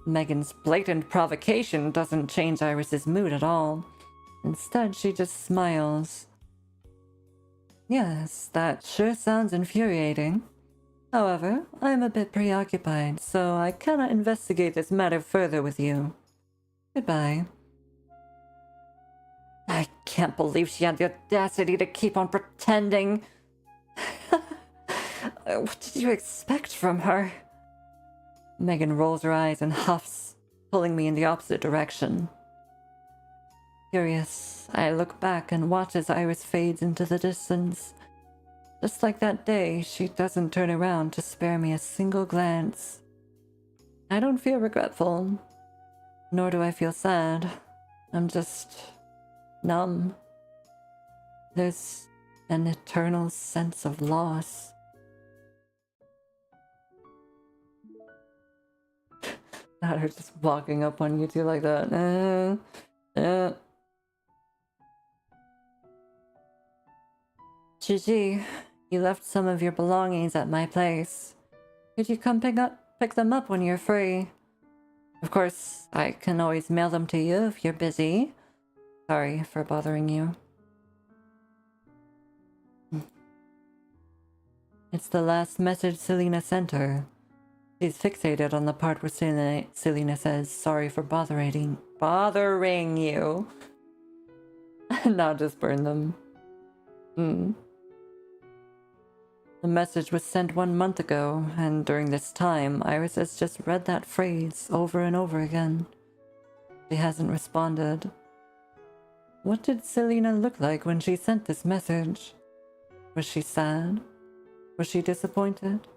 Megan's blatant provocation doesn't change Iris's mood at all. Instead, she just smiles. Yes, that sure sounds infuriating. However, I'm a bit preoccupied, so I cannot investigate this matter further with you. Goodbye. I can't believe she had the audacity to keep on pretending. What did you expect from her? Megan rolls her eyes and huffs, pulling me in the opposite direction. Curious, I look back and watch as Iris fades into the distance. Just like that day, she doesn't turn around to spare me a single glance. I don't feel regretful, nor do I feel sad. I'm just numb. There's an eternal sense of loss. Not her just walking up on you two like that. Gigi, you left some of your belongings at my place. Could you come pick them up when you're free? Of course, I can always mail them to you if you're busy. Sorry for bothering you. It's the last message Selena sent her. She's fixated on the part where Selena says, sorry for bothering you. Not just burn them. The message was sent 1 month ago, and during this time, Iris has just read that phrase over and over again. She hasn't responded. What did Selena look like when she sent this message? Was she sad? Was she disappointed?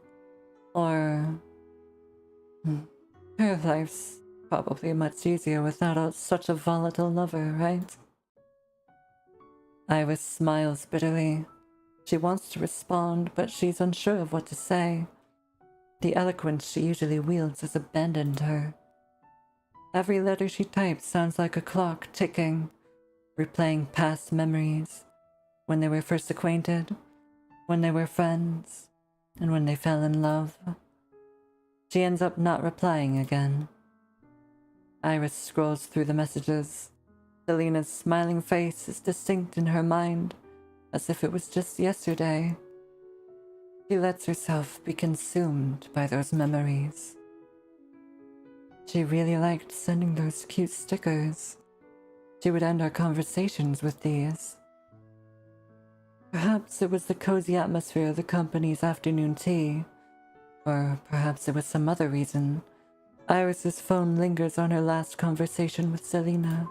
Or... her life's probably much easier without such a volatile lover, right? Iris smiles bitterly. She wants to respond, but she's unsure of what to say. The eloquence she usually wields has abandoned her. Every letter she types sounds like a clock ticking, replaying past memories, when they were first acquainted, when they were friends, and when they fell in love. She ends up not replying again. Iris scrolls through the messages. Selena's smiling face is distinct in her mind, as if it was just yesterday. She lets herself be consumed by those memories. She really liked sending those cute stickers. She would end our conversations with these. Perhaps it was the cozy atmosphere of the company's afternoon tea, or perhaps it was some other reason. Iris's phone lingers on her last conversation with Selena.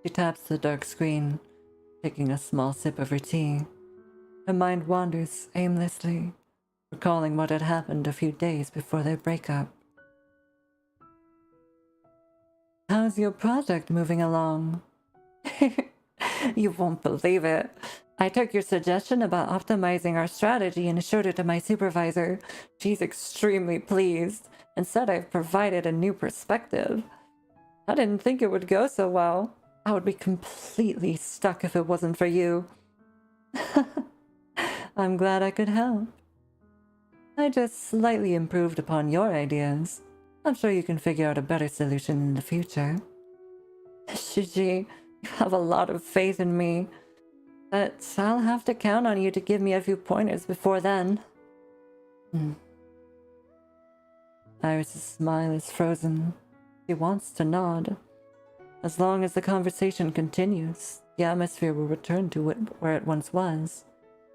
She taps the dark screen, taking a small sip of her tea. Her mind wanders aimlessly, recalling what had happened a few days before their breakup. How's your project moving along? You won't believe it. I took your suggestion about optimizing our strategy and showed it to my supervisor. She's extremely pleased and said I've provided a new perspective. I didn't think it would go so well. I would be completely stuck if it wasn't for you. I'm glad I could help. I just slightly improved upon your ideas. I'm sure you can figure out a better solution in the future. Shiji, you have a lot of faith in me, but I'll have to count on you to give me a few pointers before then. Iris' smile is frozen. She wants to nod. As long as the conversation continues, the atmosphere will return to where it once was,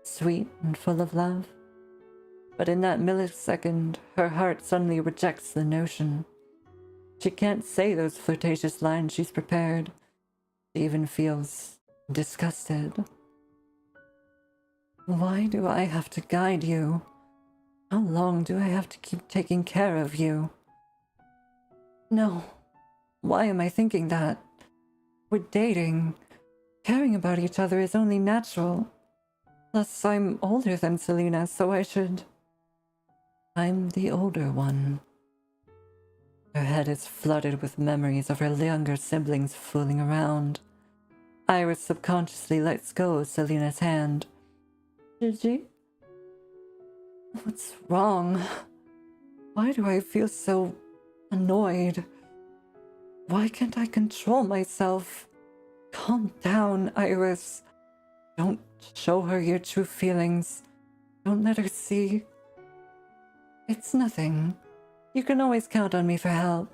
sweet and full of love. But in that millisecond, her heart suddenly rejects the notion. She can't say those flirtatious lines she's prepared. She even feels disgusted. Why do I have to guide you? How long do I have to keep taking care of you? No. Why am I thinking that? We're dating. Caring about each other is only natural. Plus, I'm older than Selena, so I should... I'm the older one. Her head is flooded with memories of her younger siblings fooling around. Iris subconsciously lets go of Selena's hand. Gigi? What's wrong? Why do I feel so annoyed? Why can't I control myself? Calm down, Iris. Don't show her your true feelings. Don't let her see. It's nothing. You can always count on me for help.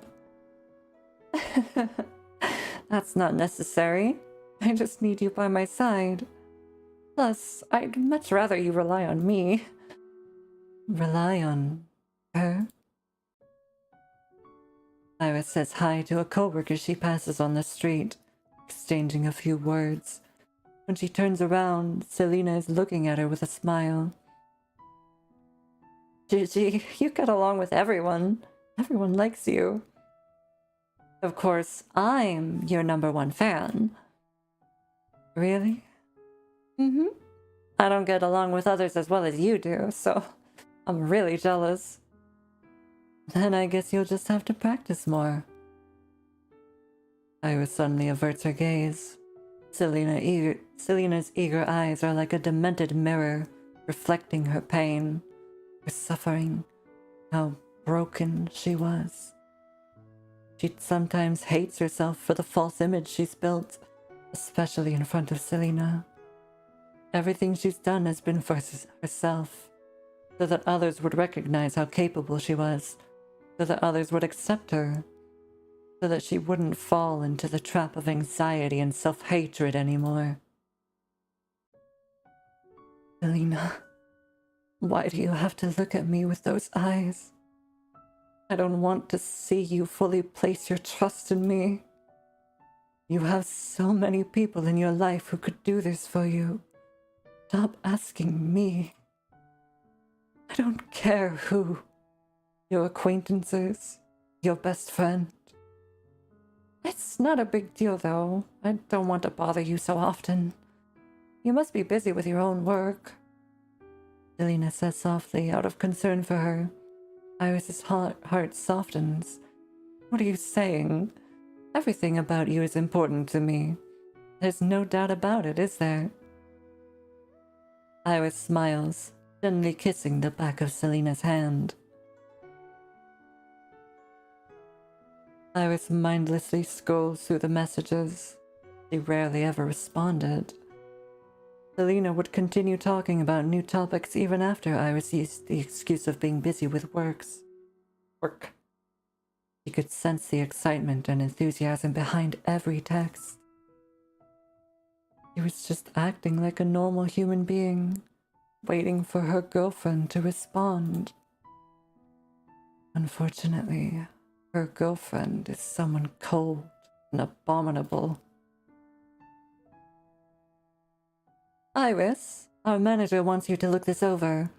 That's not necessary. I just need you by my side. Plus, I'd much rather you rely on me. Rely on her? Iris says hi to a coworker she passes on the street, exchanging a few words. When she turns around, Selena is looking at her with a smile. Gigi, you get along with everyone. Everyone likes you. Of course, I'm your #1 fan. Really? Mm-hmm. I don't get along with others as well as you do, so I'm really jealous. Then I guess you'll just have to practice more. Iris suddenly averts her gaze. Selena's eager eyes are like a demented mirror, reflecting her pain, her suffering, how broken she was. She sometimes hates herself for the false image she's built, especially in front of Selena. Everything she's done has been for herself, so that others would recognize how capable she was, so that others would accept her, so that she wouldn't fall into the trap of anxiety and self-hatred anymore. Selena, why do you have to look at me with those eyes? I don't want to see you fully place your trust in me. You have so many people in your life who could do this for you. Stop asking me. I don't care who. Your acquaintances, your best friend. It's not a big deal, though. I don't want to bother you so often. You must be busy with your own work. Selena says softly, out of concern for her. Iris's heart softens. What are you saying? Everything about you is important to me. There's no doubt about it, is there? Iris smiles, gently kissing the back of Selena's hand. Iris mindlessly scrolls through the messages. She rarely ever responded. Selena would continue talking about new topics even after Iris used the excuse of being busy with work. She could sense the excitement and enthusiasm behind every text. She was just acting like a normal human being, waiting for her girlfriend to respond. Unfortunately, her girlfriend is someone cold and abominable. Iris, our manager wants you to look this over.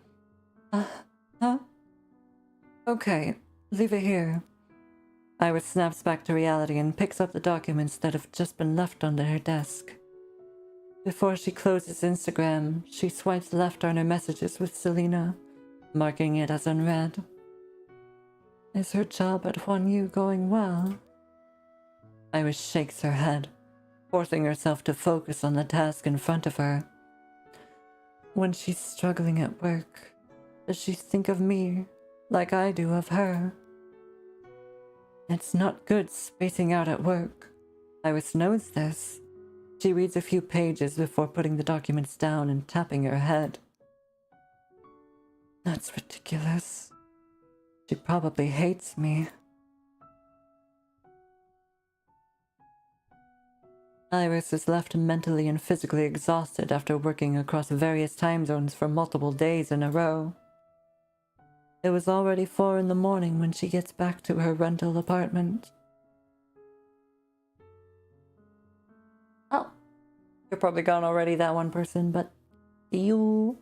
Huh? Okay, leave it here. Iris snaps back to reality and picks up the documents that have just been left under her desk. Before she closes Instagram, she swipes left on her messages with Selena, marking it as unread. Is her job at Huanyu going well? Iris shakes her head, forcing herself to focus on the task in front of her. When she's struggling at work, does she think of me like I do of her? It's not good spacing out at work. Iris knows this. She reads a few pages before putting the documents down and tapping her head. That's ridiculous. She probably hates me. Iris is left mentally and physically exhausted after working across various time zones for multiple days in a row. It was already 4 in the morning when she gets back to her rental apartment. Oh, you're probably gone already, that one person, but you.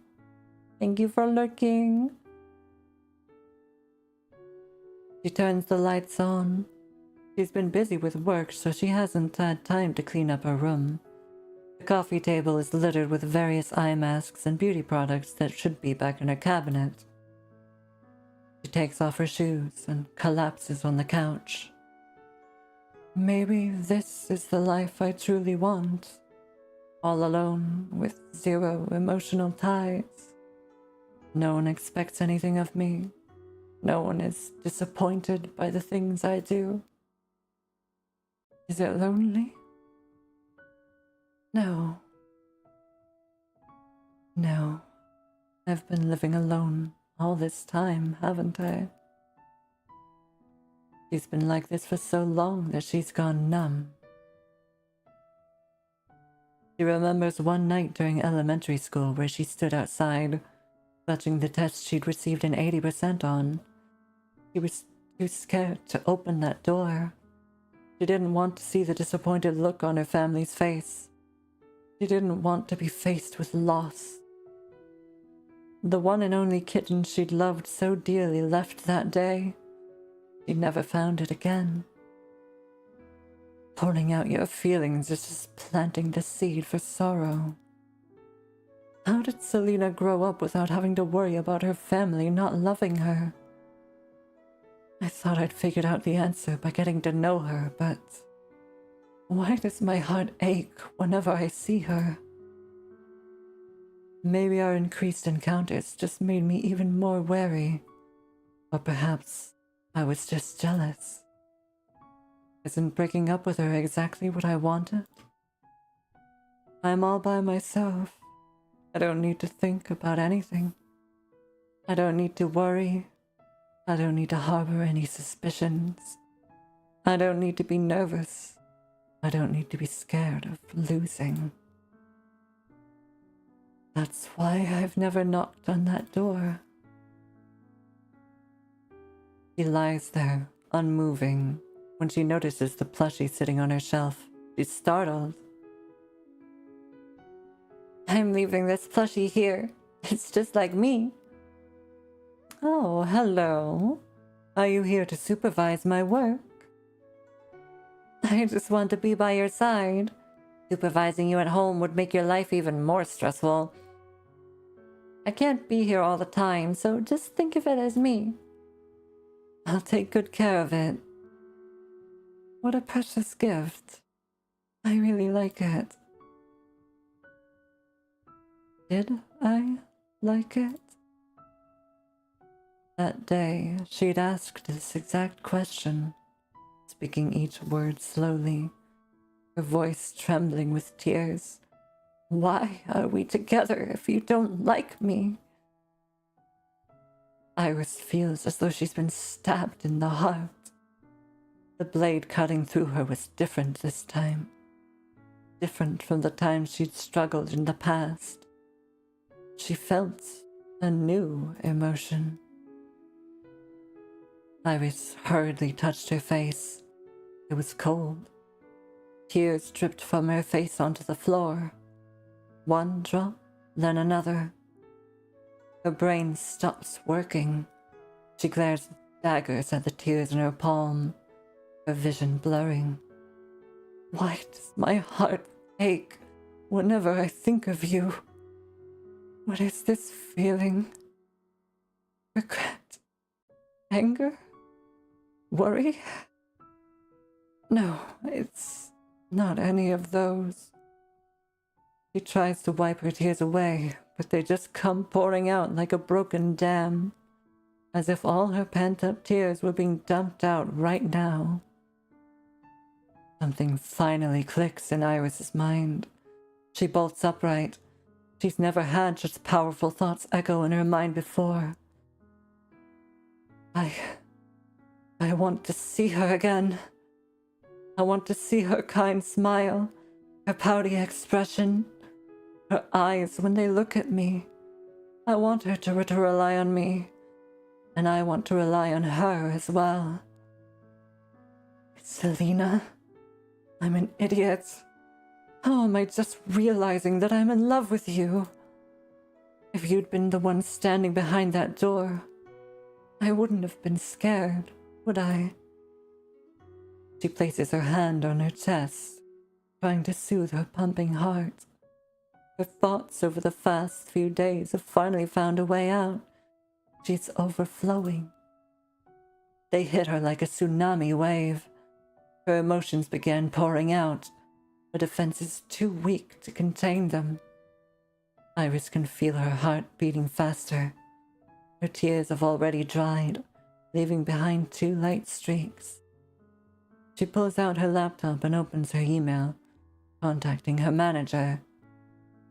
Thank you for lurking. She turns the lights on. She's been busy with work, so she hasn't had time to clean up her room. The coffee table is littered with various eye masks and beauty products that should be back in her cabinet. She takes off her shoes and collapses on the couch. Maybe this is the life I truly want. All alone, with zero emotional ties. No one expects anything of me. No one is disappointed by the things I do. Is it lonely? No. No. I've been living alone all this time, haven't I? She's been like this for so long that she's gone numb. She remembers one night during elementary school where she stood outside, clutching the test she'd received an 80% on. She was too scared to open that door. She didn't want to see the disappointed look on her family's face. She didn't want to be faced with loss. The one and only kitten she'd loved so dearly left that day. She never found it again. Pouring out your feelings is just planting the seed for sorrow. How did Selena grow up without having to worry about her family not loving her? I thought I'd figured out the answer by getting to know her, but why does my heart ache whenever I see her? Maybe our increased encounters just made me even more wary. Or perhaps I was just jealous. Isn't breaking up with her exactly what I wanted? I'm all by myself. I don't need to think about anything. I don't need to worry. I don't need to harbor any suspicions. I don't need to be nervous. I don't need to be scared of losing. That's why I've never knocked on that door. She lies there, unmoving. When she notices the plushie sitting on her shelf, she's startled. I'm leaving this plushie here. It's just like me. Oh, hello. Are you here to supervise my work? I just want to be by your side. Supervising you at home would make your life even more stressful. I can't be here all the time, so just think of it as me. I'll take good care of it. What a precious gift. I really like it. Did I like it? That day, she'd asked this exact question, speaking each word slowly, her voice trembling with tears. Why are we together if you don't like me? Iris feels as though she's been stabbed in the heart. The blade cutting through her was different this time. Different from the times she'd struggled in the past. She felt a new emotion. Iris hurriedly touched her face. It was cold. Tears dripped from her face onto the floor. One drop, then another. Her brain stops working. She glares daggers at the tears in her palm, her vision blurring. Why does my heart ache whenever I think of you? What is this feeling? Regret? Anger? Worry? No, it's not any of those. She tries to wipe her tears away, but they just come pouring out like a broken dam, as if all her pent-up tears were being dumped out right now. Something finally clicks in Iris's mind. She bolts upright. She's never had such powerful thoughts echo in her mind before. I want to see her again. I want to see her kind smile, her pouty expression, her eyes when they look at me. I want her to rely on me, and I want to rely on her as well. Selena, I'm an idiot. How am I just realizing that I'm in love with you? If you'd been the one standing behind that door, I wouldn't have been scared, would I? She places her hand on her chest, trying to soothe her pumping heart. Her thoughts over the past few days have finally found a way out. She's overflowing. They hit her like a tsunami wave. Her emotions began pouring out. Her defense is too weak to contain them. Iris can feel her heart beating faster. Her tears have already dried, leaving behind 2 light streaks. She pulls out her laptop and opens her email, contacting her manager.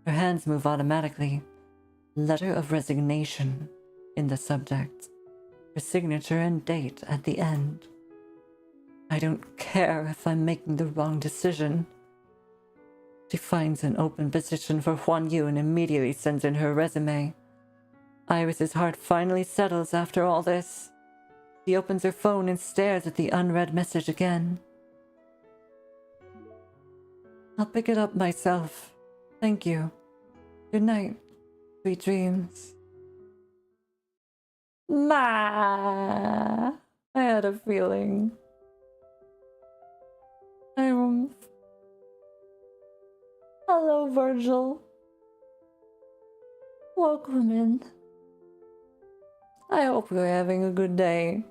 Her hands move automatically. Letter of resignation in the subject. Her signature and date at the end. I don't care if I'm making the wrong decision. She finds an open position for Huan Yu and immediately sends in her resume. Iris's heart finally settles after all this. She opens her phone and stares at the unread message again. I'll pick it up myself. Thank you. Good night. Sweet dreams. I had a feeling. Hello, Virgil. Welcome in. I hope you're having a good day.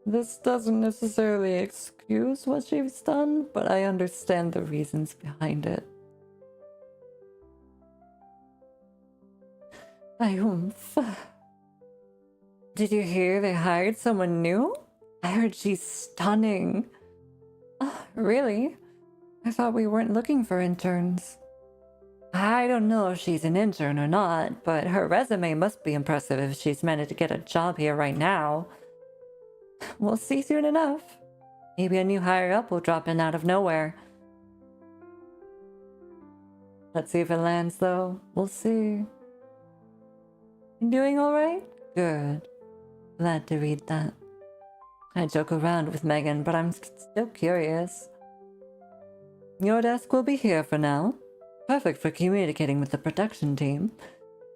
This doesn't necessarily excuse what she's done, but I understand the reasons behind it. Did you hear they hired someone new? I heard she's stunning. Really? I thought we weren't looking for interns. I don't know if she's an intern or not, but her resume must be impressive if she's managed to get a job here right now. We'll see soon enough. Maybe a new higher-up will drop in out of nowhere. Let's see if it lands, though. We'll see. You doing alright? Good. Glad to read that. I joke around with Megan, but I'm still curious. Your desk will be here for now. Perfect for communicating with the production team.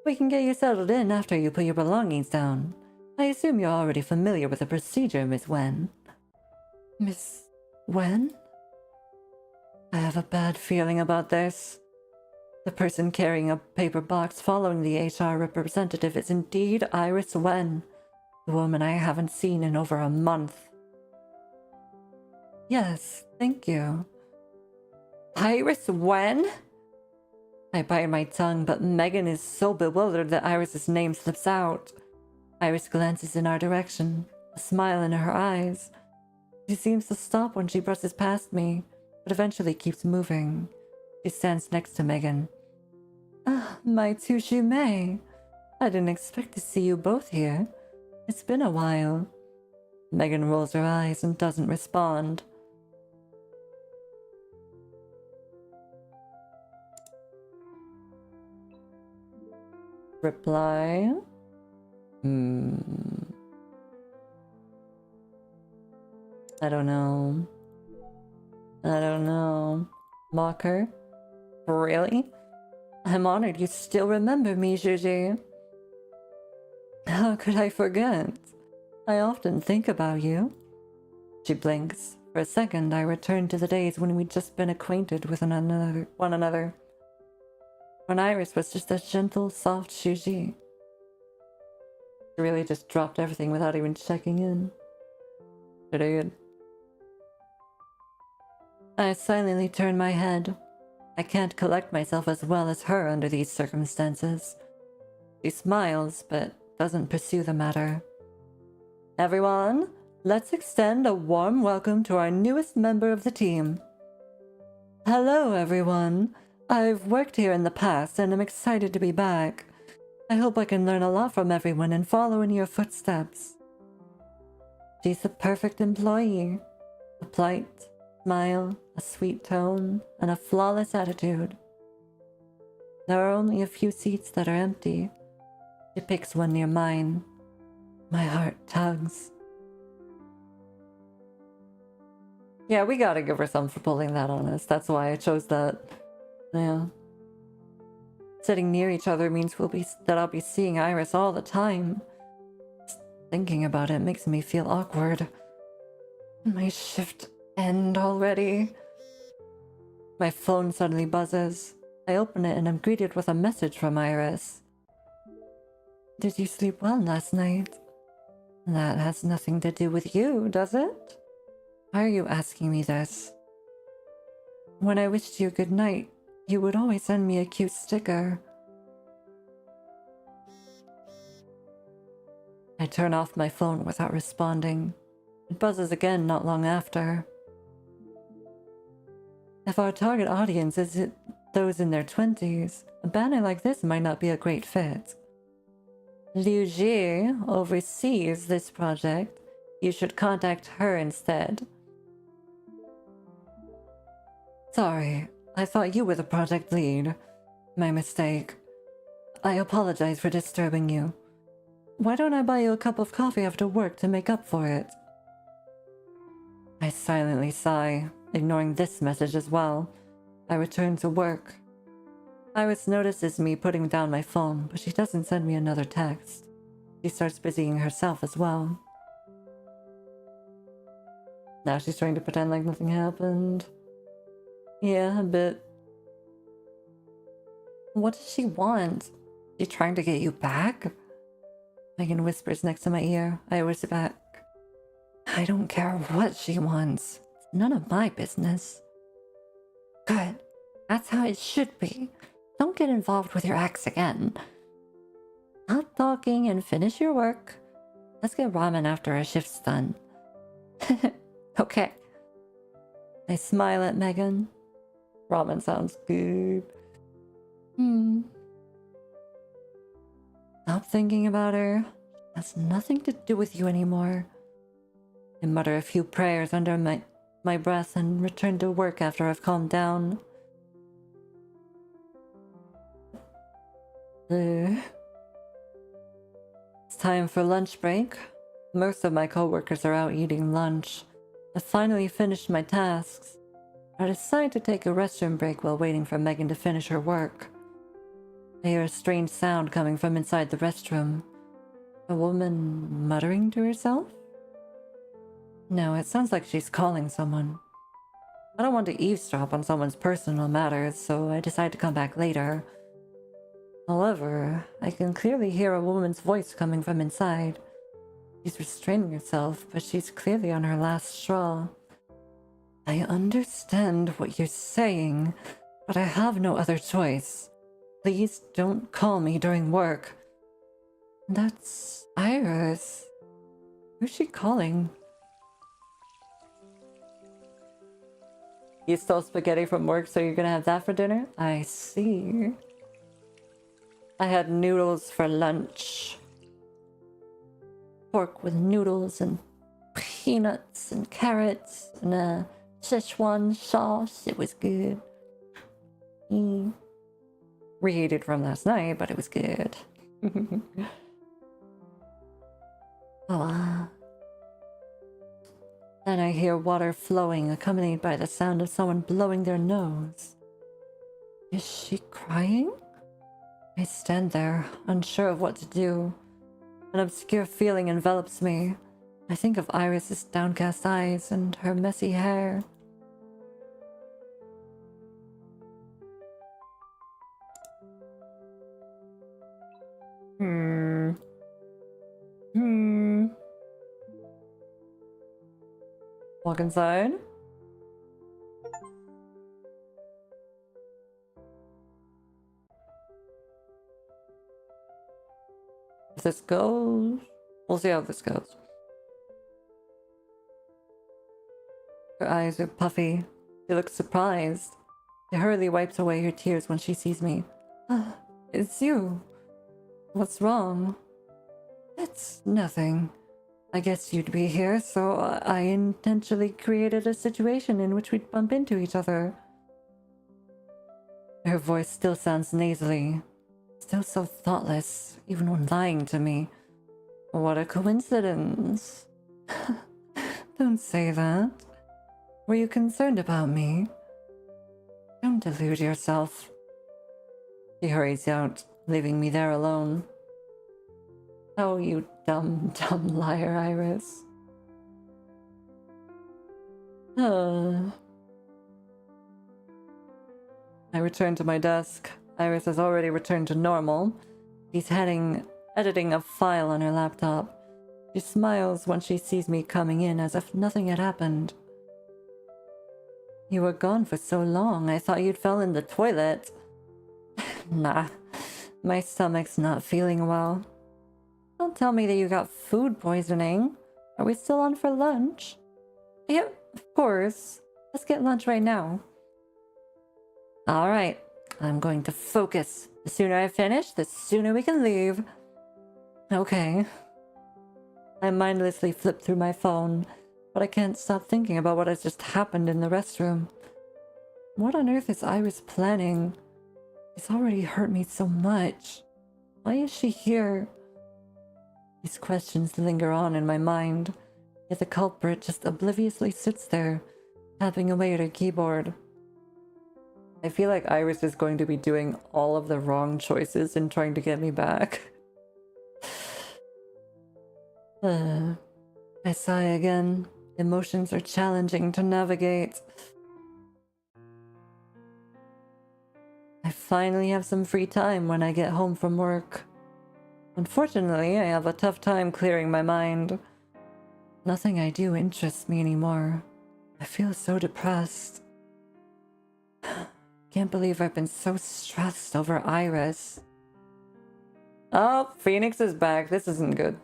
We can get you settled in after you put your belongings down. I assume you're already familiar with the procedure, Miss Wen. Miss Wen? I have a bad feeling about this. The person carrying a paper box following the HR representative is indeed Iris Wen, the woman I haven't seen in over a month. Yes, thank you. Iris Wen? I bite my tongue, but Megan is so bewildered that Iris's name slips out. Iris glances in our direction, a smile in her eyes. She seems to stop when she brushes past me, but eventually keeps moving. She stands next to Megan. My May. I didn't expect to see you both here. It's been a while. Megan rolls her eyes and doesn't respond. Reply? I don't know. Mock her? Really? I'm honored you still remember me, Juji. How could I forget? I often think about you. She blinks. For a second, I return to the days when we'd just been acquainted with one another. When Iris was just a gentle, soft Juji. She really just dropped everything without even checking in. Idiot. I silently turn my head. I can't collect myself as well as her under these circumstances. She smiles, but doesn't pursue the matter. Everyone, let's extend a warm welcome to our newest member of the team. Hello, everyone. I've worked here in the past, and I'm excited to be back. I hope I can learn a lot from everyone and follow in your footsteps. She's the perfect employee. A polite smile, a sweet tone, and a flawless attitude. There are only a few seats that are empty. She picks one near mine. My heart tugs. Yeah, we gotta give her some for pulling that on us. That's why I chose that. Yeah. Sitting near each other means I'll be seeing Iris all the time. Just thinking about it makes me feel awkward. My shift end already. My phone suddenly buzzes. I open it and I'm greeted with a message from Iris. Did you sleep well last night? That has nothing to do with you, does it? Why are you asking me this? When I wished you good night, you would always send me a cute sticker. I turn off my phone without responding. It buzzes again not long after. If our target audience is those in their 20s, a banner like this might not be a great fit. Liu Ji oversees this project. You should contact her instead. Sorry, I thought you were the project lead. My mistake. I apologize for disturbing you. Why don't I buy you a cup of coffee after work to make up for it? I silently sigh, ignoring this message as well. I return to work. Iris notices me putting down my phone, but she doesn't send me another text. She starts busying herself as well. Now she's trying to pretend like nothing happened. Yeah, a bit. What does she want? She trying to get you back? Megan whispers next to my ear. I whisper back. I don't care what she wants. It's none of my business. Good. That's how it should be. Don't get involved with your ex again. Stop talking and finish your work. Let's get ramen after our shift's done. Okay. I smile at Megan. Ramen sounds good. Stop thinking about her. It has nothing to do with you anymore. I mutter a few prayers under my breath and return to work after I've calmed down. It's time for lunch break. Most of my coworkers are out eating lunch. I finally finished my tasks. I decide to take a restroom break while waiting for Megan to finish her work. I hear a strange sound coming from inside the restroom. A woman muttering to herself? No, it sounds like she's calling someone. I don't want to eavesdrop on someone's personal matters, so I decide to come back later. However, I can clearly hear a woman's voice coming from inside. She's restraining herself, but she's clearly on her last straw. I understand what you're saying, but I have no other choice. Please don't call me during work. That's Iris. Who's she calling? You stole spaghetti from work, so you're gonna have that for dinner? I see. I had noodles for lunch. Pork with noodles and peanuts and carrots and a Szechuan sauce. It was good. Reheated from last night, but it was good. Oh. Then I hear water flowing, accompanied by the sound of someone blowing their nose. Is she crying? I stand there, unsure of what to do. An obscure feeling envelops me. I think of Iris's downcast eyes and her messy hair. Walk inside. If this goes, we'll see how this goes. Her eyes are puffy. She looks surprised. She hurriedly wipes away her tears when she sees me. It's you. What's wrong? It's nothing. I guess you'd be here, so I intentionally created a situation in which we'd bump into each other. Her voice still sounds nasally. Still so thoughtless, even when lying to me. What a coincidence. Don't say that. Were you concerned about me? Don't delude yourself. She hurries out, leaving me there alone. Oh, you dumb liar, Iris. I return to my desk. Iris has already returned to normal. She's editing a file on her laptop. She smiles when she sees me coming in as if nothing had happened. You were gone for so long, I thought you'd fell in the toilet. Nah, my stomach's not feeling well. Don't tell me that you got food poisoning. Are we still on for lunch? Yep, of course. Let's get lunch right now. Alright, I'm going to focus. The sooner I finish, the sooner we can leave. Okay. I mindlessly flip through my phone, but I can't stop thinking about what has just happened in the restroom. What on earth is Iris planning? It's already hurt me so much. Why is she here? These questions linger on in my mind, yet the culprit just obliviously sits there, tapping away at her keyboard. I feel like Iris is going to be doing all of the wrong choices and trying to get me back. I sigh again. Emotions are challenging to navigate. I finally have some free time when I get home from work. Unfortunately, I have a tough time clearing my mind. Nothing I do interests me anymore. I feel so depressed. Can't believe I've been so stressed over Iris. Oh, Phoenix is back. This isn't good.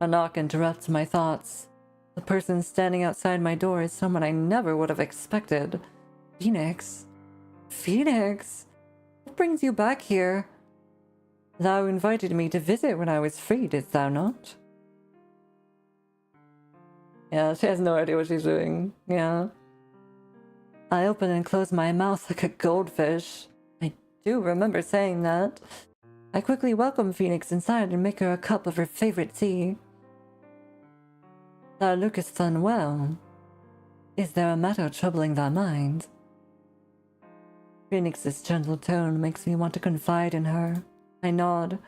A knock interrupts my thoughts. The person standing outside my door is someone I never would have expected. Phoenix? Phoenix? What brings you back here? Thou invited me to visit when I was free, didst thou not? Yeah, she has no idea what she's doing. Yeah. I open and close my mouth like a goldfish. I do remember saying that. I quickly welcome Phoenix inside and make her a cup of her favorite tea. Thou lookest unwell. Is there a matter troubling thy mind? Phoenix's gentle tone makes me want to confide in her. I nod.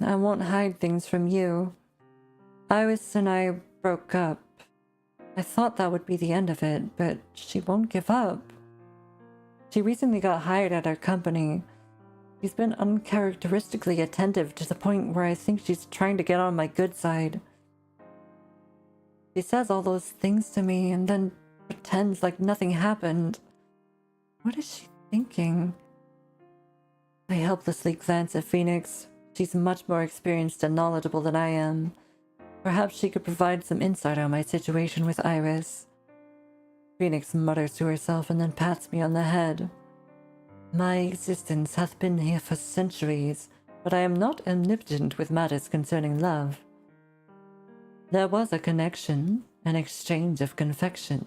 I won't hide things from you. Iris and I broke up. I thought that would be the end of it, but she won't give up. She recently got hired at our company. She's been uncharacteristically attentive to the point where I think she's trying to get on my good side. She says all those things to me and then pretends like nothing happened. What is she thinking? I helplessly glance at Phoenix. She's much more experienced and knowledgeable than I am. Perhaps she could provide some insight on my situation with Iris. Phoenix mutters to herself and then pats me on the head. My existence hath been here for centuries, but I am not omnipotent with matters concerning love. There was a connection, an exchange of confessions,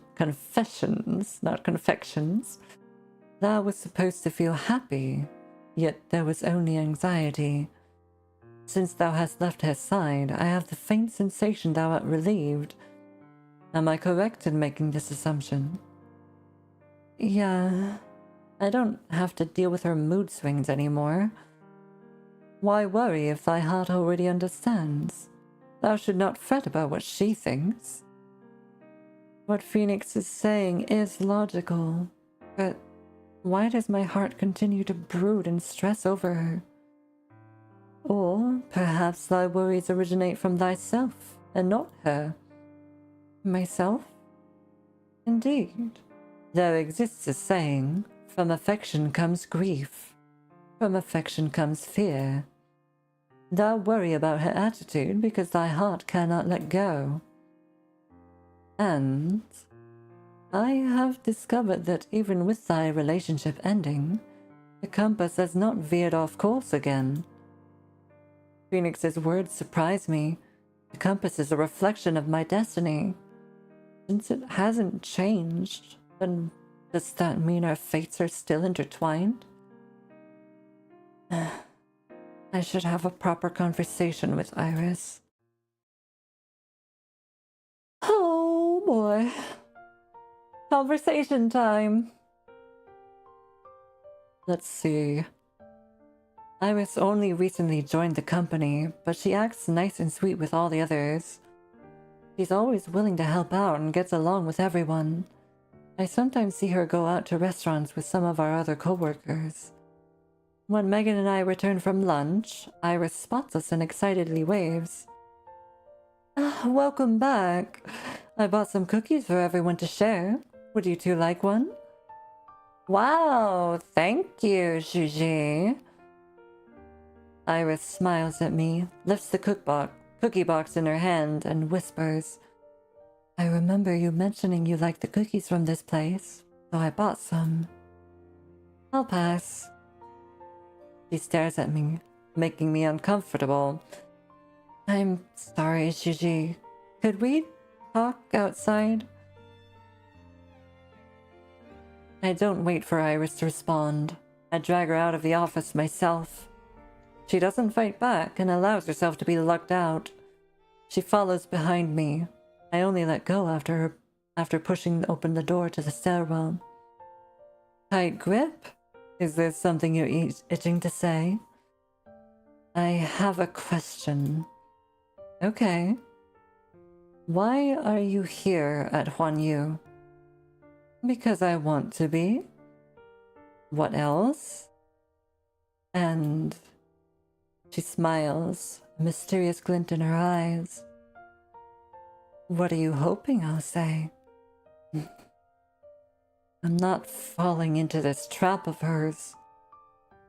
not confections. Thou was supposed to feel happy, yet there was only anxiety. Since thou hast left her side, I have the faint sensation thou art relieved. Am I correct in making this assumption? Yeah, I don't have to deal with her mood swings anymore. Why worry if thy heart already understands? Thou should not fret about what she thinks. What Phoenix is saying is logical, but why does my heart continue to brood and stress over her? Or perhaps thy worries originate from thyself and not her. Myself? Indeed. There exists a saying, from affection comes grief. From affection comes fear. Thou worry about her attitude because thy heart cannot let go. And I have discovered that even with thy relationship ending, the compass has not veered off course again. Phoenix's words surprise me. The compass is a reflection of my destiny. Since it hasn't changed, then does that mean our fates are still intertwined? I should have a proper conversation with Iris. Oh boy. Conversation time. Let's see. Iris only recently joined the company, but she acts nice and sweet with all the others. She's always willing to help out and gets along with everyone. I sometimes see her go out to restaurants with some of our other co-workers. When Megan and I return from lunch, Iris spots us and excitedly waves. Welcome back. I bought some cookies for everyone to share. Would you two like one? Wow, thank you, Shuji. Iris smiles at me, lifts the cookie box in her hand, and whispers, I remember you mentioning you like the cookies from this place, so I bought some. I'll pass. She stares at me, making me uncomfortable. I'm sorry, Shuji. Could we talk outside? I don't wait for Iris to respond. I drag her out of the office myself. She doesn't fight back and allows herself to be lugged out. She follows behind me. I only let go after pushing open the door to the stairwell. Tight grip? Is there something you're itching to say? I have a question. Okay. Why are you here at Huanyu? Because I want to be. What else? And she smiles, a mysterious glint in her eyes. What are you hoping I'll say? I'm not falling into this trap of hers.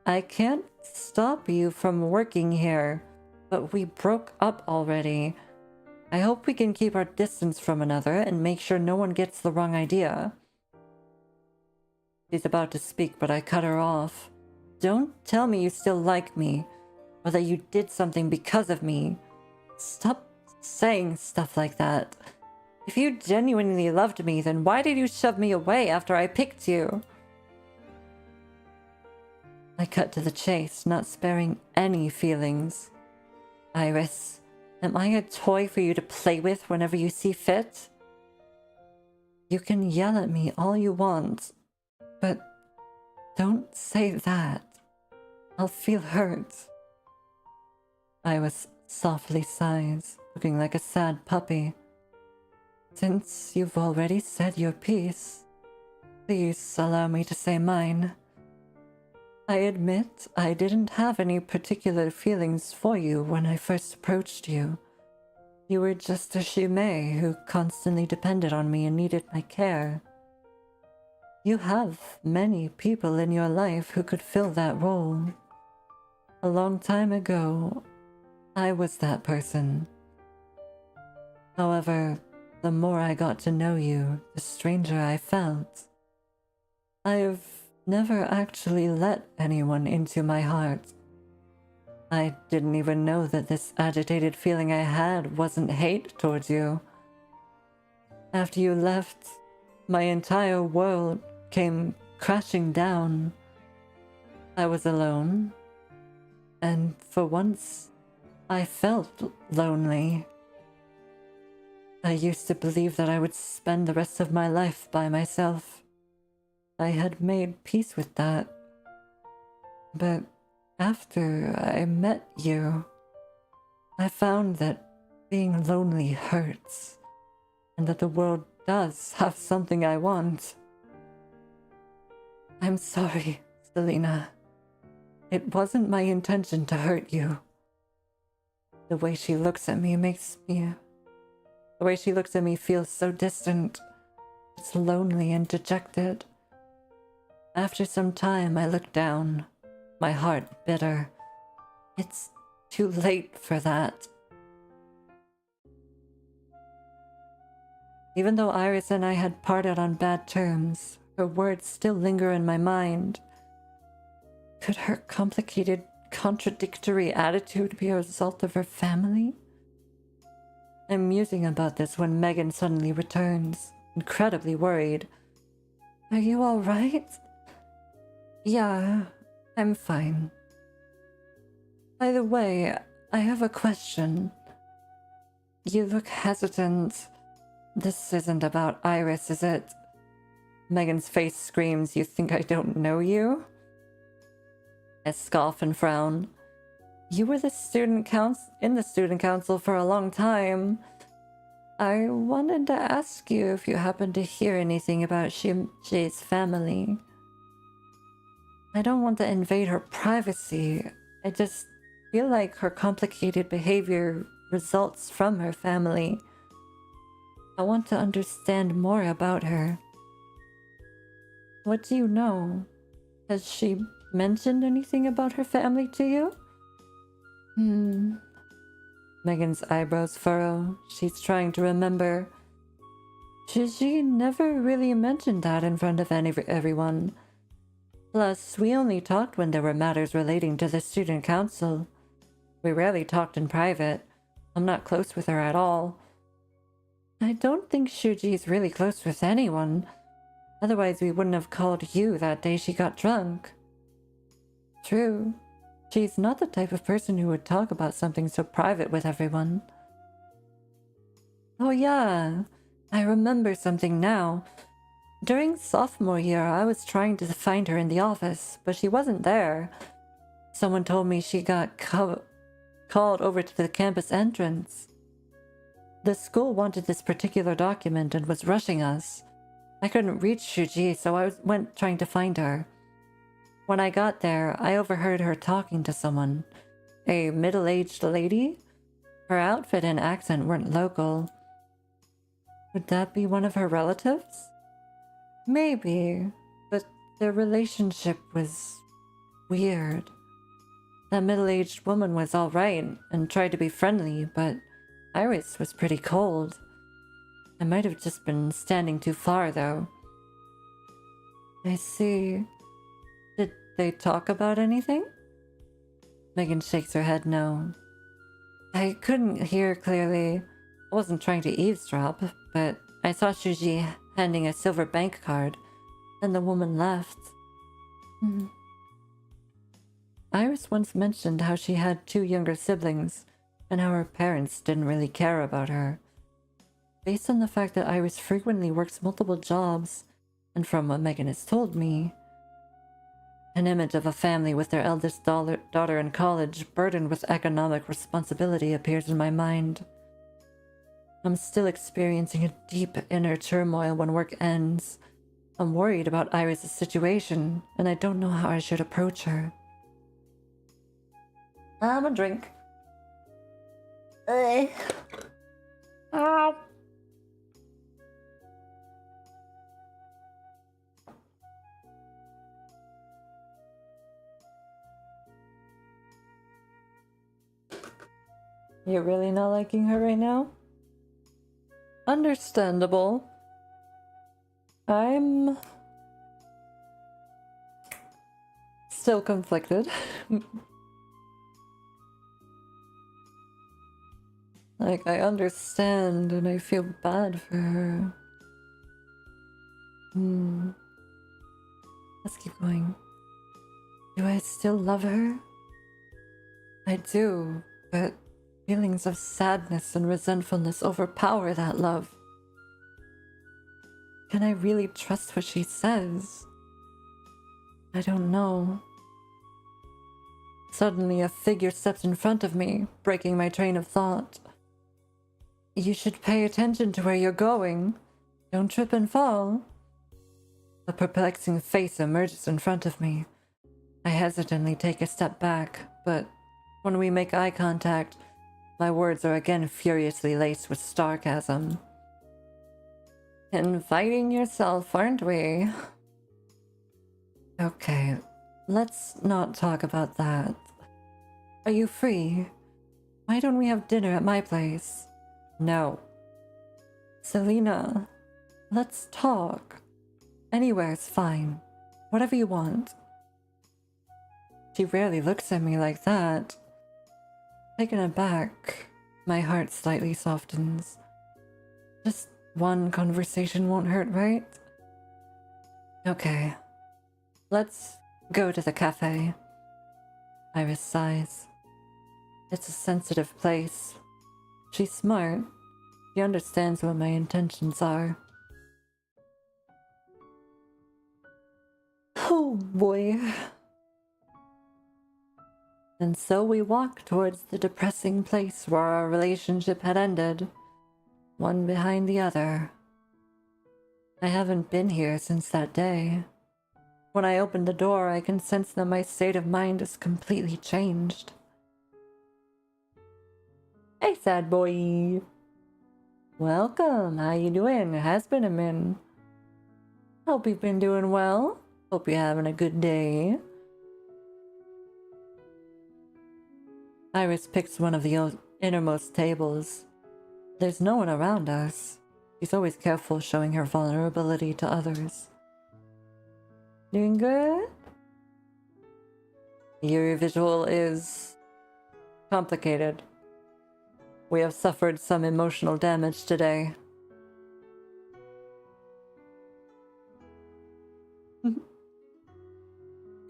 I can't stop you from working here, but we broke up already. I hope we can keep our distance from another and make sure no one gets the wrong idea. She's about to speak, but I cut her off. Don't tell me you still like me, or that you did something because of me. Stop saying stuff like that. If you genuinely loved me, then why did you shove me away after I picked you? I cut to the chase, not sparing any feelings. Iris, am I a toy for you to play with whenever you see fit? You can yell at me all you want, but don't say that. I'll feel hurt. Iris softly sighs, looking like a sad puppy. Since you've already said your piece, please allow me to say mine. I admit I didn't have any particular feelings for you when I first approached you. You were just a shumei who constantly depended on me and needed my care. You have many people in your life who could fill that role. A long time ago, I was that person. However, the more I got to know you, the stranger I felt. I've never actually let anyone into my heart. I didn't even know that this agitated feeling I had wasn't hate towards you. After you left, my entire world came crashing down. I was alone, and for once, I felt lonely. I used to believe that I would spend the rest of my life by myself. I had made peace with that. But after I met you, I found that being lonely hurts, and that the world does have something I want. I'm sorry, Selena. It wasn't my intention to hurt you. The way she looks at me The way she looks at me feels so distant. It's lonely and dejected. After some time, I look down, my heart bitter. It's too late for that. Even though Iris and I had parted on bad terms, her words still linger in my mind. Could her complicated, contradictory attitude be a result of her family? I'm musing about this when Megan suddenly returns, incredibly worried. Are you all right? Yeah, I'm fine. By the way, I have a question. You look hesitant. This isn't about Iris, is it? Megan's face screams, "You think I don't know you?" I scoff and frown. You were in the student council for a long time. I wanted to ask you if you happened to hear anything about Jay's family. I don't want to invade her privacy. I just feel like her complicated behavior results from her family. I want to understand more about her. What do you know? Has she mentioned anything about her family to you? Megan's eyebrows furrow. She's trying to remember. She never really mentioned that in front of everyone. Plus, we only talked when there were matters relating to the student council. We rarely talked in private. I'm not close with her at all. I don't think Shuji's really close with anyone. Otherwise, we wouldn't have called you that day she got drunk. True. She's not the type of person who would talk about something so private with everyone. Oh yeah, I remember something now. During sophomore year, I was trying to find her in the office, but she wasn't there. Someone told me she got called over to the campus entrance. The school wanted this particular document and was rushing us. I couldn't reach Shuji, so I went trying to find her. When I got there, I overheard her talking to someone. A middle-aged lady? Her outfit and accent weren't local. Would that be one of her relatives? Maybe, but their relationship was weird. That middle-aged woman was alright and tried to be friendly, but Iris was pretty cold. I might have just been standing too far, though. I see. Did they talk about anything? Megan shakes her head no. I couldn't hear clearly. I wasn't trying to eavesdrop, but I saw Shuji handing a silver bank card, and the woman left. Iris once mentioned how she had 2 younger siblings, and how her parents didn't really care about her. Based on the fact that Iris frequently works multiple jobs, and from what Megan has told me, an image of a family with their eldest daughter in college burdened with economic responsibility appears in my mind. I'm still experiencing a deep inner turmoil when work ends. I'm worried about Iris' situation, and I don't know how I should approach her. I'm a drink. You're really not liking her right now? Understandable. I'm still conflicted. Like, I understand and I feel bad for her. Let's keep going. Do I still love her? I do, but feelings of sadness and resentfulness overpower that love. Can I really trust what she says? I don't know. Suddenly, a figure steps in front of me, breaking my train of thought. You should pay attention to where you're going. Don't trip and fall. A perplexing face emerges in front of me. I hesitantly take a step back, but when we make eye contact, my words are again furiously laced with sarcasm. Inviting yourself, aren't we? Okay, let's not talk about that. Are you free? Why don't we have dinner at my place? No. Selena, let's talk. Anywhere's fine. Whatever you want. She rarely looks at me like that. Taken aback, my heart slightly softens. Just one conversation won't hurt, right? Okay. Let's go to the cafe. Iris sighs. It's a sensitive place. She's smart. She understands what my intentions are. Oh boy. And so we walk towards the depressing place where our relationship had ended, one behind the other. I haven't been here since that day. When I open the door, I can sense that my state of mind is completely changed. Hey, sad boy. Welcome. How you doing? It has been a minute. Hope you've been doing well. Hope you're having a good day. Iris picks one of the innermost tables. There's no one around us. She's always careful showing her vulnerability to others. Doing good? Yuri visual is complicated. We have suffered some emotional damage today.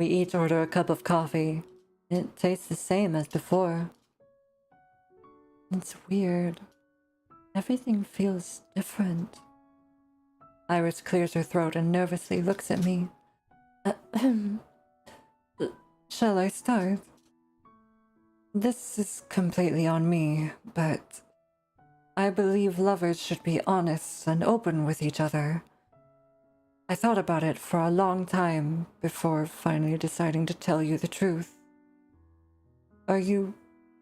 We each order a cup of coffee. It tastes the same as before. It's weird. Everything feels different. Iris clears her throat and nervously looks at me. Shall I start? This is completely on me, but I believe lovers should be honest and open with each other. I thought about it for a long time before finally deciding to tell you the truth. Are you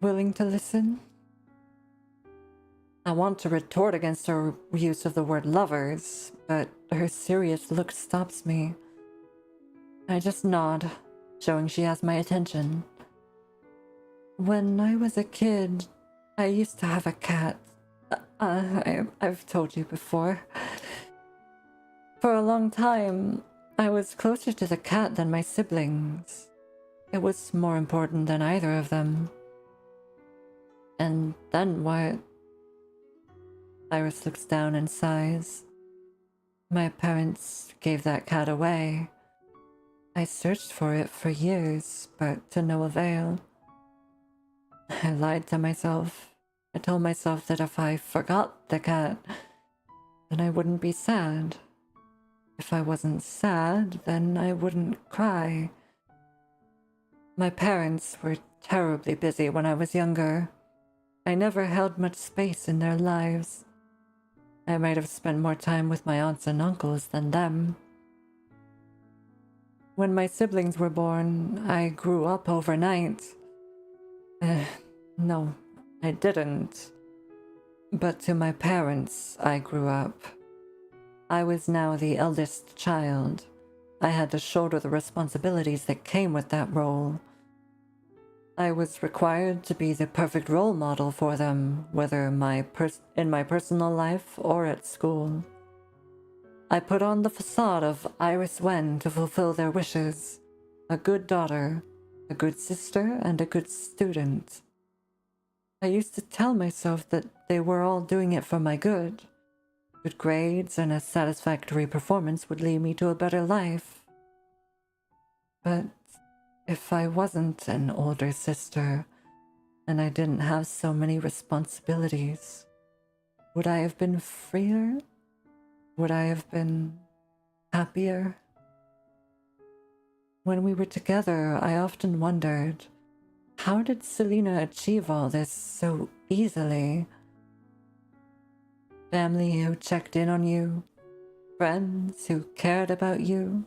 willing to listen? I want to retort against her use of the word lovers, but her serious look stops me. I just nod, showing she has my attention. When I was a kid, I used to have a cat. I've told you before. For a long time, I was closer to the cat than my siblings. It was more important than either of them. And then what? Iris looks down and sighs. My parents gave that cat away. I searched for it for years, but to no avail. I lied to myself. I told myself that if I forgot the cat, then I wouldn't be sad. If I wasn't sad, then I wouldn't cry. My parents were terribly busy when I was younger. I never held much space in their lives. I might have spent more time with my aunts and uncles than them. When my siblings were born, I grew up overnight. No, I didn't. But to my parents, I grew up. I was now the eldest child. I had to shoulder the responsibilities that came with that role. I was required to be the perfect role model for them, whether in my personal life or at school. I put on the facade of Iris Wen to fulfill their wishes. A good daughter, a good sister, and a good student. I used to tell myself that they were all doing it for my good. Good grades and a satisfactory performance would lead me to a better life. But if I wasn't an older sister, and I didn't have so many responsibilities, would I have been freer? Would I have been happier? When we were together, I often wondered, how did Selena achieve all this so easily? Family who checked in on you, friends who cared about you.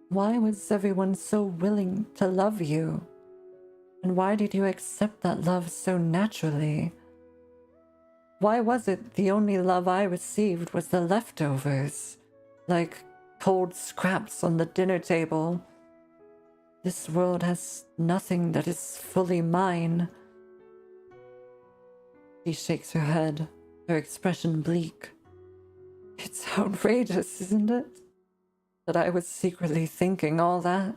Why was everyone so willing to love you? And why did you accept that love so naturally? Why was it the only love I received was the leftovers, like cold scraps on the dinner table? This world has nothing that is fully mine. She shakes her head, her expression bleak. It's outrageous, isn't it? That I was secretly thinking all that.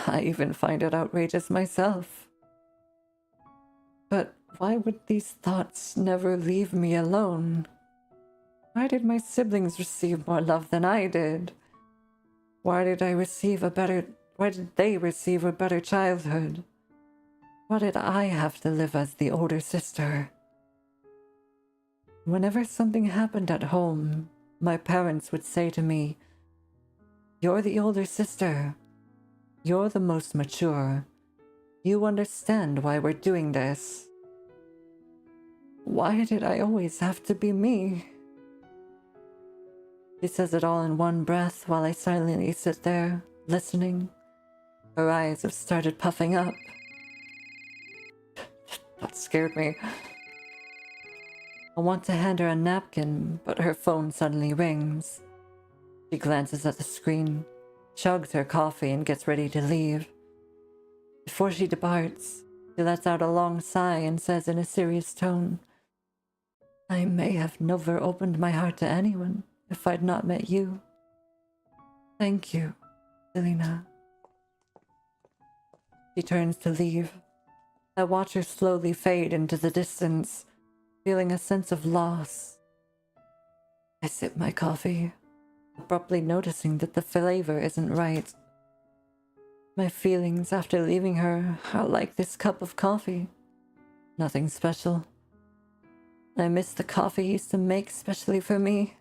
I even find it outrageous myself. But why would these thoughts never leave me alone? Why did my siblings receive more love than I did? Why did they receive a better childhood? Why did I have to live as the older sister? Whenever something happened at home, my parents would say to me, "You're the older sister. You're the most mature. You understand why we're doing this." Why did I always have to be me? She says it all in one breath while I silently sit there, listening. Her eyes have started puffing up. That scared me. I want to hand her a napkin, but her phone suddenly rings. She glances at the screen, chugs her coffee, and gets ready to leave. Before she departs, she lets out a long sigh and says in a serious tone, "I may have never opened my heart to anyone if I'd not met you. Thank you, Selena." She turns to leave. I watch her slowly fade into the distance, feeling a sense of loss. I sip my coffee, abruptly noticing that the flavor isn't right. My feelings after leaving her are like this cup of coffee. Nothing special. I miss the coffee he used to make specially for me.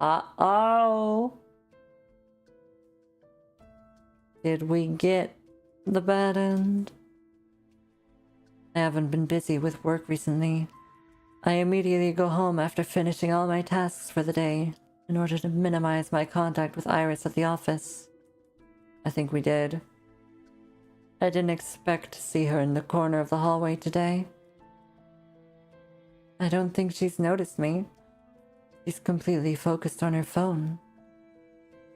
Uh-oh! Did we get the bad end? I haven't been busy with work recently. I immediately go home after finishing all my tasks for the day in order to minimize my contact with Iris at the office. I think we did. I didn't expect to see her in the corner of the hallway today. I don't think she's noticed me. She's completely focused on her phone.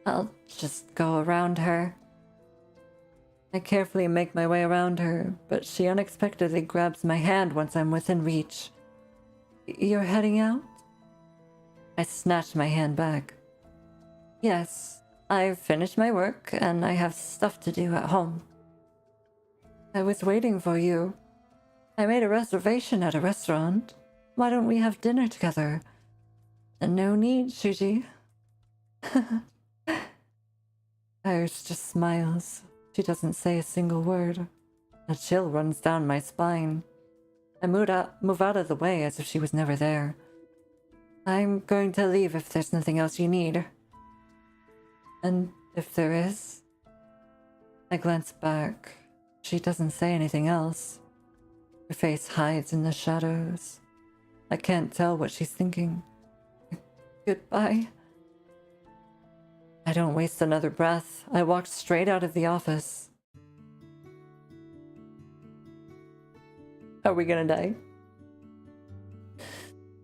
I'll just go around her. I carefully make my way around her, but she unexpectedly grabs my hand once I'm within reach. You're heading out? I snatch my hand back. Yes, I've finished my work and I have stuff to do at home. I was waiting for you. I made a reservation at a restaurant. Why don't we have dinner together? No need, Shuji. Iris just smiles. She doesn't say a single word. A chill runs down my spine. I move out of the way as if she was never there. I'm going to leave if there's nothing else you need. And if there is? I glance back. She doesn't say anything else. Her face hides in the shadows. I can't tell what she's thinking. Goodbye. I don't waste another breath. I walk straight out of the office. Are we gonna die?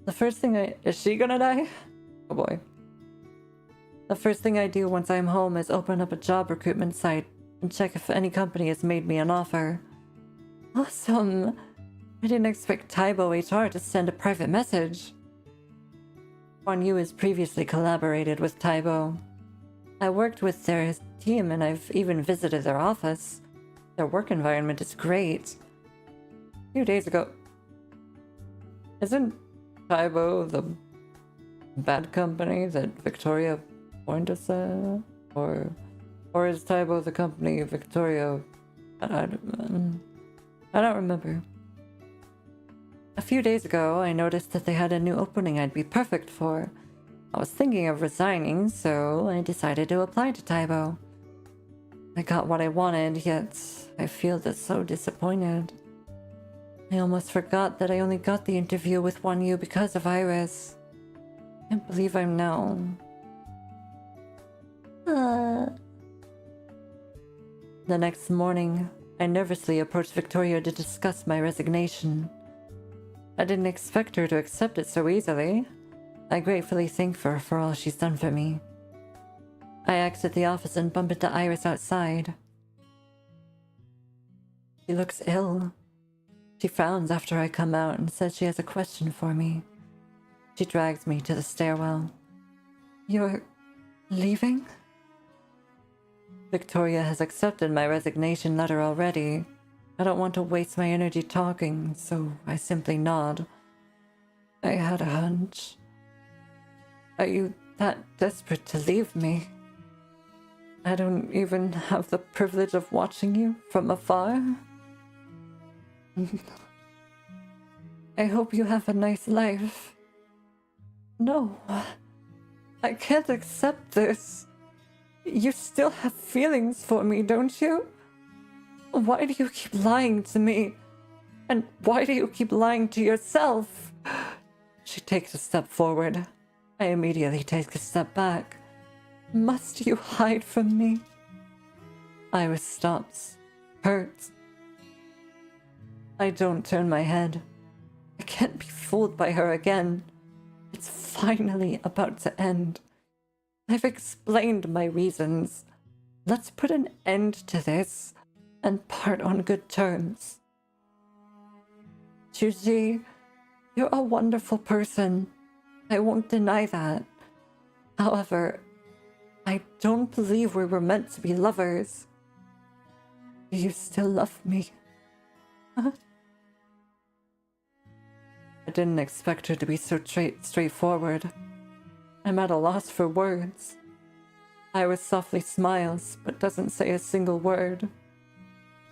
The first thing is she gonna die? Oh boy. The first thing I do once I'm home is open up a job recruitment site and check if any company has made me an offer. Awesome! I didn't expect Taibo HR to send a private message. Yu has previously collaborated with Taibo. I worked with their team and I've even visited their office. Their work environment is great. A few days ago... Isn't Taibo the bad company that Victoria warned us at? Or is Taibo the company Victoria... I don't remember. A few days ago, I noticed that they had a new opening I'd be perfect for. I was thinking of resigning, so I decided to apply to Taibo. I got what I wanted, yet I feel so disappointed. I almost forgot that I only got the interview with Yu because of Iris. Can't believe I'm now... The next morning, I nervously approached Victoria to discuss my resignation. I didn't expect her to accept it so easily. I gratefully thank her for all she's done for me. I exit the office and bump into Iris outside. She looks ill. She frowns after I come out and says she has a question for me. She drags me to the stairwell. You're leaving? Victoria has accepted my resignation letter already. I don't want to waste my energy talking, so I simply nod. I had a hunch. Are you that desperate to leave me? I don't even have the privilege of watching you from afar. I hope you have a nice life. No, I can't accept this. You still have feelings for me, don't you? Why do you keep lying to me? And why do you keep lying to yourself? She takes a step forward. I immediately take a step back. Must you hide from me? Iris stops, hurt. I don't turn my head. I can't be fooled by her again. It's finally about to end. I've explained my reasons. Let's put an end to this and part on good terms. Chuji, you're a wonderful person. I won't deny that. However, I don't believe we were meant to be lovers. Do you still love me? I didn't expect her to be so straightforward. I'm at a loss for words. Iris softly smiles, but doesn't say a single word.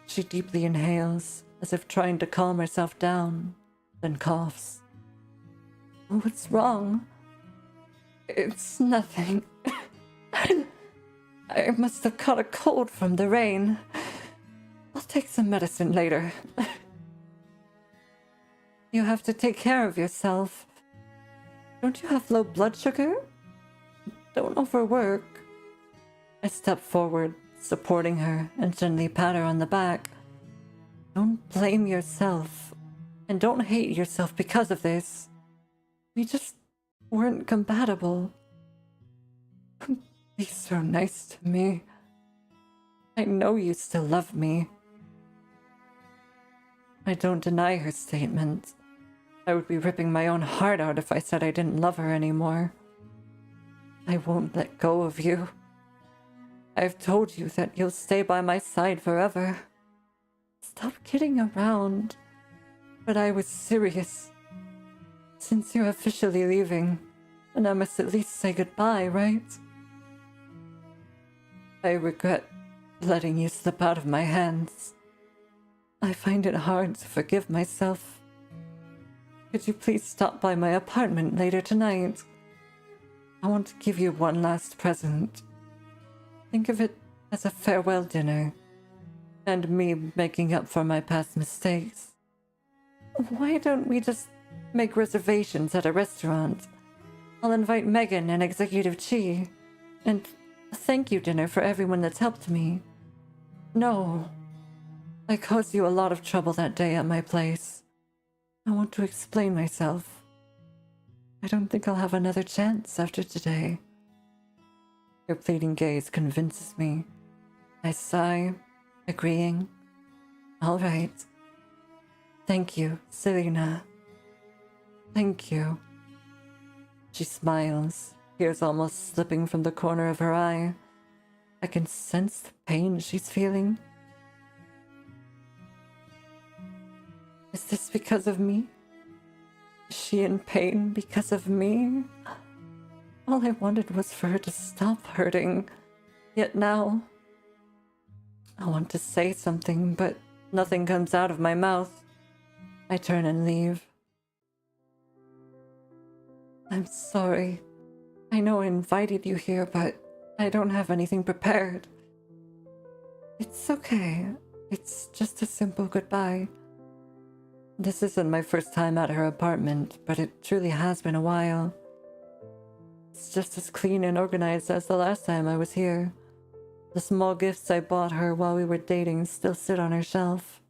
She deeply inhales, as if trying to calm herself down, then coughs. What's wrong? It's nothing. I must have caught a cold from the rain. I'll take some medicine later. You have to take care of yourself. Don't you have low blood sugar? Don't overwork. I step forward, supporting her, and gently pat her on the back. Don't blame yourself, and don't hate yourself because of this. We just weren't compatible. Be so nice to me. I know you still love me. I don't deny her statement. I would be ripping my own heart out if I said I didn't love her anymore. I won't let go of you. I've told you that you'll stay by my side forever. Stop kidding around. But I was serious. Since you're officially leaving, then I must at least say goodbye, right? I regret letting you slip out of my hands. I find it hard to forgive myself. Could you please stop by my apartment later tonight? I want to give you one last present. Think of it as a farewell dinner, and me making up for my past mistakes. Why don't we just make reservations at a restaurant? I'll invite Megan and Executive Chi, and a thank you dinner for everyone that's helped me. No, I caused you a lot of trouble that day at my place. I want to explain myself. I don't think I'll have another chance after today. Your pleading gaze convinces me. I sigh, agreeing. All right. Thank you, Selena. Thank you. She smiles, tears almost slipping from the corner of her eye. I can sense the pain she's feeling. Is this because of me? Is she in pain because of me? All I wanted was for her to stop hurting. Yet now, I want to say something, but nothing comes out of my mouth. I turn and leave. I'm sorry. I know I invited you here, but I don't have anything prepared. It's okay. It's just a simple goodbye. This isn't my first time at her apartment, but it truly has been a while. It's just as clean and organized as the last time I was here. The small gifts I bought her while we were dating still sit on her shelf.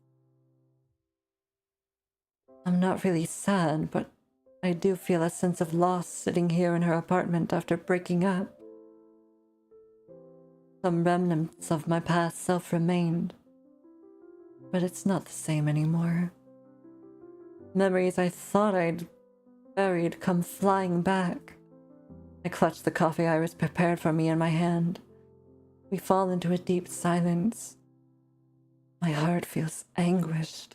I'm not really sad, but I do feel a sense of loss sitting here in her apartment after breaking up. Some remnants of my past self remained, but it's not the same anymore. Memories I thought I'd buried come flying back. I clutch the coffee Iris prepared for me in my hand. We fall into a deep silence. My heart feels anguished,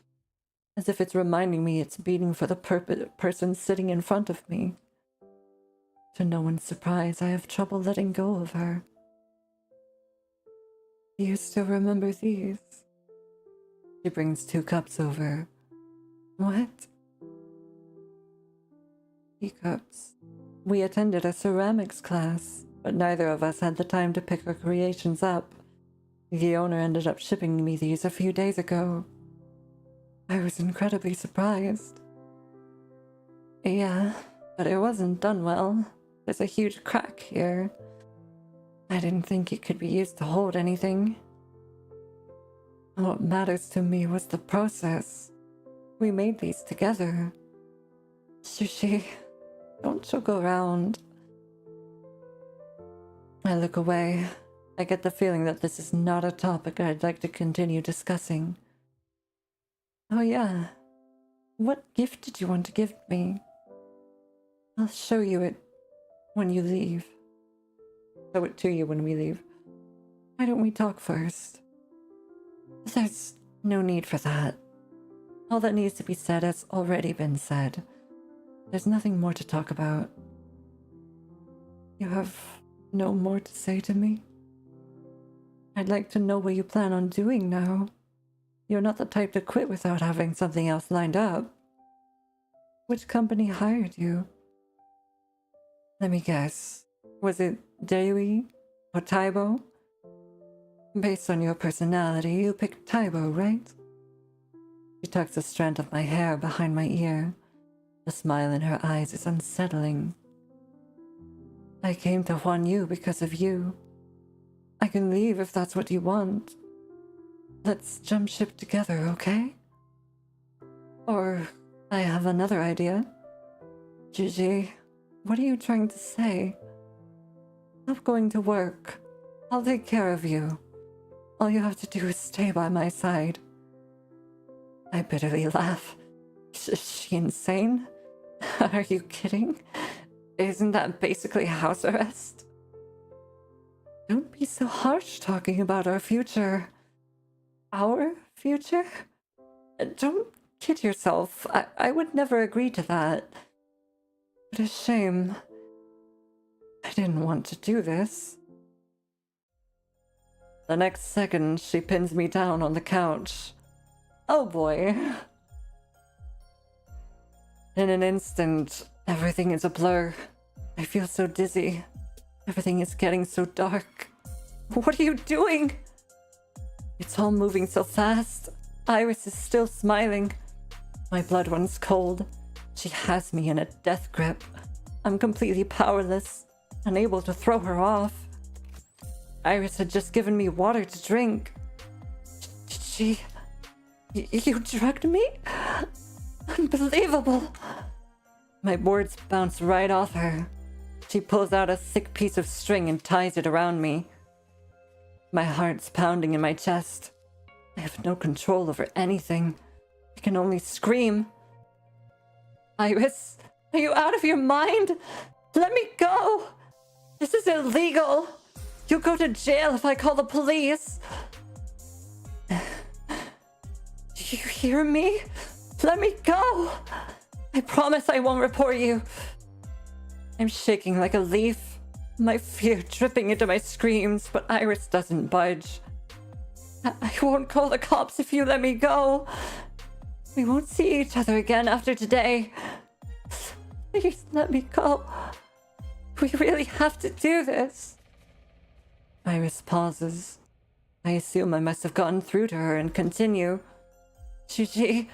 as if it's reminding me it's beating for the person sitting in front of me. To no one's surprise, I have trouble letting go of her. Do you still remember these? She brings 2 cups over. What? Teacups. We attended a ceramics class, but neither of us had the time to pick our creations up. The owner ended up shipping me these a few days ago. I was incredibly surprised. Yeah, but it wasn't done well. There's a huge crack here. I didn't think it could be used to hold anything. What matters to me was the process. We made these together. Sushi, don't choke around. I look away. I get the feeling that this is not a topic I'd like to continue discussing. Oh yeah, what gift did you want to give me? I'll show you it when you leave. Show it to you when we leave. Why don't we talk first? There's no need for that. All that needs to be said has already been said. There's nothing more to talk about. You have no more to say to me? I'd like to know what you plan on doing now. You're not the type to quit without having something else lined up. Which company hired you? Let me guess. Was it Yuri or Taibo? Based on your personality, you picked Taibo, right? She tucks a strand of my hair behind my ear. The smile in her eyes is unsettling. I came to Huan Yu because of you. I can leave if that's what you want. Let's jump ship together, okay? Or I have another idea. Gigi, what are you trying to say? Stop going to work. I'll take care of you. All you have to do is stay by my side. I bitterly laugh. Is she insane? Are you kidding? Isn't that basically house arrest? Don't be so harsh talking about our future. Our future? Don't kid yourself. I would never agree to that. What a shame. I didn't want to do this. The next second, she pins me down on the couch. Oh boy. In an instant, everything is a blur. I feel so dizzy. Everything is getting so dark. What are you doing? It's all moving so fast. Iris is still smiling. My blood runs cold. She has me in a death grip. I'm completely powerless, unable to throw her off. Iris had just given me water to drink. You drugged me? Unbelievable. My words bounce right off her. She pulls out a thick piece of string and ties it around me. My heart's pounding in my chest. I have no control over anything. I can only scream. Iris, are you out of your mind? Let me go! This is illegal! You'll go to jail if I call the police! Do you hear me? Let me go! I promise I won't report you. I'm shaking like a leaf, my fear dripping into my screams, but Iris doesn't budge. I won't call the cops if you let me go. We won't see each other again after today. Please let me go. We really have to do this. Iris pauses. I assume I must have gotten through to her and continue. Gigi,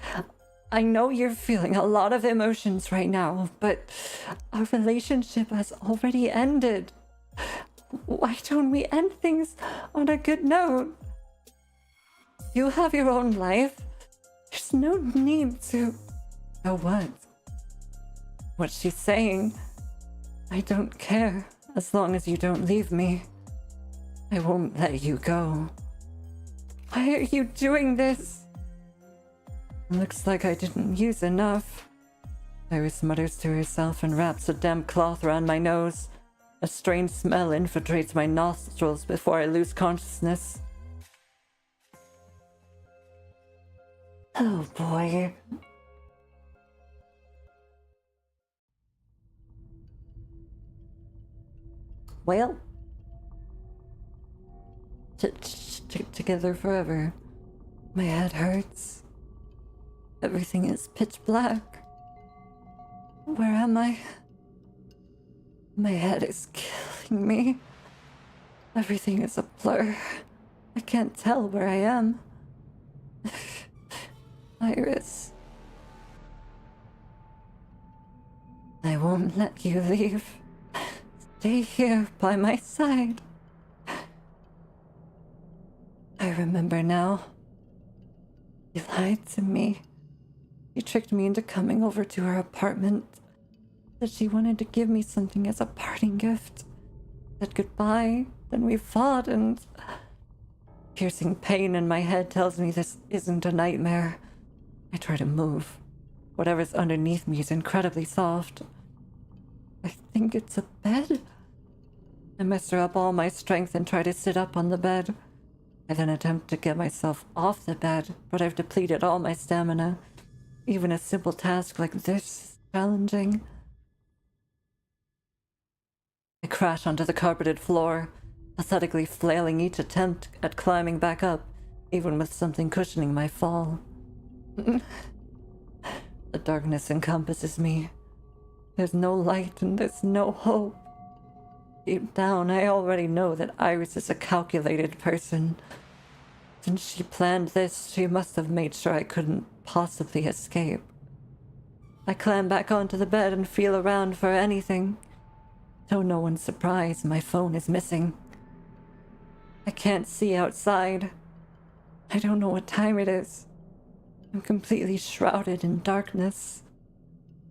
I know you're feeling a lot of emotions right now, but our relationship has already ended. Why don't we end things on a good note? You have your own life. There's no need to... Oh, what? What she's saying. I don't care as long as you don't leave me. I won't let you go. Why are you doing this? Looks like I didn't use enough. Iris mutters to herself and wraps a damp cloth around my nose. A strange smell infiltrates my nostrils before I lose consciousness. Oh boy. Well, together forever. My head hurts. Everything is pitch black. Where am I? My head is killing me. Everything is a blur. I can't tell where I am. Iris. I won't let you leave. Stay here by my side. I remember now. You lied to me. You tricked me into coming over to her apartment. That she wanted to give me something as a parting gift. Said goodbye, then we fought and... Piercing pain in my head tells me this isn't a nightmare. I try to move. Whatever's underneath me is incredibly soft. I think it's a bed. I muster up all my strength and try to sit up on the bed. I then attempt to get myself off the bed, but I've depleted all my stamina. Even a simple task like this is challenging. I crash onto the carpeted floor, pathetically flailing each attempt at climbing back up, even with something cushioning my fall. The darkness encompasses me. There's no light and there's no hope. Deep down, I already know that Iris is a calculated person. Since she planned this, she must have made sure I couldn't possibly escape. I climb back onto the bed and feel around for anything. To no one's surprise, my phone is missing. I can't see outside. I don't know what time it is. I'm completely shrouded in darkness.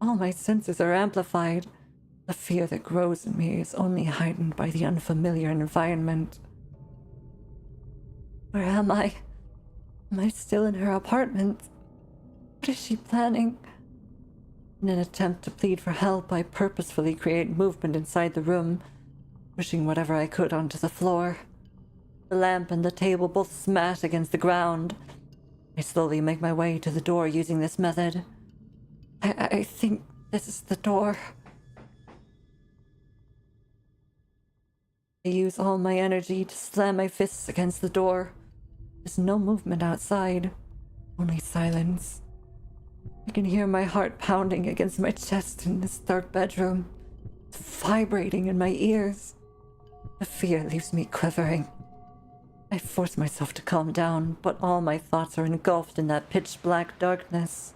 All my senses are amplified. The fear that grows in me is only heightened by the unfamiliar environment. Where am I? Am I still in her apartment? What is she planning? In an attempt to plead for help, I purposefully create movement inside the room, pushing whatever I could onto the floor. The lamp and the table both smash against the ground. I slowly make my way to the door using this method. I think this is the door. I use all my energy to slam my fists against the door. There's no movement outside, only silence. I can hear my heart pounding against my chest in this dark bedroom. It's vibrating in my ears. The fear leaves me quivering. I force myself to calm down, but all my thoughts are engulfed in that pitch-black darkness.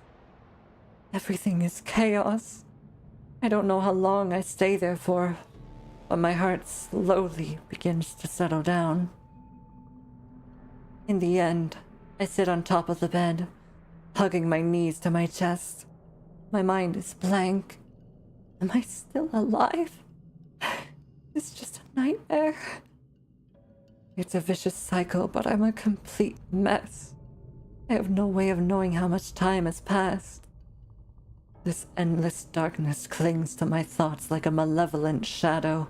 Everything is chaos. I don't know how long I stay there for, but my heart slowly begins to settle down. In the end, I sit on top of the bed, hugging my knees to my chest. My mind is blank. Am I still alive? It's just a nightmare. It's a vicious cycle, but I'm a complete mess. I have no way of knowing how much time has passed. This endless darkness clings to my thoughts like a malevolent shadow.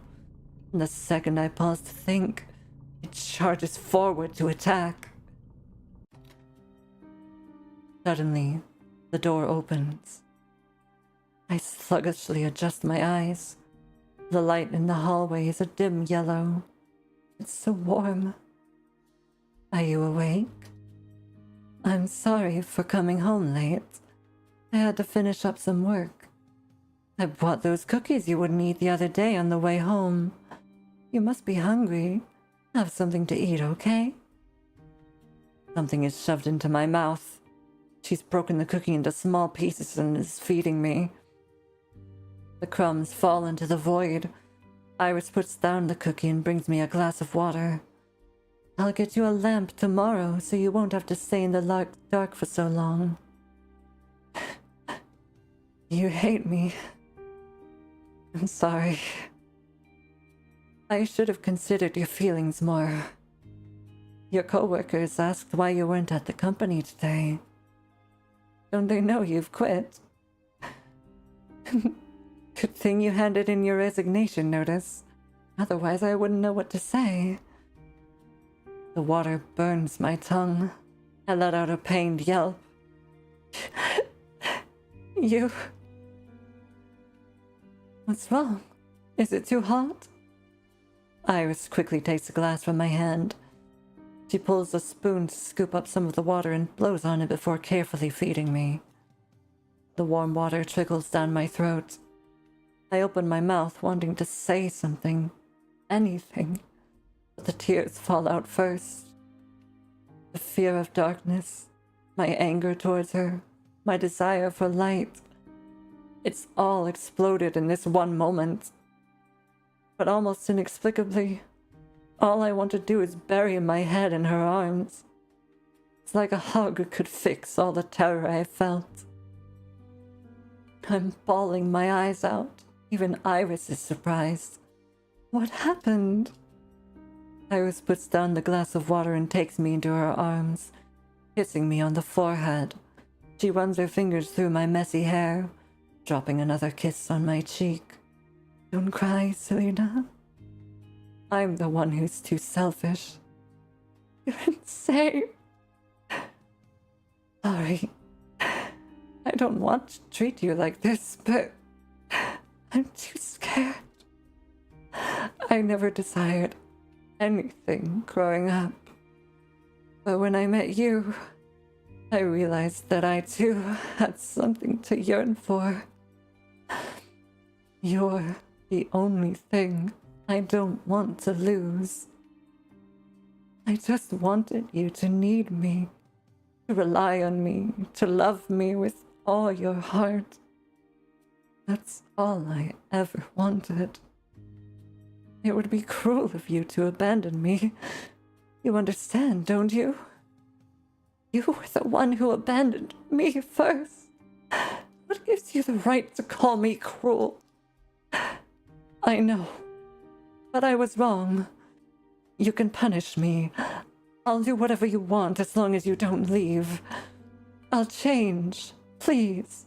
And the second I pause to think, it charges forward to attack. Suddenly, the door opens. I sluggishly adjust my eyes. The light in the hallway is a dim yellow. It's so warm. Are you awake? I'm sorry for coming home late. I had to finish up some work. I bought those cookies you wouldn't eat the other day on the way home. You must be hungry. Have something to eat, okay? Something is shoved into my mouth. She's broken the cookie into small pieces and is feeding me. The crumbs fall into the void. Iris puts down the cookie and brings me a glass of water. I'll get you a lamp tomorrow so you won't have to stay in the dark for so long. You hate me. I'm sorry. I should have considered your feelings more. Your coworkers asked why you weren't at the company today. Don't they know you've quit? Good thing you handed in your resignation notice. Otherwise, I wouldn't know what to say. The water burns my tongue. I let out a pained yelp. You... What's wrong? Is it too hot? Iris quickly takes a glass from my hand. She pulls a spoon to scoop up some of the water and blows on it before carefully feeding me. The warm water trickles down my throat. I open my mouth, wanting to say something, anything, but the tears fall out first. The fear of darkness, my anger towards her, my desire for light. It's all exploded in this one moment. But almost inexplicably, all I want to do is bury my head in her arms. It's like a hug could fix all the terror I felt. I'm bawling my eyes out. Even Iris is surprised. What happened? Iris puts down the glass of water and takes me into her arms, kissing me on the forehead. She runs her fingers through my messy hair, dropping another kiss on my cheek. Don't cry, Selena. I'm the one who's too selfish. You're insane. Sorry. I don't want to treat you like this, but I'm too scared. I never desired anything growing up. But when I met you, I realized that I too had something to yearn for. You're the only thing I don't want to lose. I just wanted you to need me, to rely on me, to love me with all your heart. That's all I ever wanted. It would be cruel of you to abandon me. You understand, don't you? You were the one who abandoned me first. What gives you the right to call me cruel? I know, but I was wrong. You can punish me. I'll do whatever you want as long as you don't leave. I'll change. Please.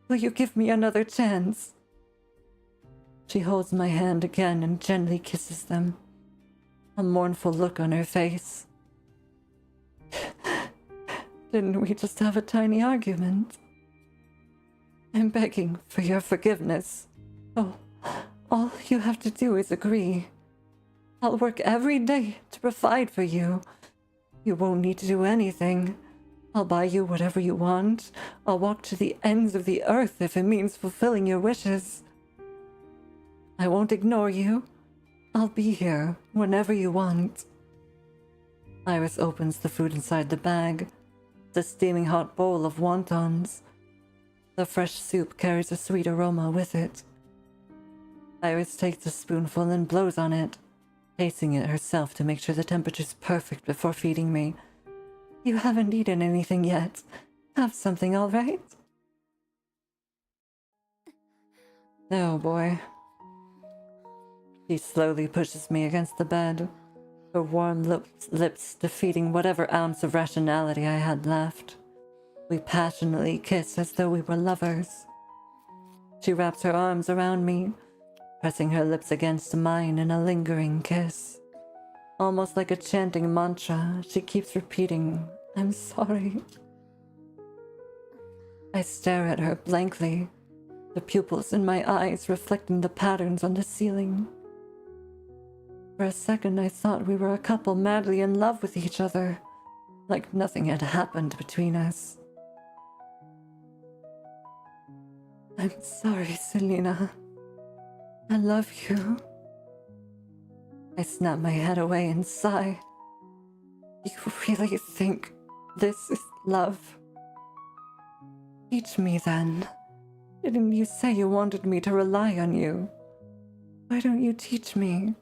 Will you give me another chance? She holds my hand again and gently kisses them. A mournful look on her face. Didn't we just have a tiny argument? I'm begging for your forgiveness. Oh, all you have to do is agree. I'll work every day to provide for you. You won't need to do anything. I'll buy you whatever you want. I'll walk to the ends of the earth if it means fulfilling your wishes. I won't ignore you. I'll be here whenever you want. Iris opens the food inside the bag. The steaming hot bowl of wontons. The fresh soup carries a sweet aroma with it. Iris takes a spoonful and blows on it, tasting it herself to make sure the temperature's perfect before feeding me. You haven't eaten anything yet. Have something, all right? Oh boy. She slowly pushes me against the bed, her warm lips defeating whatever ounce of rationality I had left. We passionately kiss as though we were lovers. She wraps her arms around me, pressing her lips against mine in a lingering kiss. Almost like a chanting mantra, she keeps repeating, "I'm sorry." I stare at her blankly, the pupils in my eyes reflecting the patterns on the ceiling. For a second, I thought we were a couple madly in love with each other, like nothing had happened between us. I'm sorry, Selena. I love you. I snap my head away and sigh. You really think this is love? Teach me then. Didn't you say you wanted me to rely on you? Why don't you teach me?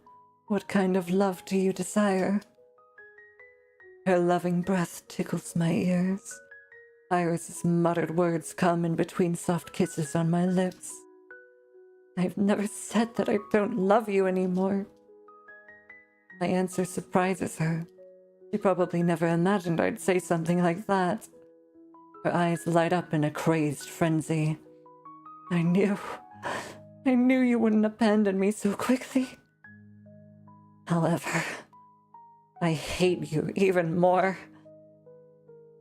What kind of love do you desire? Her loving breath tickles my ears. Iris's muttered words come in between soft kisses on my lips. I've never said that I don't love you anymore. My answer surprises her. She probably never imagined I'd say something like that. Her eyes light up in a crazed frenzy. I knew you wouldn't abandon me so quickly. However, I hate you even more.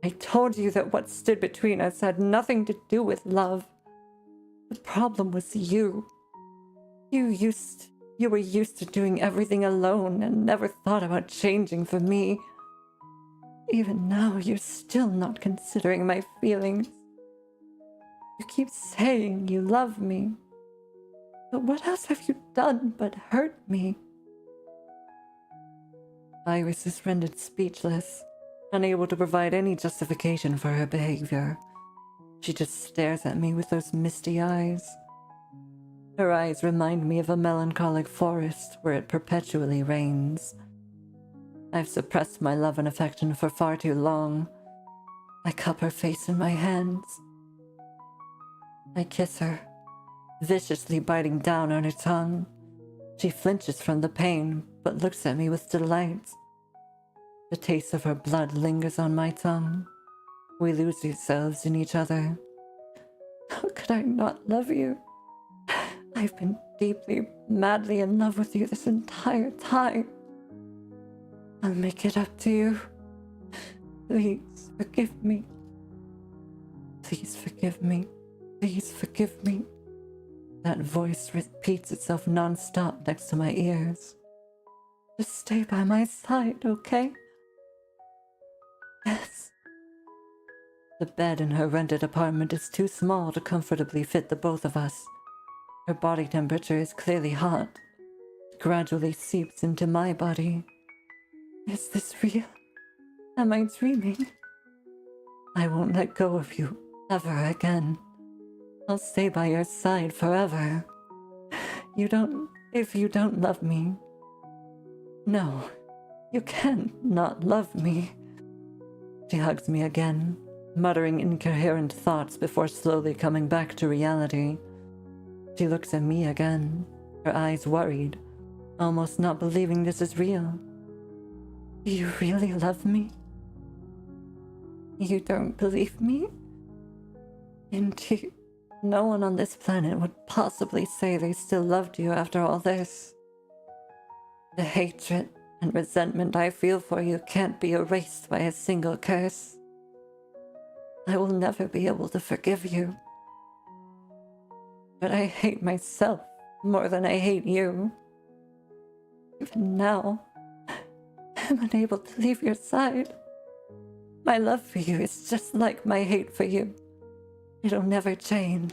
I told you that what stood between us had nothing to do with love. The problem was you. You were used to doing everything alone and never thought about changing for me. Even now, you're still not considering my feelings. You keep saying you love me. But what else have you done but hurt me? Iris is rendered speechless, unable to provide any justification for her behavior. She just stares at me with those misty eyes. Her eyes remind me of a melancholic forest where it perpetually rains. I've suppressed my love and affection for far too long. I cup her face in my hands. I kiss her, viciously biting down on her tongue. She flinches from the pain, but looks at me with delight. The taste of her blood lingers on my tongue. We lose ourselves in each other. How could I not love you? I've been deeply, madly in love with you this entire time. I'll make it up to you. Please forgive me. Please forgive me. Please forgive me. That voice repeats itself non-stop next to my ears. Just stay by my side, okay? Yes. The bed in her rented apartment is too small to comfortably fit the both of us. Her body temperature is clearly hot. It gradually seeps into my body. Is this real? Am I dreaming? I won't let go of you ever again. I'll stay by your side forever. If you don't love me. No, you can't not love me. She hugs me again, muttering incoherent thoughts before slowly coming back to reality. She looks at me again, her eyes worried, almost not believing this is real. Do you really love me? You don't believe me? Indeed, no one on this planet would possibly say they still loved you after all this. The hatred and resentment I feel for you can't be erased by a single curse. I will never be able to forgive you. But I hate myself more than I hate you. Even now, I'm unable to leave your side. My love for you is just like my hate for you. It'll never change.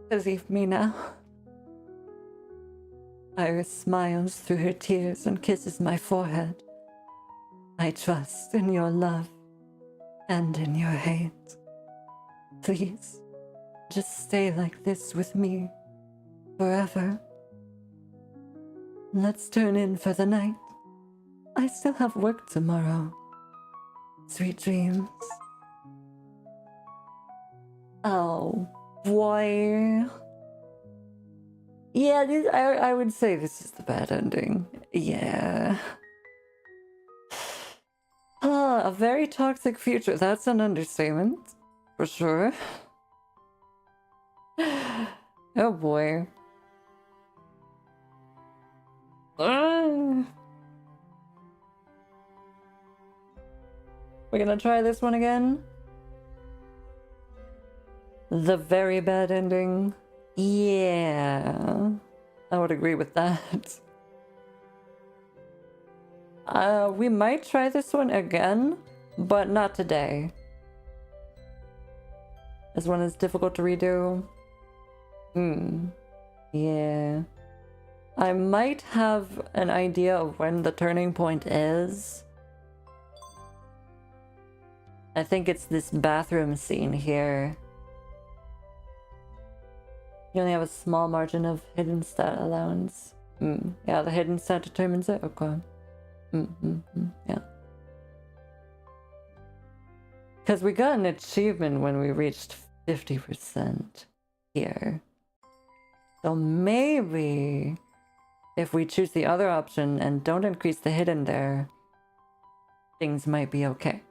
Believe me now. Iris smiles through her tears and kisses my forehead. I trust in your love and in your hate. Please, just stay like this with me forever. Let's turn in for the night. I still have work tomorrow. Sweet dreams. Oh, boy. Yeah, I would say this is the bad ending. Yeah. A very toxic future. That's an understatement. For sure. Oh boy. We're gonna try this one again. The very bad ending. Yeah, I would agree with that. We might try this one again, but not today. This one is difficult to redo. Yeah. I might have an idea of when the turning point is. I think it's this bathroom scene here. You only have a small margin of hidden stat allowance. Yeah, the hidden stat determines it? Okay. Yeah. Because we got an achievement when we reached 50% here. So maybe if we choose the other option and don't increase the hidden there, things might be okay.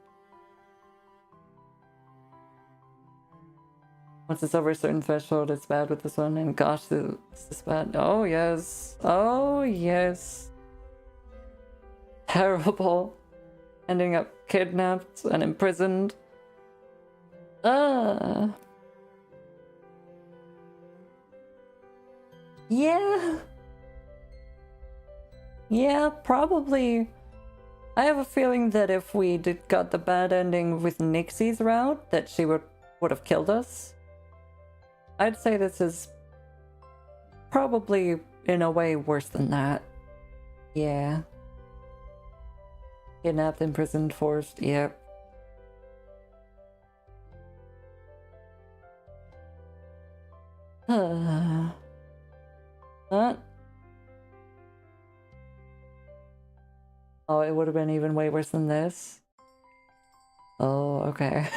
Once it's over a certain threshold, it's bad with this one. And gosh, this is bad. Oh, yes. Oh, yes. Terrible. Ending up kidnapped and imprisoned. Yeah. Yeah, probably. I have a feeling that if we got the bad ending with Nixie's route, that she would have killed us. I'd say this is probably, in a way, worse than that. Yeah. Kidnapped, imprisoned, forced, yep. What? Oh, it would have been even way worse than this. Oh, okay.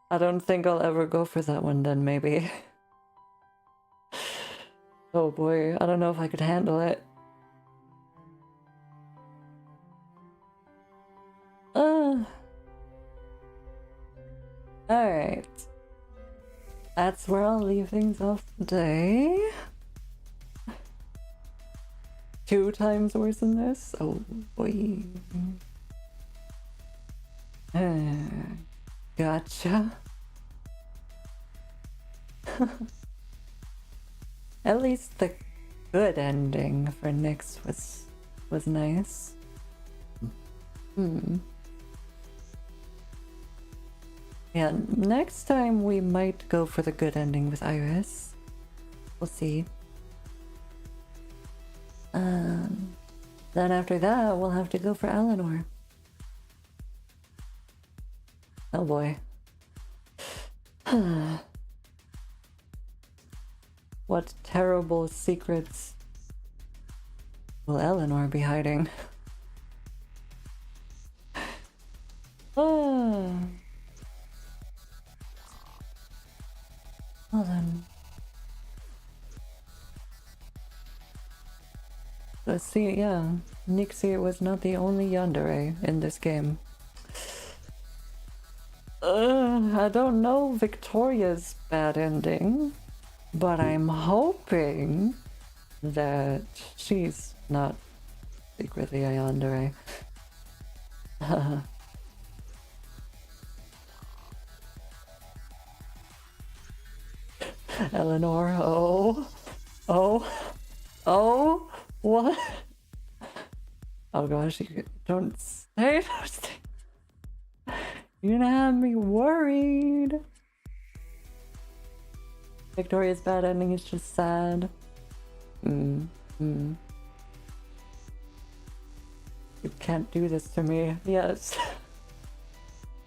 I don't think I'll ever go for that one then, maybe. Oh boy, I don't know if I could handle it. Alright. That's where I'll leave things off today. 2 times worse than this? Oh boy. Gotcha. At least the good ending for Nyx was nice. Yeah, next time we might go for the good ending with Iris. We'll see. Then after that, we'll have to go for Eleanor. Oh boy. What terrible secrets will Eleanor be hiding? Well then. Let's see, yeah. Nixie was not the only yandere in this game. I don't know Victoria's bad ending, but I'm hoping that she's not secretly a yandere. Eleanor, oh, what? Oh gosh, don't say those things. You're gonna have me worried. Victoria's bad ending is just sad. You can't do this to me. Yes.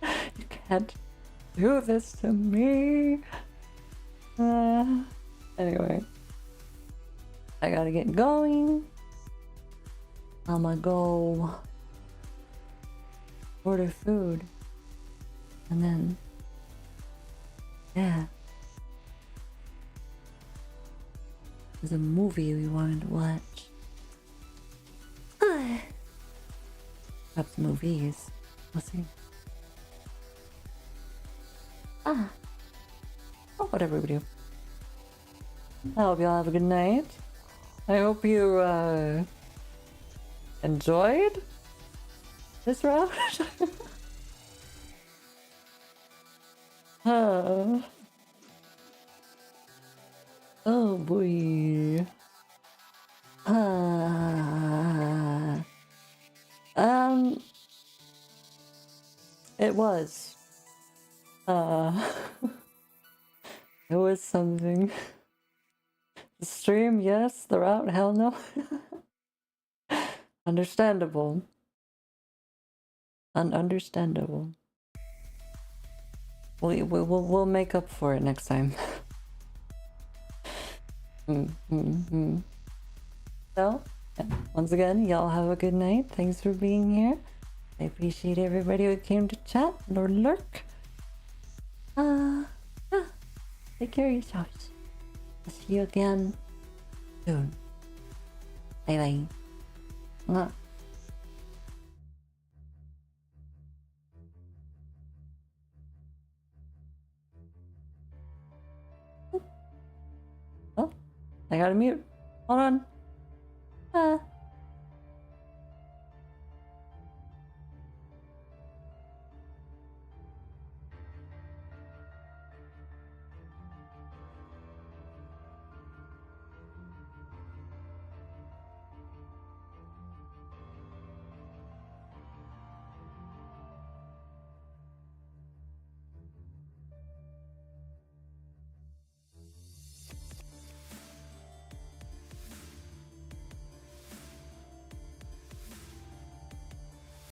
You can't do this to me. Anyway. I gotta get going. I'ma go order food. And then, yeah. There's a movie we wanted to watch. Perhaps movies. We'll see. Oh, whatever we do. I hope y'all have a good night. I hope you enjoyed this round. Oh boy. It was. It was something. The stream, yes. The route, hell no. Understandable. Ununderstandable. We'll make up for it next time. So, yeah. Once again, y'all have a good night. Thanks for being here. I appreciate everybody who came to chat or lurk. Take care of yourselves. I'll see you again soon. Bye bye. Mwah. Oh, I gotta mute. Hold on.